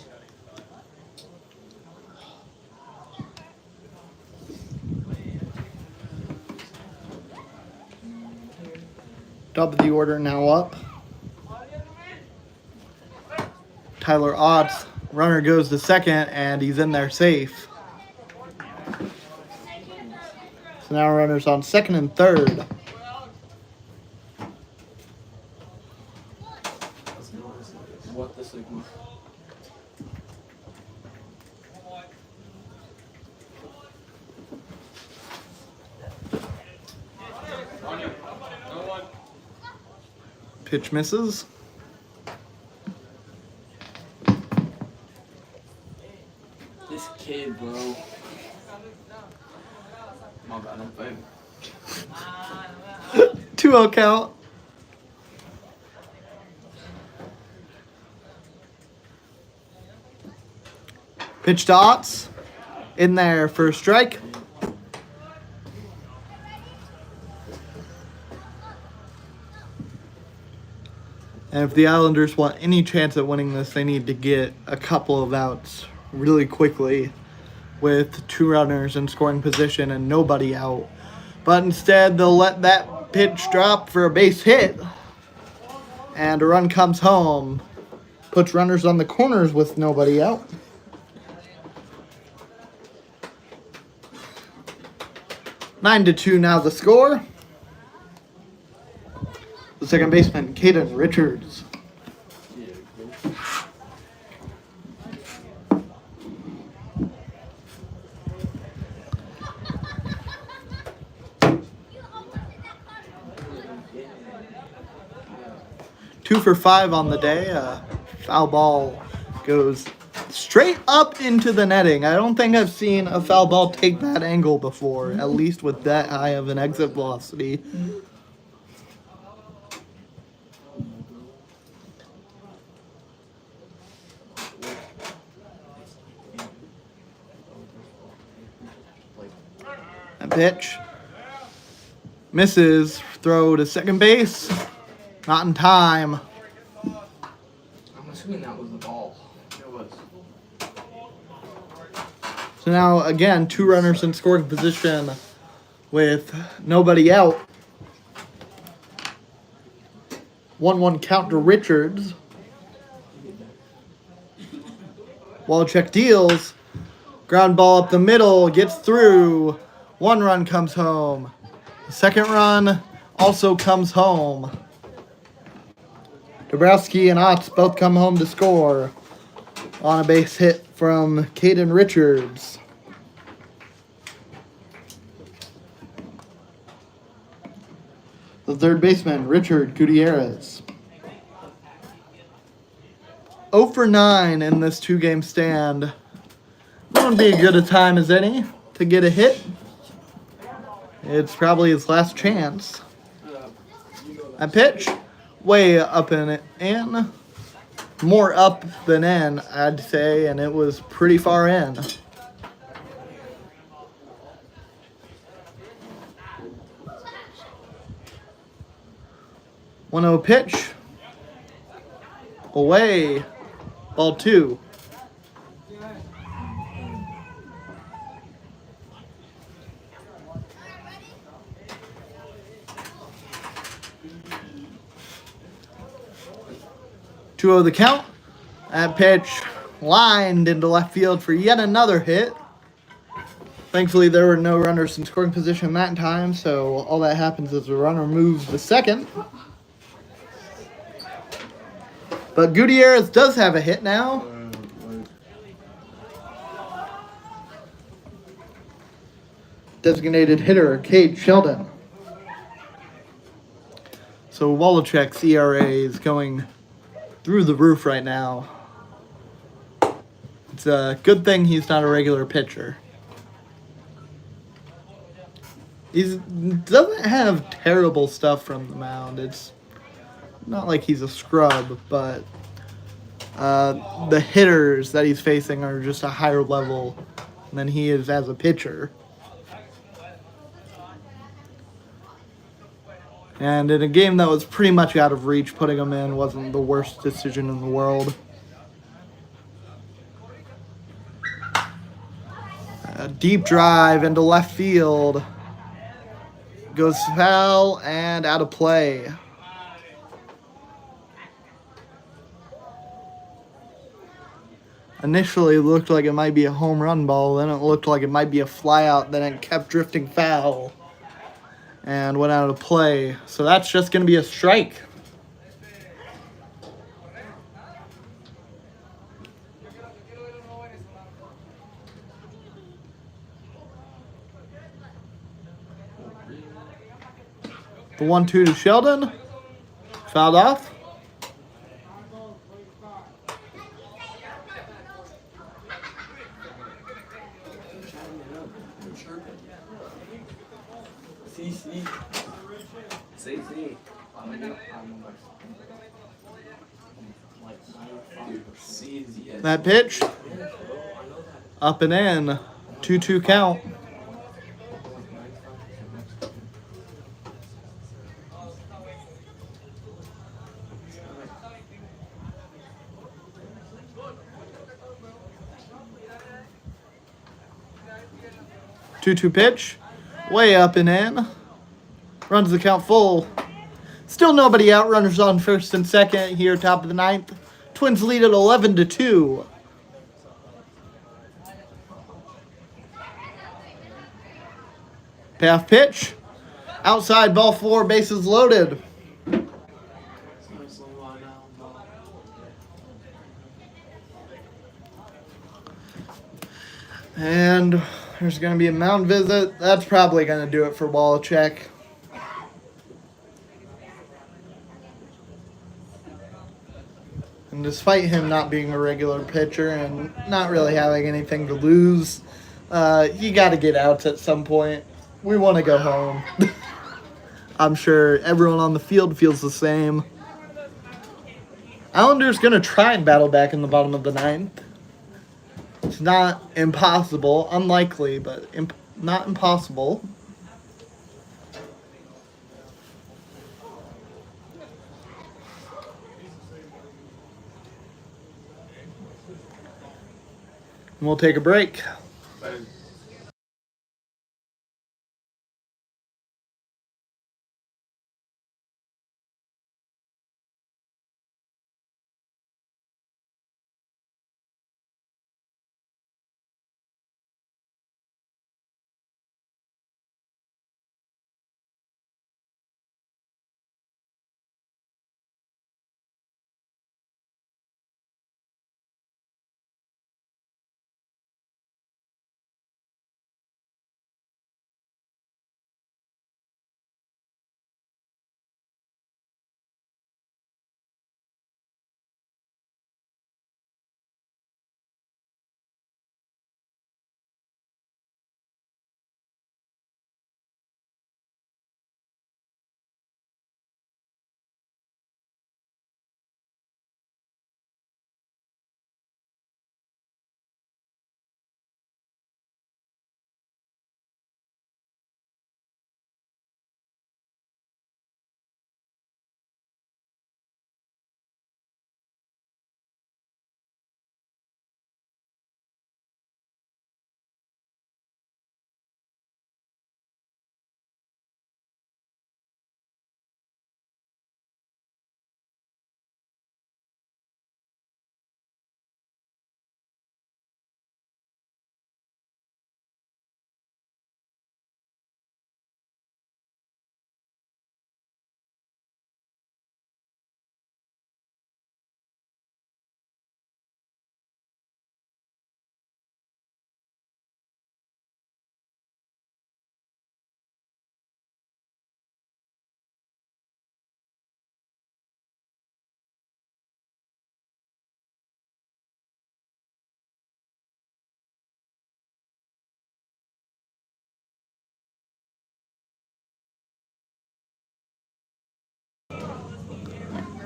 Top of the order now up. Tyler Otts, runner goes to second, and he's in there safe. So now runners on second and third. What the signal? Pitch misses. This kid, bro. My bad, I'm favored. 2-0 count. Pitch to Otts. In there for a strike. And if the Islanders want any chance at winning this, they need to get a couple of outs really quickly with 2 runners in scoring position and nobody out. But instead, they'll let that pitch drop for a base hit. And a run comes home. Puts runners on the corners with nobody out. 9-2 now the score. The second baseman, Caden Richards. Two for 5 on the day. Foul ball goes straight up into the netting. I don't think I've seen a foul ball take that angle before, at least with that high of an exit velocity. That pitch misses. Throw to second base. Not in time. I'm assuming that was the ball. It was. So now, again, 2 runners in scoring position with nobody out. 1-1 count to Richards. Wallcheck deals. Ground ball up the middle. Gets through. 1 run comes home. The second run also comes home. Dabrowski and Otts both come home to score on a base hit from Caden Richards. The third baseman, Richard Gutierrez. 0 for 9 in this 2-game stand. That would be as good a time as any to get a hit. It's probably his last chance. That pitch, way up in. More up than in, I'd say, and it was pretty far in. One 0 pitch. Away. Ball 2. Two of the count. That pitch lined into left field for yet another hit. Thankfully, there were no runners in scoring position that time, so all that happens is the runner moves to second. But Gutierrez does have a hit now. Designated hitter, Cade Sheldon. So Wallachek's ERA is going through the roof right now. It's a good thing he's not a regular pitcher. He doesn't have terrible stuff from the mound. It's not like he's a scrub, but the hitters that he's facing are just a higher level than he is as a pitcher. And in a game that was pretty much out of reach, putting him in wasn't the worst decision in the world. A deep drive into left field. Goes foul and out of play. Initially looked like it might be a home run ball, then it looked like it might be a flyout, then it kept drifting foul and went out of play. So that's just going to be a strike. The 1-2 to Sheldon. Fouled off. CC. CC. Dude, C is yes. That pitch. Up and in. 2-2 count. Two pitch, way up and in. Runs the count full. Still nobody out. Runners on first and second here, top of the ninth. Twins lead at 11-2. Path pitch, outside, ball 4, bases loaded. And there's going to be a mound visit. That's probably going to do it for Wallachek. And despite him not being a regular pitcher and not really having anything to lose, you got to get outs at some point. We want to go home. I'm sure everyone on the field feels the same. Islanders going to try and battle back in the bottom of the ninth. It's not impossible, unlikely, but not impossible. And we'll take a break.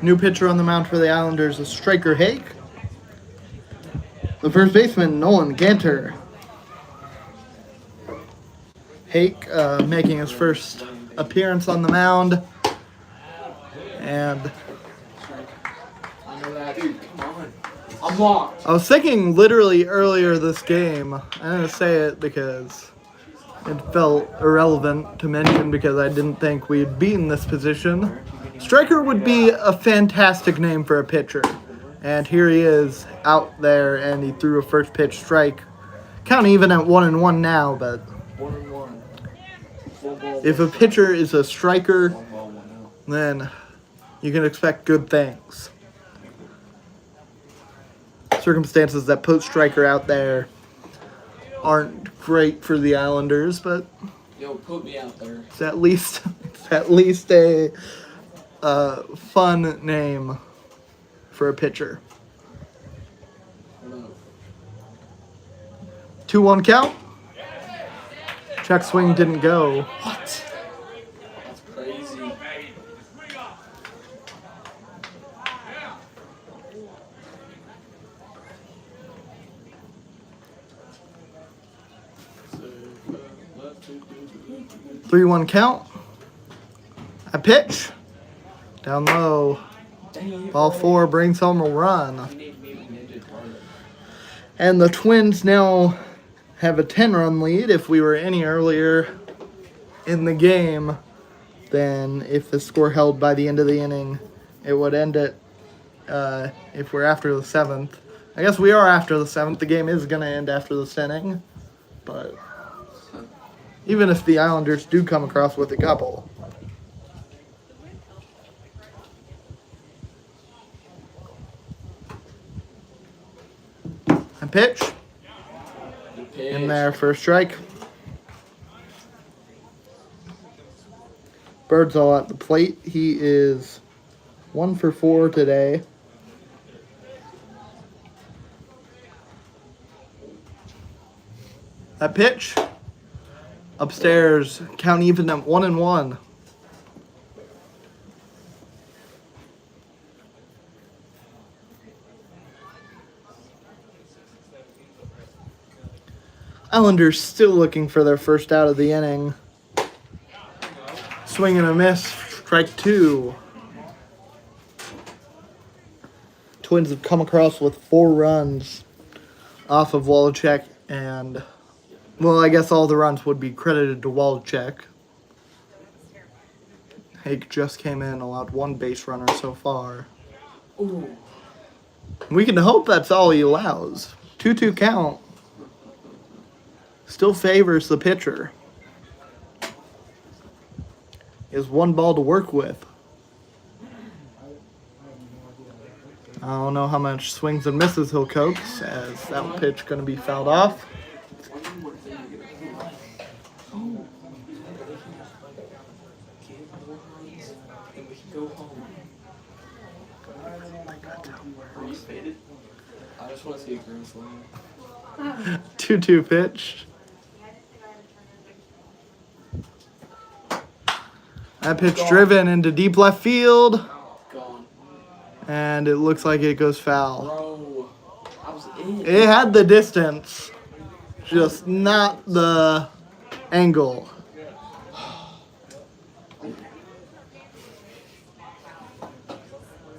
New pitcher on the mound for the Islanders is Striker Hake. The first baseman, Nolan Ganter. Hake making his first appearance on the mound. And I know that, dude. Come on. I'm locked. I was thinking literally earlier this game, I'm going to say it because it felt irrelevant to mention because I didn't think we'd be in this position. Striker would be a fantastic name for a pitcher. And here he is out there, and he threw a first pitch strike. Count even at 1-1 now, but 1-1. Full ball, if a one strike. pitcher is a striker, 1 ball, 1 out. then you can expect good things. Circumstances that put striker out there aren't great for the Islanders, but Yo, put me out there. it's at least a fun name for a pitcher. Hold up. 2-1 count. Check swing didn't go. What? That's crazy. Three 1 count. A pitch. Down low. Dang, Ball 4 brings home a run. You need to be Ninja Turtle. And the Twins now have a 10-run lead. If we were any earlier in the game, then if the score held by the end of the inning, it would end it if we're after the 7th. I guess we are after the 7th. The game is going to end after this inning. But even if the Islanders do come across with a couple. A pitch. In there for a strike. Birdsall at the plate. He is 1 for 4 today. That pitch. Upstairs. Count even at 1-1. Islanders still looking for their first out of the inning. Swing and a miss. Strike 2. Twins have come across with 4 runs off of Wallachek, and, well, I guess all the runs would be credited to Wallachek. Hake just came in, allowed 1 base runner so far. Ooh. We can hope that's all he allows. 2-2 count. Still favors the pitcher. He has 1 ball to work with. I don't know how much swings and misses he'll coax, as that pitch going to be fouled off. Go home. Are you faded? I just want to see a grand slam. 2-2 pitch. That pitch driven into deep left field, Gone. and it looks like it goes foul. Bro, I was in. It had the distance, just not the angle.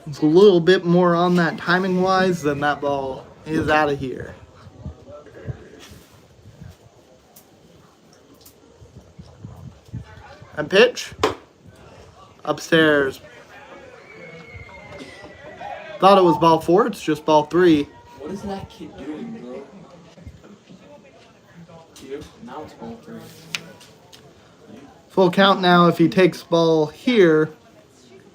It's a little bit more on that timing-wise, then that ball is out of here. And pitch. Upstairs. Thought it was ball 4, it's just ball 3. What is that kid doing, bro? You? Now it's ball 3. Full count now. If he takes ball here,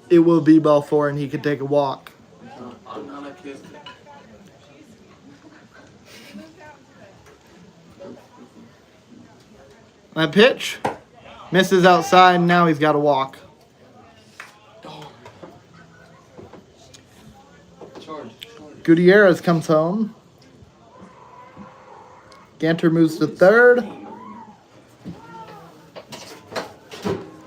it will be ball 4 and he can take a walk. I'm not a kid. That pitch misses outside, and now he's got to walk. Charge. Gutierrez comes home. Ganter moves to third.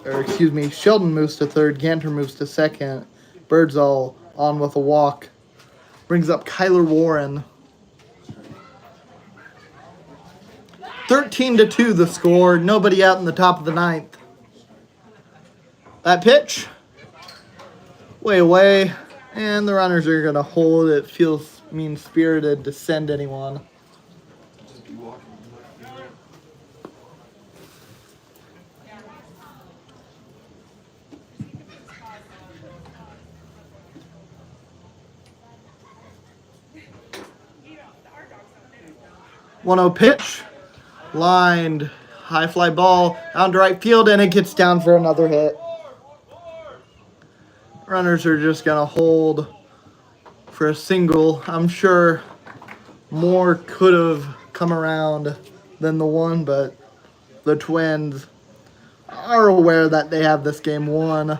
Or excuse me, Sheldon moves to third. Ganter moves to second. Birdsall on with a walk. Brings up Kyler Warren. 13-2 the score. Nobody out in the top of the 9th. That pitch. Way away. And the runners are going to hold. It feels mean-spirited to send anyone. Just be walking. 1-0 pitch. Lined. High fly ball out to right field, and it gets down for another hit. Runners are just going to hold for a single. I'm sure more could have come around than the one, but the Twins are aware that they have this game won,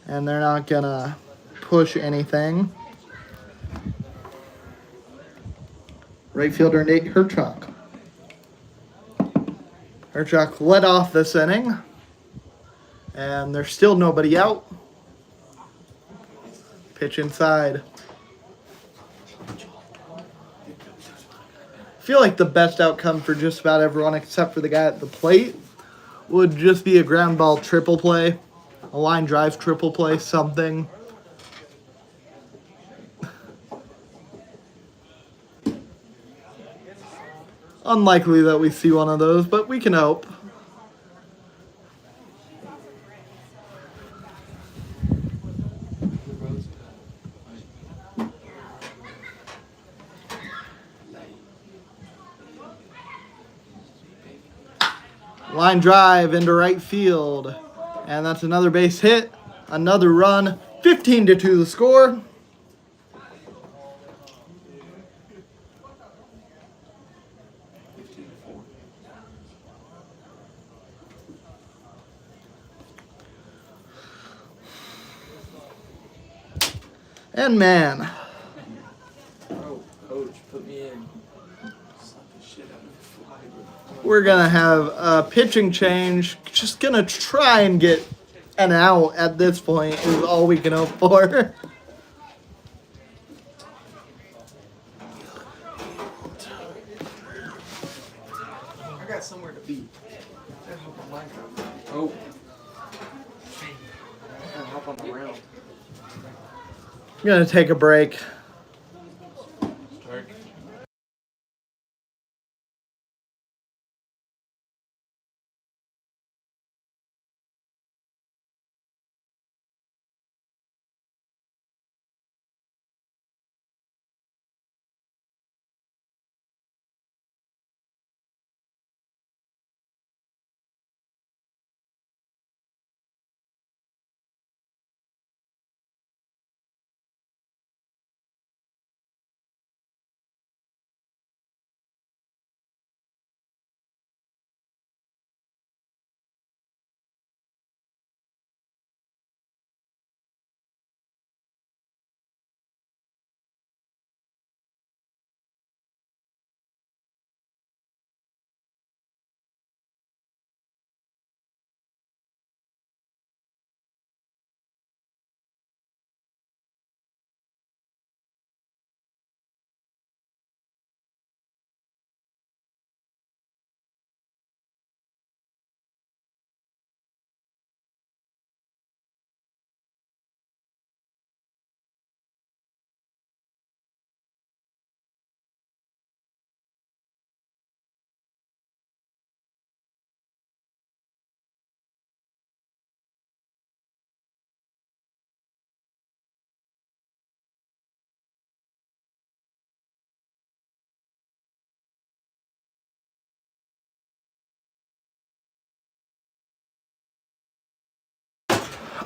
and they're not going to push anything. Right fielder Nate Herchuk. Herchuk led off this inning, and there's still nobody out. Pitch inside. I feel like the best outcome for just about everyone except for the guy at the plate would just be a ground ball triple play, a line drive triple play, something. Unlikely that we see one of those, but we can hope. Line drive into right field. And that's another base hit. Another run. 15-2 the score. And man, Oh, coach, put me in. Slap the shit out of the fly, bro. we're going to have a pitching change. Just going to try and get an out at this point is all we can hope for. I got somewhere to be. I gotta hop on my ground. Oh. I gotta hop on the round. I'm going to take a break. Start.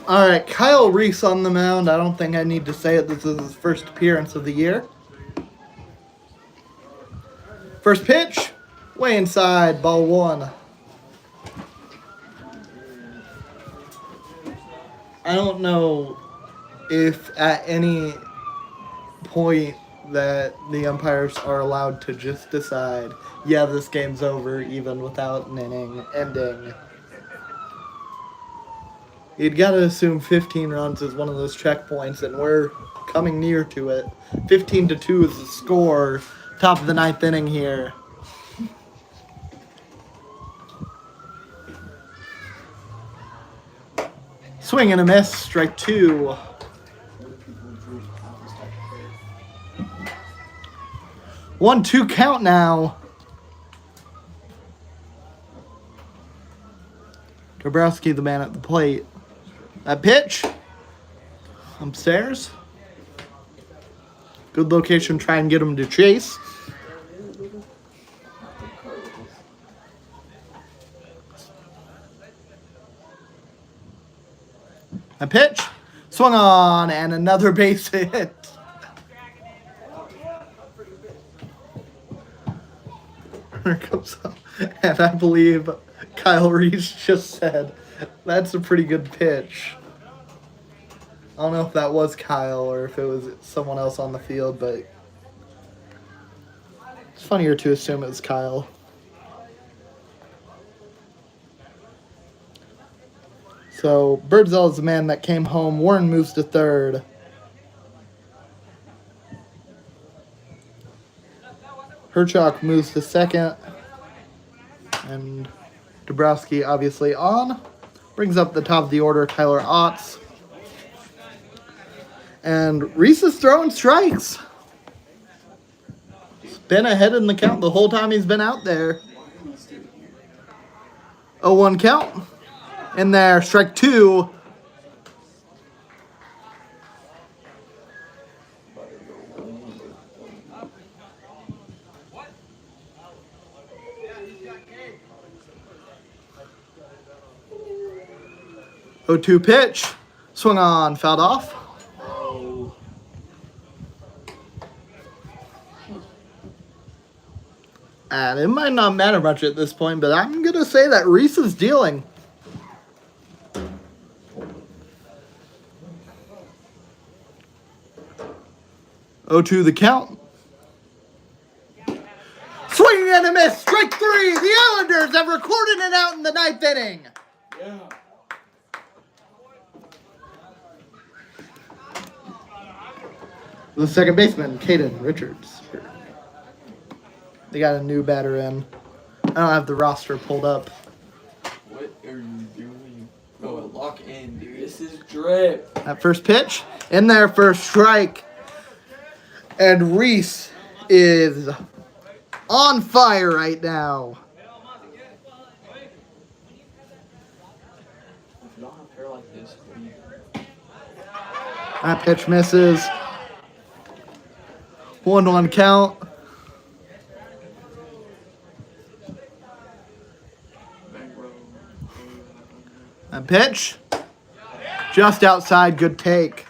All right, Kyle Reese on the mound. I don't think I need to say it. This is his first appearance of the year. First pitch, way inside, ball one. I don't know if at any point that the umpires are allowed to just decide, yeah, this game's over even without an inning ending. You'd got to assume 15 runs is one of those checkpoints, and we're coming near to it. 15-2 is the score. Top of the ninth inning here. Swing and a miss, strike two. 1-2 count now. Dabrowski, the man at the plate. That pitch. Upstairs. Good location, try and get him to chase. A pitch. Swung on, and another base hit. Here comes up. And I believe Kyle Reese just said, that's a pretty good pitch. I don't know if that was Kyle or if it was someone else on the field, but it's funnier to assume it was Kyle. So Birdsell is the man that came home. Warren moves to third. Herchuk moves to second. And Dabrowski obviously on. Brings up the top of the order Tyler Otts. And Reese is throwing strikes. He's been ahead in the count the whole time he's been out there. 0-1 count. In there, strike 2. Oh, 2 pitch. Swung on, fouled off. And it might not matter much at this point, but I'm going to say that Reese is dealing. Oh, 2 the count. Swinging and a miss. Strike 3. The Islanders have recorded it out in the 9th inning. Yeah. The second baseman, Caden Richards. They got a new batter in. I don't have the roster pulled up. What are you doing? Oh, lock in, dude. This is drip. That first pitch, in there for a strike. And Reese is on fire right now. If you don't have hair like this, That pitch misses. 1-1 count. That pitch. Just outside, good take.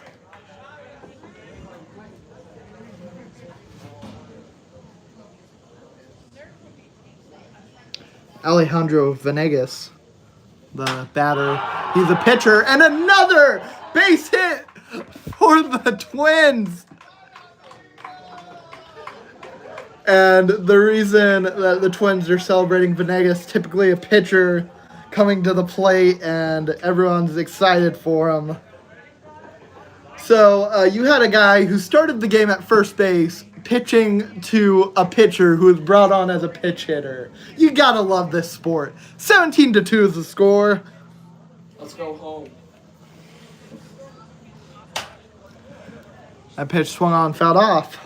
Alejandro Venegas, the batter. He's a pitcher, and another base hit for the Twins. And the reason that the Twins are celebrating Venegas, typically a pitcher coming to the plate, and everyone's excited for him. So you had a guy who started the game at first base, pitching to a pitcher who was brought on as a pitch hitter. You gotta love this sport. 17-2 is the score. let's go home. That pitch swung on, fouled off.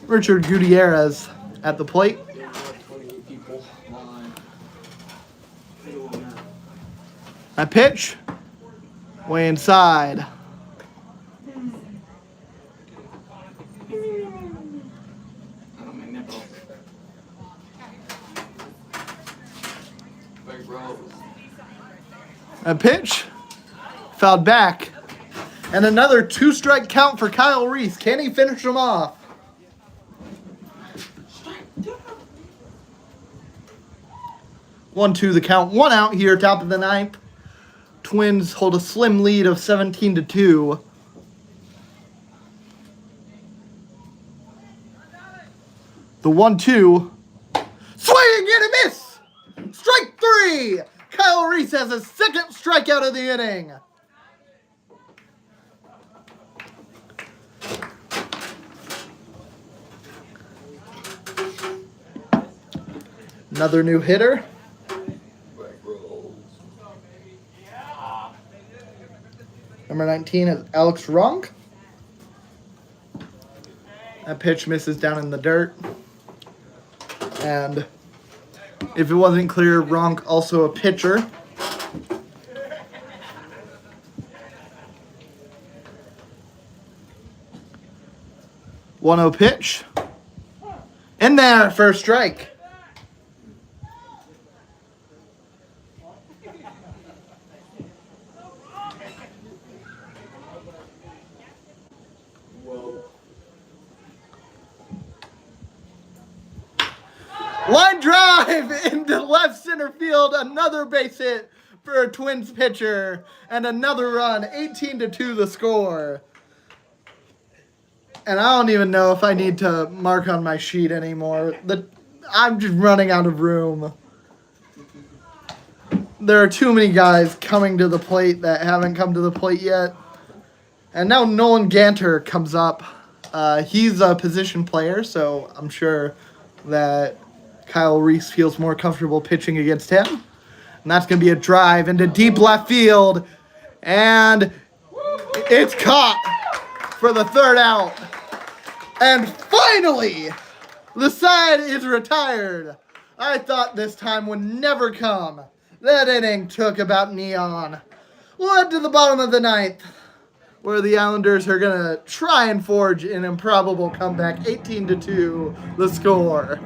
Richard Gutierrez at the plate. There were 28 people line. That pitch, way inside. I don't make nipple. Big bro. A pitch, fouled back. And another 2-strike count for Kyle Reese. Can he finish him off? One, two, the count. 1 out here, top of the 9th. Twins hold a slim lead of 17-2. The 1-2. Swing and a miss! Strike 3! Kyle Reese has his second strikeout of the inning. Another new hitter. Number 19 is Alex Runk. That pitch misses down in the dirt. And if it wasn't clear, Ronk also a pitcher. One-zero pitch. In there for a strike. Line drive into left center field. Another base hit for a Twins pitcher. And another run. 18-2 the score. And I don't even know if I need to mark on my sheet anymore. I'm just running out of room. There are too many guys coming to the plate that haven't come to the plate yet. And now Nolan Ganter comes up. He's a position player, so I'm sure that Kyle Reese feels more comfortable pitching against him. And that's going to be a drive into deep left field. And it's caught for the third out. And finally, the side is retired. I thought this time would never come. That inning took about neon. Led to the bottom of the ninth, where the Islanders are going to try and forge an improbable comeback. 18-2 the score.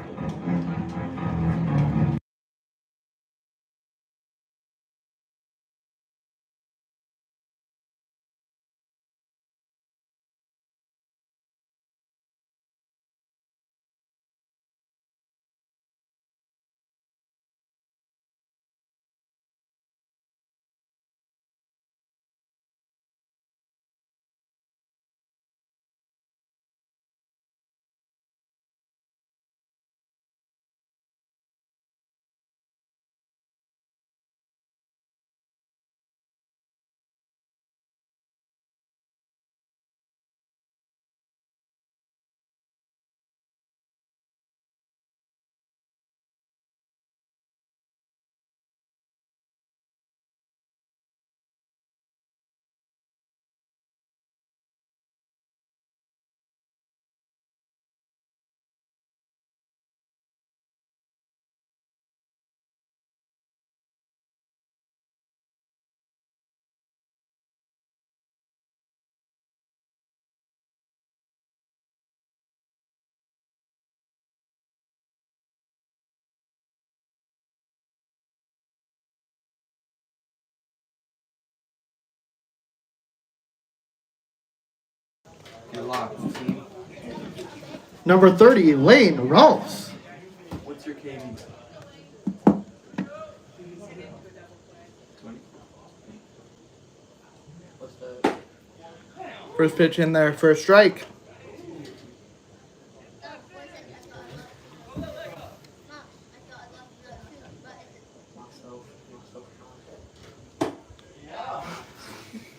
You're locked, team. Number 30, Lane Rolfs. What's your KD? 20. What's the First pitch in there, first strike.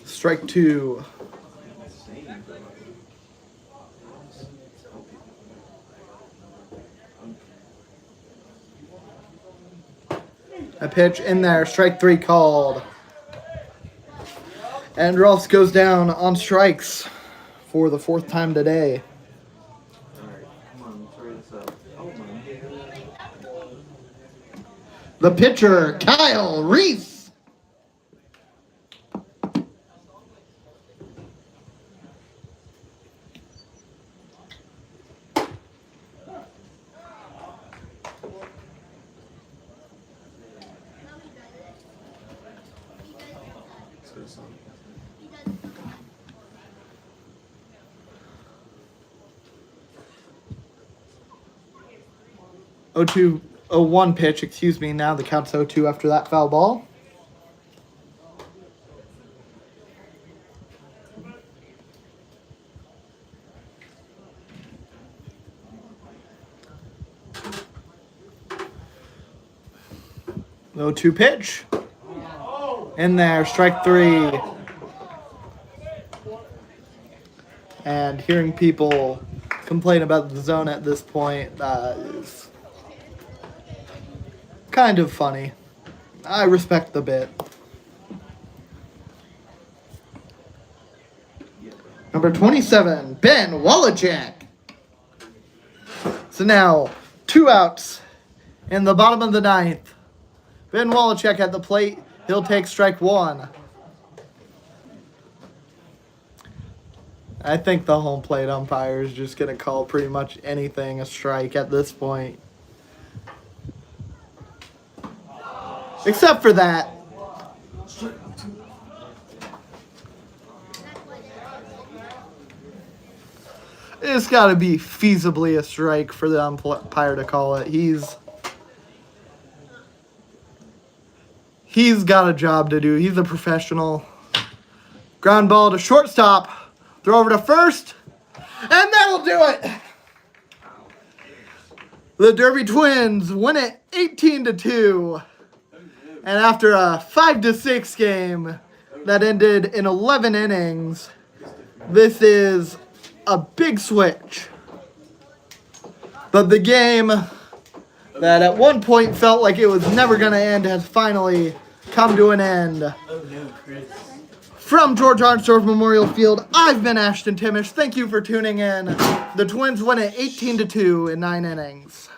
Strike two. A pitch in there, strike three called. And Rolfs goes down on strikes for the fourth time today. Alright, come on, let's hurry this up. Oh my. The pitcher, Kyle Reese. Let's go to some. 0-2, 0-1 pitch, excuse me. Now the count's 0-2 after that foul ball. The 0-2 pitch. In there, strike three. And hearing people complain about the zone at this point is kind of funny. I respect the bit. Number 27, Ben Wallachek. So now, 2 outs in the bottom of the ninth. Ben Wallachek at the plate. He'll take strike one. I think the home plate umpire is just going to call pretty much anything a strike at this point. Except for that. It's got to be feasibly a strike for the umpire to call it. He's He's got a job to do. He's a professional. Ground ball to shortstop. Throw over to first. And that'll do it. The Derby Twins win it 18-2. And after a 5-6 game that ended in 11 innings, this is a big switch. But the game that at one point felt like it was never going to end has finally come to an end. Oh no, Chris. From George Arnsdorf Memorial Field, I've been Ashton Timish. Thank you for tuning in. The Twins win it 18-2 in 9 innings.